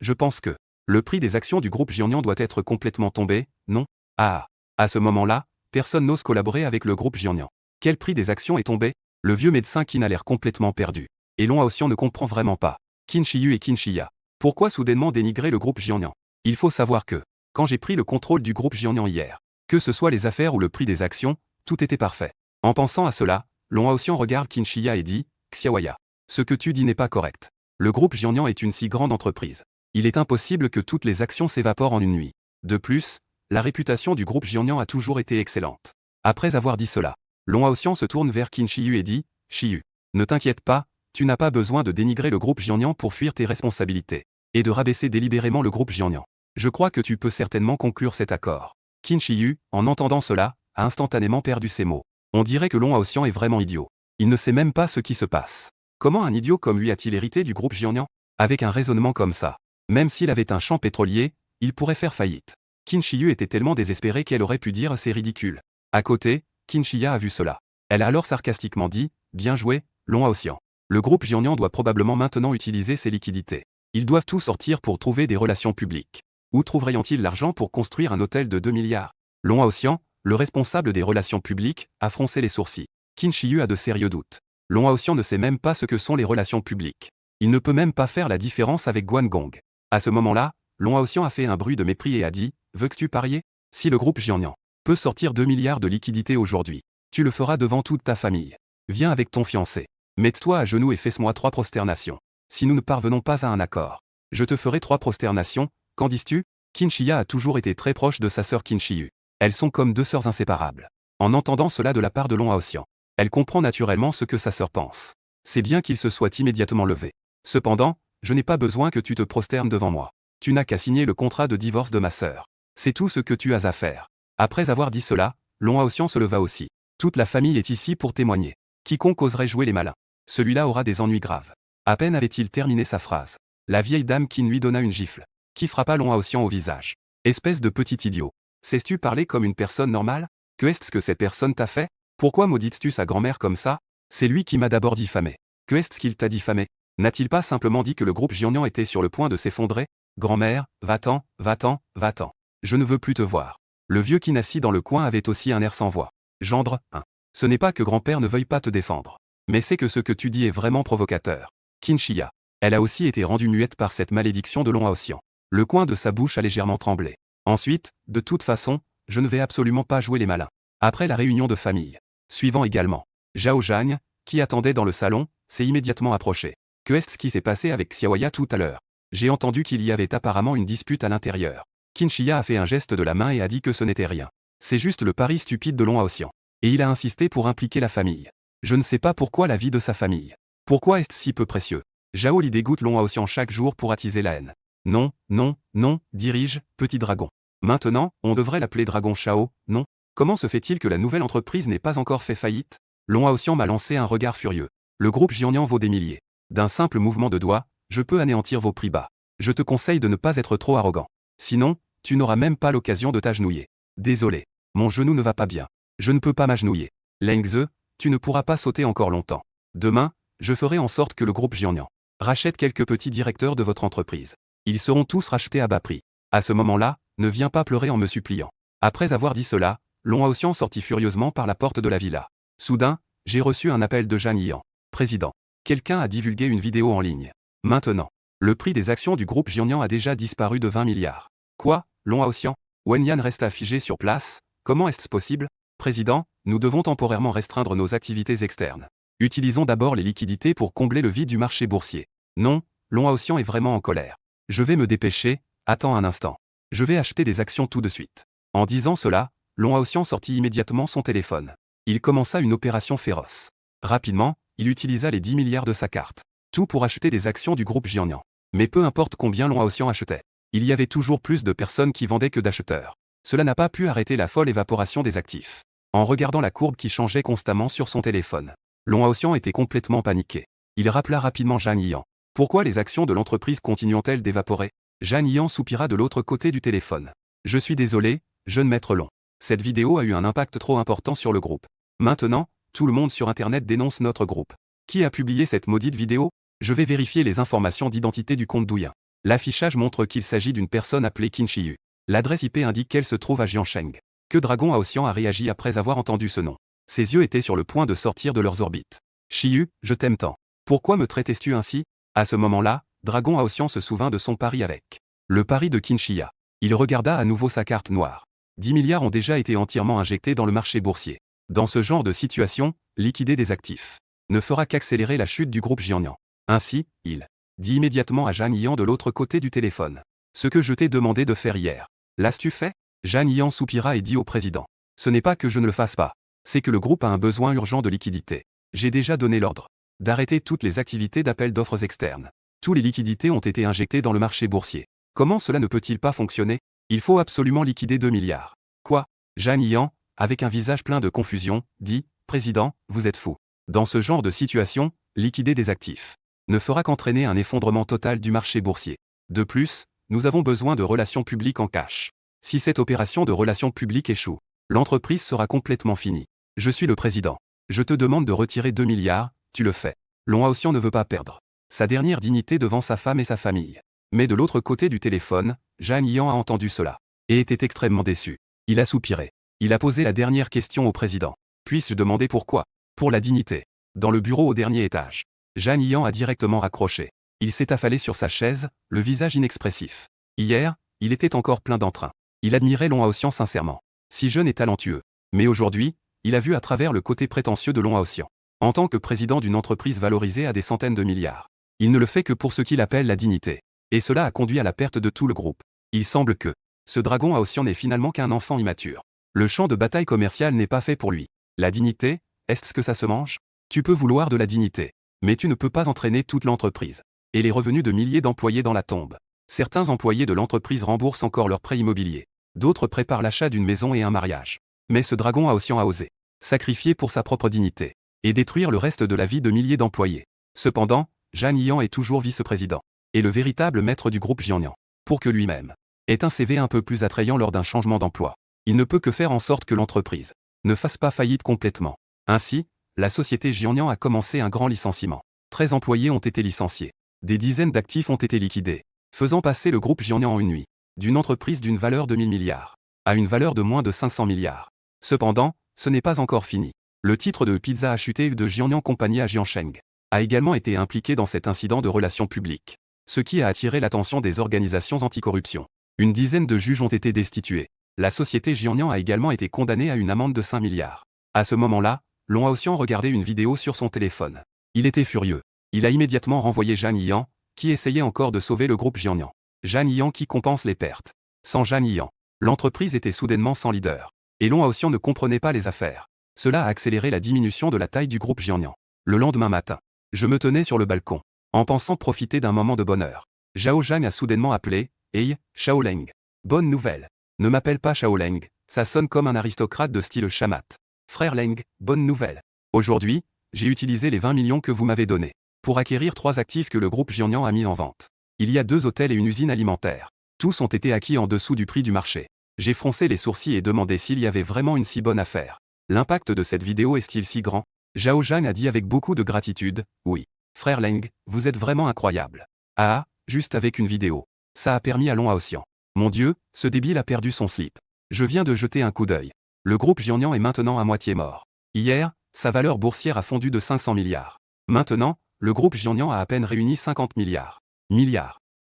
je pense que le prix des actions du groupe Jiannian doit être complètement tombé, non? Ah, à ce moment-là, personne n'ose collaborer avec le groupe Jiannian. Quel prix des actions est tombé? Le vieux médecin Qin a l'air complètement perdu. Et Long Haoxian ne comprend vraiment pas. Qin Shiyu et Qin Shiya. Pourquoi soudainement dénigrer le groupe Jiannian? Il faut savoir que, quand j'ai pris le contrôle du groupe Jiannian hier, que ce soit les affaires ou le prix des actions, tout était parfait. En pensant à cela, Long Haoxian regarde Qin Shiya et dit, Xiaoya, ce que tu dis n'est pas correct. Le groupe Jiannian est une si grande entreprise. Il est impossible que toutes les actions s'évaporent en une nuit. De plus, la réputation du groupe Jiannian a toujours été excellente. Après avoir dit cela, Long Haoxian se tourne vers Qin Shiyu et dit, Shiyu, ne t'inquiète pas, tu n'as pas besoin de dénigrer le groupe Jiannian pour fuir tes responsabilités, et de rabaisser délibérément le groupe Jiannian. Je crois que tu peux certainement conclure cet accord. Qin Shiyu, en entendant cela, a instantanément perdu ses mots. On dirait que Long Haoxian est vraiment idiot. Il ne sait même pas ce qui se passe. Comment un idiot comme lui a-t-il hérité du groupe Jiannian? Avec un raisonnement comme ça, même s'il avait un champ pétrolier, il pourrait faire faillite. Qin Shiyu était tellement désespérée qu'elle aurait pu dire c'est ridicule. À côté, Qin Shiya a vu cela. Elle a alors sarcastiquement dit, bien joué, Long Haoxian. Le groupe Jiannian doit probablement maintenant utiliser ses liquidités. Ils doivent tout sortir pour trouver des relations publiques. Où trouverions-ils l'argent pour construire un hôtel de 2 milliards? Long Haoxian, le responsable des relations publiques, a froncé les sourcils. Qin Shiyu a de sérieux doutes. Long Haoxian ne sait même pas ce que sont les relations publiques. Il ne peut même pas faire la différence avec Guan Gong. À ce moment-là, Long Haoxian a fait un bruit de mépris et a dit, veux-tu parier? Si le groupe Jiannian peut sortir 2 milliards de liquidités aujourd'hui, tu le feras devant toute ta famille. Viens avec ton fiancé. Mets-toi à genoux et fais-moi 3 prosternations. Si nous ne parvenons pas à un accord, je te ferai 3 prosternations, qu'en dis-tu? Qin Shiya a toujours été très proche de sa sœur Qin Shiyu. Elles sont comme 2 sœurs inséparables. En entendant cela de la part de Long Haoxian, elle comprend naturellement ce que sa sœur pense. C'est bien qu'il se soit immédiatement levé. Cependant, je n'ai pas besoin que tu te prosternes devant moi. Tu n'as qu'à signer le contrat de divorce de ma sœur. C'est tout ce que tu as à faire. Après avoir dit cela, Long Haoxian se leva aussi. Toute la famille est ici pour témoigner. Quiconque oserait jouer les malins, celui-là aura des ennuis graves. À peine avait-il terminé sa phrase, la vieille dame Qin lui donna une gifle, qui frappa Long Haoxian au visage. Espèce de petit idiot. Sais-tu parler comme une personne normale? Que est-ce que cette personne t'a fait? Pourquoi maudites-tu sa grand-mère comme ça? C'est lui qui m'a d'abord diffamé. Que est-ce qu'il t'a diffamé? N'a-t-il pas simplement dit que le groupe Jiannian était sur le point de s'effondrer? Grand-mère, va-t'en, va-t'en, va-t'en. Je ne veux plus te voir. Le vieux Qin assis dans le coin avait aussi un air sans voix. Gendre, hein. Ce n'est pas que grand-père ne veuille pas te défendre. Mais c'est que ce que tu dis est vraiment provocateur. Qin Shiya. Elle a aussi été rendue muette par cette malédiction de Long Haoxian. Le coin de sa bouche a légèrement tremblé. Ensuite, de toute façon, je ne vais absolument pas jouer les malins. Après la réunion de famille. Suivant également. Zhao Zhang, qui attendait dans le salon, s'est immédiatement approché. Que est-ce qui s'est passé avec Xiaoya tout à l'heure? J'ai entendu qu'il y avait apparemment une dispute à l'intérieur. Qin Shiya a fait un geste de la main et a dit que ce n'était rien. C'est juste le pari stupide de Long Haoxian. Et il a insisté pour impliquer la famille. Je ne sais pas pourquoi la vie de sa famille. Pourquoi est-ce si peu précieux? Zhao Li dégoûte Long Haoxian chaque jour pour attiser la haine. Non, non, non, dirige, petit dragon. Maintenant, on devrait l'appeler Dragon Shao, non? Comment se fait-il que la nouvelle entreprise n'ait pas encore fait faillite? Long Haoxian m'a lancé un regard furieux. Le groupe Jianian vaut des milliers. D'un simple mouvement de doigt, je peux anéantir vos prix bas. Je te conseille de ne pas être trop arrogant. Sinon, tu n'auras même pas l'occasion de t'agenouiller. Désolé. Mon genou ne va pas bien. Je ne peux pas m'agenouiller. Leng Ze, tu ne pourras pas sauter encore longtemps. Demain, je ferai en sorte que le groupe Jianian rachète quelques petits directeurs de votre entreprise. Ils seront tous rachetés à bas prix. À ce moment-là, ne viens pas pleurer en me suppliant. Après avoir dit cela, Long Haoxian sortit furieusement par la porte de la villa. Soudain, j'ai reçu un appel de Zhang Yian. Président. Quelqu'un a divulgué une vidéo en ligne. Maintenant, le prix des actions du groupe Jianian a déjà disparu de 20 milliards. Quoi, Long Haoxian? Wenyan resta figé sur place. Comment est-ce possible? Président, nous devons temporairement restreindre nos activités externes. Utilisons d'abord les liquidités pour combler le vide du marché boursier. Non, Long Haoxian est vraiment en colère. Je vais me dépêcher, attends un instant. Je vais acheter des actions tout de suite. En disant cela, Long Haoxian sortit immédiatement son téléphone. Il commença une opération féroce. Rapidement, il utilisa les 10 milliards de sa carte. Tout pour acheter des actions du groupe Jianian. Mais peu importe combien Long Haoxian achetait. Il y avait toujours plus de personnes qui vendaient que d'acheteurs. Cela n'a pas pu arrêter la folle évaporation des actifs. En regardant la courbe qui changeait constamment sur son téléphone, Long Haoxian était complètement paniqué. Il rappela rapidement Zhang Yian. Pourquoi les actions de l'entreprise continuent-elles d'évaporer? Zhang Yian soupira de l'autre côté du téléphone. Je suis désolé, jeune maître Long. Cette vidéo a eu un impact trop important sur le groupe. Maintenant, tout le monde sur Internet dénonce notre groupe. Qui a publié cette maudite vidéo? Je vais vérifier les informations d'identité du compte Douyin. L'affichage montre qu'il s'agit d'une personne appelée Qin Shiyu. L'adresse IP indique qu'elle se trouve à Jiansheng. Que Dragon Haoxian a réagi après avoir entendu ce nom. Ses yeux étaient sur le point de sortir de leurs orbites. Shiyu, je t'aime tant. Pourquoi me traitais-tu ainsi? À ce moment-là, Dragon Haoxian se souvint de son pari avec le pari de Qin Shiya. Il regarda à nouveau sa carte noire. 10 milliards ont déjà été entièrement injectés dans le marché boursier. Dans ce genre de situation, liquider des actifs ne fera qu'accélérer la chute du groupe Jianian. Ainsi, il dit immédiatement à Zhang Yian de l'autre côté du téléphone. Ce que je t'ai demandé de faire hier. L'as-tu fait? Zhang Yian soupira et dit au président. Ce n'est pas que je ne le fasse pas. C'est que le groupe a un besoin urgent de liquidité. J'ai déjà donné l'ordre d'arrêter toutes les activités d'appel d'offres externes. Tous les liquidités ont été injectées dans le marché boursier. Comment cela ne peut-il pas fonctionner? Il faut absolument liquider 2 milliards. Quoi? Zhang Yian, avec un visage plein de confusion, dit, Président, vous êtes fou. Dans ce genre de situation, liquider des actifs ne fera qu'entraîner un effondrement total du marché boursier. De plus, nous avons besoin de relations publiques en cash. Si cette opération de relations publiques échoue, l'entreprise sera complètement finie. Je suis le président. Je te demande de retirer 2 milliards, tu le fais. Long Haoxian ne veut pas perdre sa dernière dignité devant sa femme et sa famille. Mais de l'autre côté du téléphone, Zhang Yian a entendu cela et était extrêmement déçu. Il a soupiré. Il a posé la dernière question au président. Puis-je demander pourquoi? Pour la dignité. Dans le bureau au dernier étage. Zhang Yian a directement raccroché. Il s'est affalé sur sa chaise, le visage inexpressif. Hier, il était encore plein d'entrain. Il admirait Long Haoxian sincèrement. Si jeune et talentueux. Mais aujourd'hui, il a vu à travers le côté prétentieux de Long Haoxian. En tant que président d'une entreprise valorisée à des centaines de milliards. Il ne le fait que pour ce qu'il appelle la dignité. Et cela a conduit à la perte de tout le groupe. Il semble que ce Dragon Haoxian n'est finalement qu'un enfant immature. Le champ de bataille commercial n'est pas fait pour lui. La dignité, est-ce que ça se mange? Tu peux vouloir de la dignité. Mais tu ne peux pas entraîner toute l'entreprise. Et les revenus de milliers d'employés dans la tombe. Certains employés de l'entreprise remboursent encore leurs prêts immobiliers. D'autres préparent l'achat d'une maison et un mariage. Mais ce Dragon Haoxian a osé sacrifier pour sa propre dignité et détruire le reste de la vie de milliers d'employés. Cependant, Zhang Yian est toujours vice-président et le véritable maître du groupe Jianian. Pour que lui-même ait un CV un peu plus attrayant lors d'un changement d'emploi, il ne peut que faire en sorte que l'entreprise ne fasse pas faillite complètement. Ainsi, la société Jianian a commencé un grand licenciement. 13 employés ont été licenciés. Des dizaines d'actifs ont été liquidés, faisant passer le groupe Jianian en une nuit d'une entreprise d'une valeur de 1000 milliards à une valeur de moins de 500 milliards. Cependant, ce n'est pas encore fini. Le titre de Pizza a chuté de Jianian Compagnie à Jiansheng. a également été impliqué dans cet incident de relations publiques, ce qui a attiré l'attention des organisations anticorruption. Une dizaine de juges ont été destitués. La société Jiangnan a également été condamnée à une amende de 5 milliards. À ce moment-là, Long Haoxian regardait une vidéo sur son téléphone. Il était furieux. Il a immédiatement renvoyé Zhang Yiyan, qui essayait encore de sauver le groupe Jiangnan. Zhang Yiyan qui compense les pertes. Sans Zhang Yiyan, l'entreprise était soudainement sans leader. Et Long Haoxian ne comprenait pas les affaires. Cela a accéléré la diminution de la taille du groupe Jiangnan. Le lendemain matin, je me tenais sur le balcon, en pensant profiter d'un moment de bonheur. Zhao Zhang a soudainement appelé « Hey, Shaoleng. Bonne nouvelle. Ne m'appelle pas Shaoleng, ça sonne comme un aristocrate de style chamat. Frère Leng, bonne nouvelle. Aujourd'hui, j'ai utilisé les 20 millions que vous m'avez donnés pour acquérir 3 actifs que le groupe Jiangnan a mis en vente. Il y a 2 hôtels et une usine alimentaire. Tous ont été acquis en dessous du prix du marché. J'ai froncé les sourcils et demandé s'il y avait vraiment une si bonne affaire. L'impact de cette vidéo est-il si grand? Zhao Zhang a dit avec beaucoup de gratitude, oui. Frère Leng, vous êtes vraiment incroyable. Ah, juste avec une vidéo. Ça a permis à Long Haoxian. Mon Dieu, ce débile a perdu son slip. Je viens de jeter un coup d'œil. Le groupe Jiangnan est maintenant à moitié mort. Hier, sa valeur boursière a fondu de 500 milliards. Maintenant, le groupe Jiangnan a à peine réuni 50 milliards.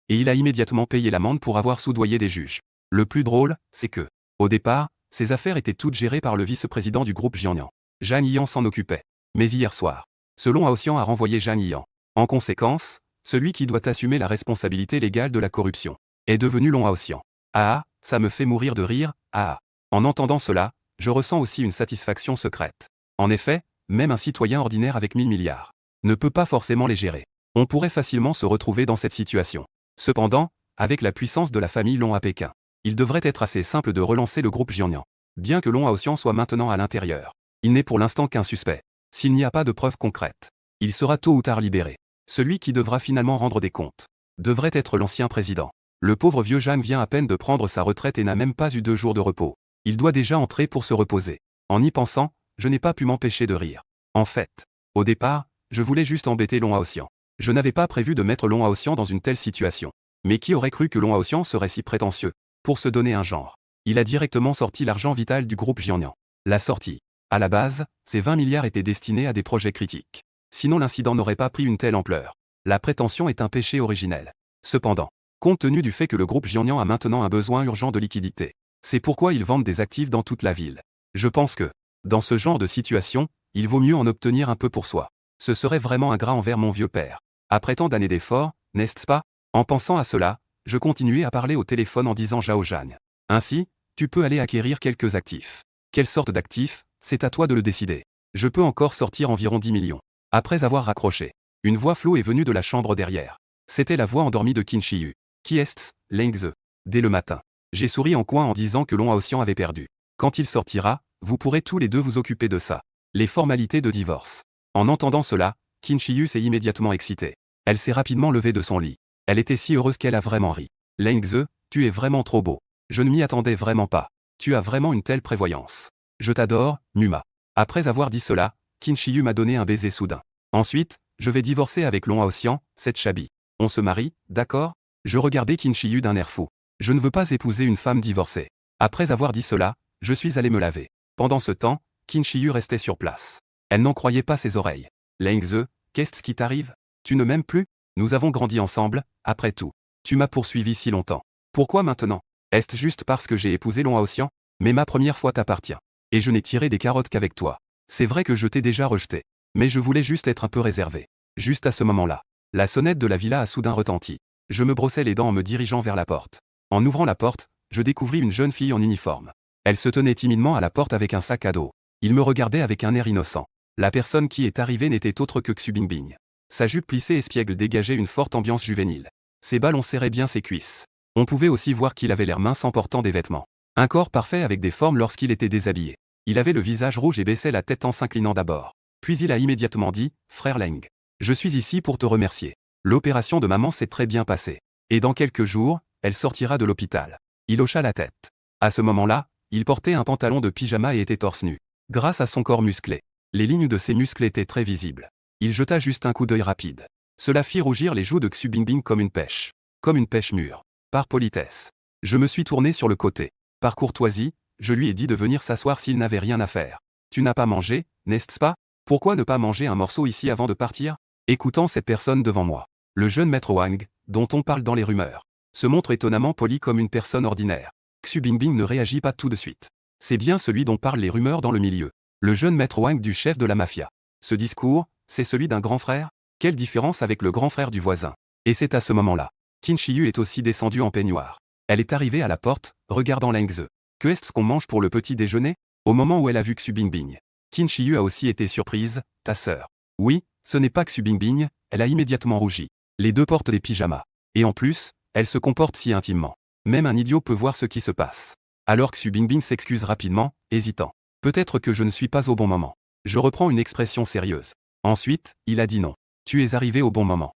Et il a immédiatement payé l'amende pour avoir soudoyé des juges. Le plus drôle, c'est que, au départ, ces affaires étaient toutes gérées par le vice-président du groupe Jiangnan. Zhang Yiyan s'en occupait. Mais hier soir, Long Haoxian a renvoyé Zhang Yiyan. En conséquence, celui qui doit assumer la responsabilité légale de la corruption est devenu Long Haoxian. Ah, ça me fait mourir de rire, ah. En entendant cela, je ressens aussi une satisfaction secrète. En effet, même un citoyen ordinaire avec 1000 milliards ne peut pas forcément les gérer. On pourrait facilement se retrouver dans cette situation. Cependant, avec la puissance de la famille Long à Pékin, il devrait être assez simple de relancer le groupe Jiangnan. Bien que Long Haoxian soit maintenant à l'intérieur, il n'est pour l'instant qu'un suspect. S'il n'y a pas de preuves concrètes, il sera tôt ou tard libéré. Celui qui devra finalement rendre des comptes devrait être l'ancien président. Le pauvre vieux Zhang vient à peine de prendre sa retraite et n'a même pas eu 2 jours de repos. Il doit déjà entrer pour se reposer. En y pensant, je n'ai pas pu m'empêcher de rire. En fait, au départ, je voulais juste embêter Long Haoxian. Je n'avais pas prévu de mettre Long Haoxian dans une telle situation. Mais qui aurait cru que Long Haoxian serait si prétentieux? Pour se donner un genre, il a directement sorti l'argent vital du groupe Jiangnan. La sortie. À la base, ces 20 milliards étaient destinés à des projets critiques. Sinon l'incident n'aurait pas pris une telle ampleur. La prétention est un péché originel. Cependant, compte tenu du fait que le groupe Jiangnan a maintenant un besoin urgent de liquidité, c'est pourquoi ils vendent des actifs dans toute la ville. Je pense que, dans ce genre de situation, il vaut mieux en obtenir un peu pour soi. Ce serait vraiment ingrat envers mon vieux père. Après tant d'années d'efforts, n'est-ce pas? En pensant à cela, je continuais à parler au téléphone en disant Zhao Zhang. Ainsi, tu peux aller acquérir quelques actifs. Quelle sorte d'actifs? C'est à toi de le décider. Je peux encore sortir environ 10 millions. Après avoir raccroché, une voix floue est venue de la chambre derrière. C'était la voix endormie de Qin Shiyu. Qui est-ce, Leng Ze? Dès le matin, j'ai souri en coin en disant que Long Haoxian avait perdu. Quand il sortira, vous pourrez tous les deux vous occuper de ça. Les formalités de divorce. En entendant cela, Qin Shiyu s'est immédiatement excitée. Elle s'est rapidement levée de son lit. Elle était si heureuse qu'elle a vraiment ri. Leng Ze, tu es vraiment trop beau. Je ne m'y attendais vraiment pas. Tu as vraiment une telle prévoyance. Je t'adore, Muma. Après avoir dit cela, Qin Shiyu m'a donné un baiser soudain. Ensuite, je vais divorcer avec Long Haoxian, cette chabi. On se marie, d'accord? Je regardais Qin Shiyu d'un air fou. Je ne veux pas épouser une femme divorcée. Après avoir dit cela, je suis allé me laver. Pendant ce temps, Qin Shiyu restait sur place. Elle n'en croyait pas ses oreilles. Leng Ze, qu'est-ce qui t'arrive? Tu ne m'aimes plus? Nous avons grandi ensemble, après tout. Tu m'as poursuivi si longtemps. Pourquoi maintenant? Est-ce juste parce que j'ai épousé Long Haoxian? Mais ma première fois t'appartient. Et je n'ai tiré des carottes qu'avec toi. C'est vrai que je t'ai déjà rejeté. Mais je voulais juste être un peu réservé. Juste à ce moment-là, la sonnette de la villa a soudain retenti. Je me brossais les dents en me dirigeant vers la porte. En ouvrant la porte, je découvris une jeune fille en uniforme. Elle se tenait timidement à la porte avec un sac à dos. Il me regardait avec un air innocent. La personne qui est arrivée n'était autre que Xu Bingbing. Sa jupe plissée espiègle dégageait une forte ambiance juvénile. Ses ballons serraient bien ses cuisses. On pouvait aussi voir qu'il avait l'air mince en portant des vêtements. Un corps parfait avec des formes lorsqu'il était déshabillé. Il avait le visage rouge et baissait la tête en s'inclinant d'abord. Puis il a immédiatement dit, « Frère Leng, je suis ici pour te remercier. L'opération de maman s'est très bien passée. Et dans quelques jours, elle sortira de l'hôpital. » Il hocha la tête. À ce moment-là, il portait un pantalon de pyjama et était torse nu. Grâce à son corps musclé, les lignes de ses muscles étaient très visibles. Il jeta juste un coup d'œil rapide. Cela fit rougir les joues de Xu Bingbing comme une pêche. Comme une pêche mûre. Par politesse. Je me suis tourné sur le côté. Par courtoisie, je lui ai dit de venir s'asseoir s'il n'avait rien à faire. Tu n'as pas mangé, n'est-ce pas? Pourquoi ne pas manger un morceau ici avant de partir? Écoutant cette personne devant moi, le jeune maître Wang, dont on parle dans les rumeurs, se montre étonnamment poli comme une personne ordinaire. Xu Bingbing ne réagit pas tout de suite. C'est bien celui dont parlent les rumeurs dans le milieu. Le jeune maître Wang du chef de la mafia. Ce discours, c'est celui d'un grand frère? Quelle différence avec le grand frère du voisin? Et c'est à ce moment-là. Qin Shiyu est aussi descendue en peignoir. Elle est arrivée à la porte, regardant Leng Ze. Que est-ce qu'on mange pour le petit déjeuner? Au moment où elle a vu Xu Bingbing, Qin Shiyu a aussi été surprise. Ta sœur. Oui, ce n'est pas Xu Bingbing, elle a immédiatement rougi. Les deux portent des pyjamas. Et en plus, elle se comporte si intimement. Même un idiot peut voir ce qui se passe. Alors Xu Bingbing s'excuse rapidement, hésitant. Peut-être que je ne suis pas au bon moment. Je reprends une expression sérieuse. Ensuite, il a dit non. Tu es arrivé au bon moment.